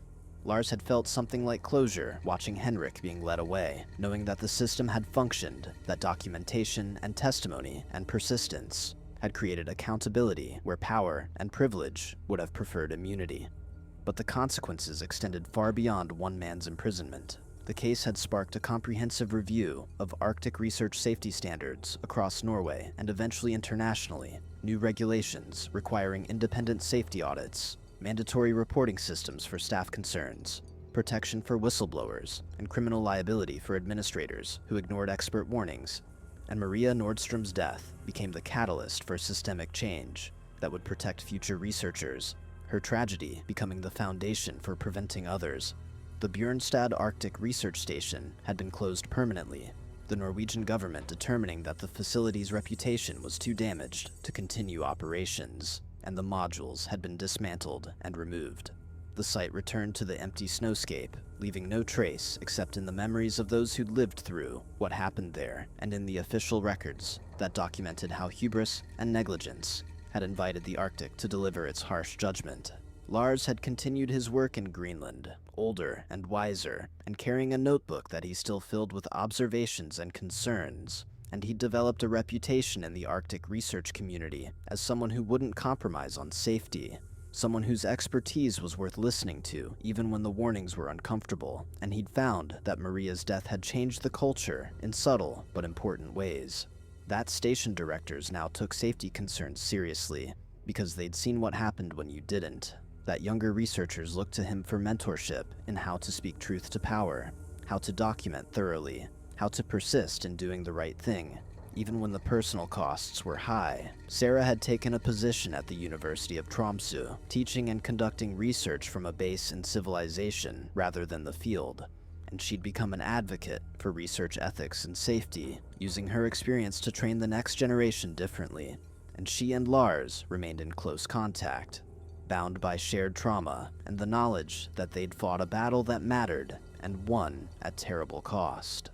Lars had felt something like closure watching Henrik being led away, knowing that the system had functioned, that documentation and testimony and persistence had created accountability where power and privilege would have preferred immunity. But the consequences extended far beyond one man's imprisonment. The case had sparked a comprehensive review of Arctic research safety standards across Norway and eventually internationally, new regulations requiring independent safety audits, mandatory reporting systems for staff concerns, protection for whistleblowers, and criminal liability for administrators who ignored expert warnings. And Maria Nordstrom's death became the catalyst for systemic change that would protect future researchers, her tragedy becoming the foundation for preventing others. The Bjørnstad Arctic Research Station had been closed permanently, the Norwegian government determining that the facility's reputation was too damaged to continue operations, and the modules had been dismantled and removed. The site returned to the empty snowscape, leaving no trace except in the memories of those who'd lived through what happened there and in the official records that documented how hubris and negligence had invited the Arctic to deliver its harsh judgment. Lars had continued his work in Greenland, older and wiser, and carrying a notebook that he still filled with observations and concerns, and he'd developed a reputation in the Arctic research community as someone who wouldn't compromise on safety, someone whose expertise was worth listening to even when the warnings were uncomfortable, and he'd found that Maria's death had changed the culture in subtle but important ways. That station directors now took safety concerns seriously, because they'd seen what happened when you didn't. That younger researchers looked to him for mentorship in how to speak truth to power, how to document thoroughly, how to persist in doing the right thing, even when the personal costs were high. Sarah had taken a position at the University of Tromsø, teaching and conducting research from a base in civilization rather than the field, and she'd become an advocate for research ethics and safety, using her experience to train the next generation differently. And she and Lars remained in close contact, bound by shared trauma and the knowledge that they'd fought a battle that mattered and won at terrible cost.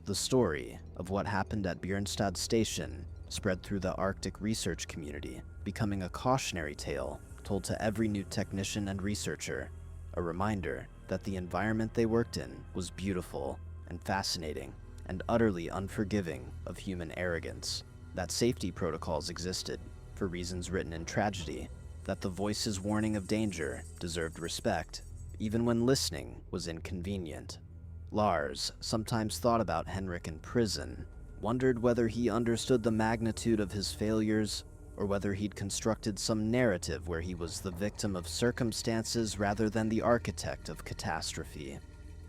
The story of what happened at Bjørnstad Station spread through the Arctic research community, becoming a cautionary tale told to every new technician and researcher, a reminder that the environment they worked in was beautiful and fascinating and utterly unforgiving of human arrogance, that safety protocols existed for reasons written in tragedy, that the voice's warning of danger deserved respect, even when listening was inconvenient. Lars sometimes thought about Henrik in prison, wondered whether he understood the magnitude of his failures, or whether he'd constructed some narrative where he was the victim of circumstances rather than the architect of catastrophe.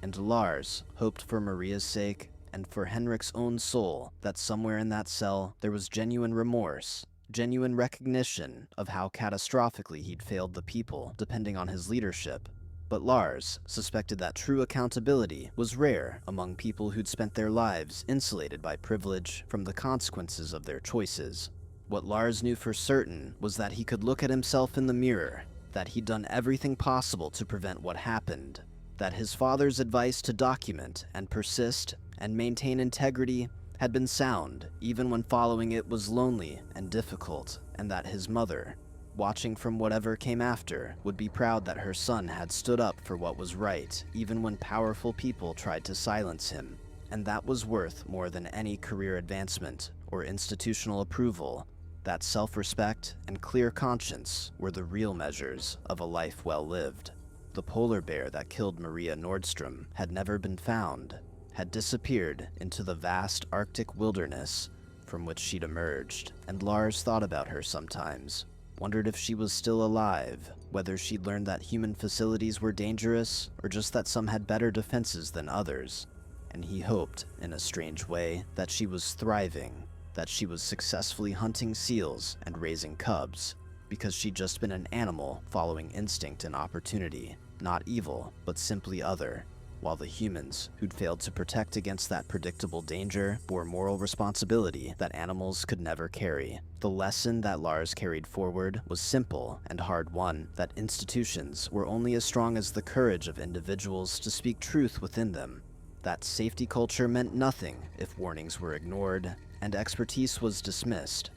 And Lars hoped for Maria's sake, and for Henrik's own soul, that somewhere in that cell there was genuine remorse, genuine recognition of how catastrophically he'd failed the people, depending on his leadership. But Lars suspected that true accountability was rare among people who'd spent their lives insulated by privilege from the consequences of their choices. What Lars knew for certain was that he could look at himself in the mirror, that he'd done everything possible to prevent what happened, that his father's advice to document and persist and maintain integrity had been sound even when following it was lonely and difficult, and that his mother, watching from whatever came after, would be proud that her son had stood up for what was right, even when powerful people tried to silence him, and that was worth more than any career advancement or institutional approval. That self-respect and clear conscience were the real measures of a life well lived. The polar bear that killed Maria Nordstrom had never been found, had disappeared into the vast Arctic wilderness from which she'd emerged, and Lars thought about her sometimes, wondered if she was still alive, whether she'd learned that human facilities were dangerous, or just that some had better defenses than others. And he hoped, in a strange way, that she was thriving, that she was successfully hunting seals and raising cubs, because she'd just been an animal following instinct and opportunity, not evil, but simply other, while the humans who'd failed to protect against that predictable danger bore moral responsibility that animals could never carry. The lesson that Lars carried forward was simple and hard-won, that institutions were only as strong as the courage of individuals to speak truth within them, that safety culture meant nothing if warnings were ignored and expertise was dismissed,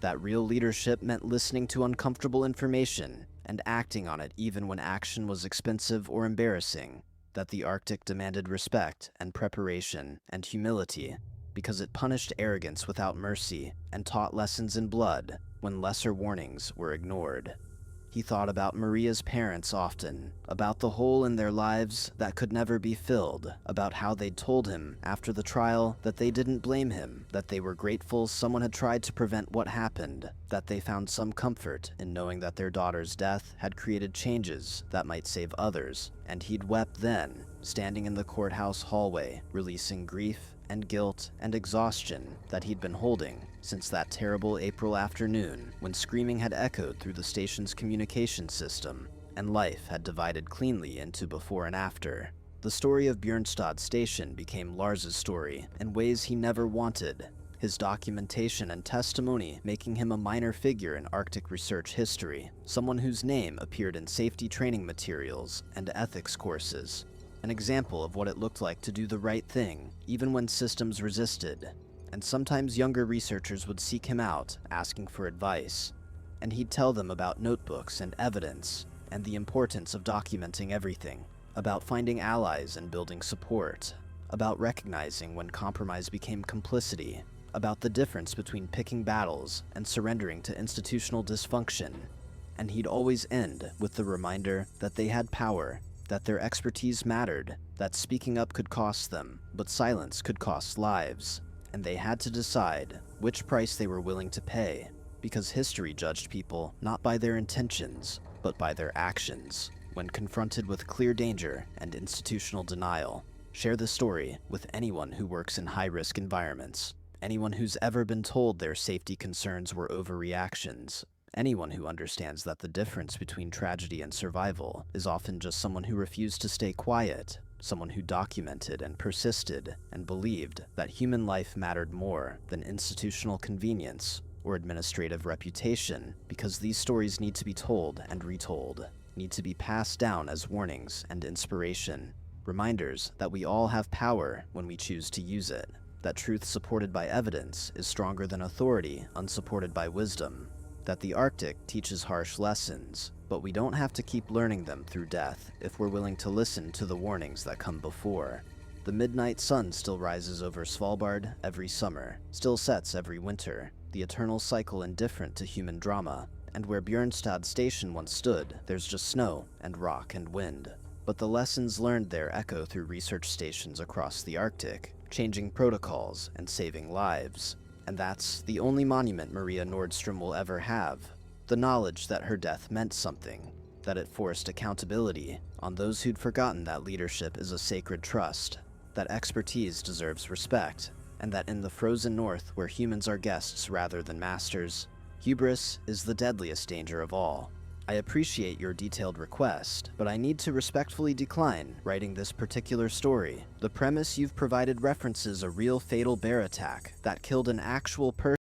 that real leadership meant listening to uncomfortable information and acting on it even when action was expensive or embarrassing, that the Arctic demanded respect and preparation and humility because it punished arrogance without mercy and taught lessons in blood when lesser warnings were ignored. He thought about Maria's parents often, about the hole in their lives that could never be filled, about how they'd told him after the trial that they didn't blame him, that they were grateful someone had tried to prevent what happened, that they found some comfort in knowing that their daughter's death had created changes that might save others, and he'd wept then, standing in the courthouse hallway, releasing grief and guilt and exhaustion that he'd been holding since that terrible April afternoon when screaming had echoed through the station's communication system and life had divided cleanly into before and after. The story of Bjørnstad Station became Lars's story in ways he never wanted, his documentation and testimony making him a minor figure in Arctic research history, someone whose name appeared in safety training materials and ethics courses, an example of what it looked like to do the right thing, even when systems resisted. And sometimes younger researchers would seek him out, asking for advice, and he'd tell them about notebooks and evidence, and the importance of documenting everything, about finding allies and building support, about recognizing when compromise became complicity, about the difference between picking battles and surrendering to institutional dysfunction. And he'd always end with the reminder that they had power, that their expertise mattered, that speaking up could cost them, but silence could cost lives, and they had to decide which price they were willing to pay, because history judged people not by their intentions, but by their actions, when confronted with clear danger and institutional denial. Share the story with anyone who works in high-risk environments, anyone who's ever been told their safety concerns were overreactions, anyone who understands that the difference between tragedy and survival is often just someone who refused to stay quiet, someone who documented and persisted and believed that human life mattered more than institutional convenience or administrative reputation, because these stories need to be told and retold, need to be passed down as warnings and inspiration, reminders that we all have power when we choose to use it, that truth supported by evidence is stronger than authority unsupported by wisdom, that the Arctic teaches harsh lessons, but we don't have to keep learning them through death if we're willing to listen to the warnings that come before. The midnight sun still rises over Svalbard every summer, still sets every winter, the eternal cycle indifferent to human drama, and where Björnstad Station once stood, there's just snow and rock and wind. But the lessons learned there echo through research stations across the Arctic, changing protocols and saving lives. And that's the only monument Maria Nordstrom will ever have. The knowledge that her death meant something, that it forced accountability on those who'd forgotten that leadership is a sacred trust, that expertise deserves respect, and that in the frozen north where humans are guests rather than masters, hubris is the deadliest danger of all. I appreciate your detailed request, but I need to respectfully decline writing this particular story. The premise you've provided references a real fatal bear attack that killed an actual person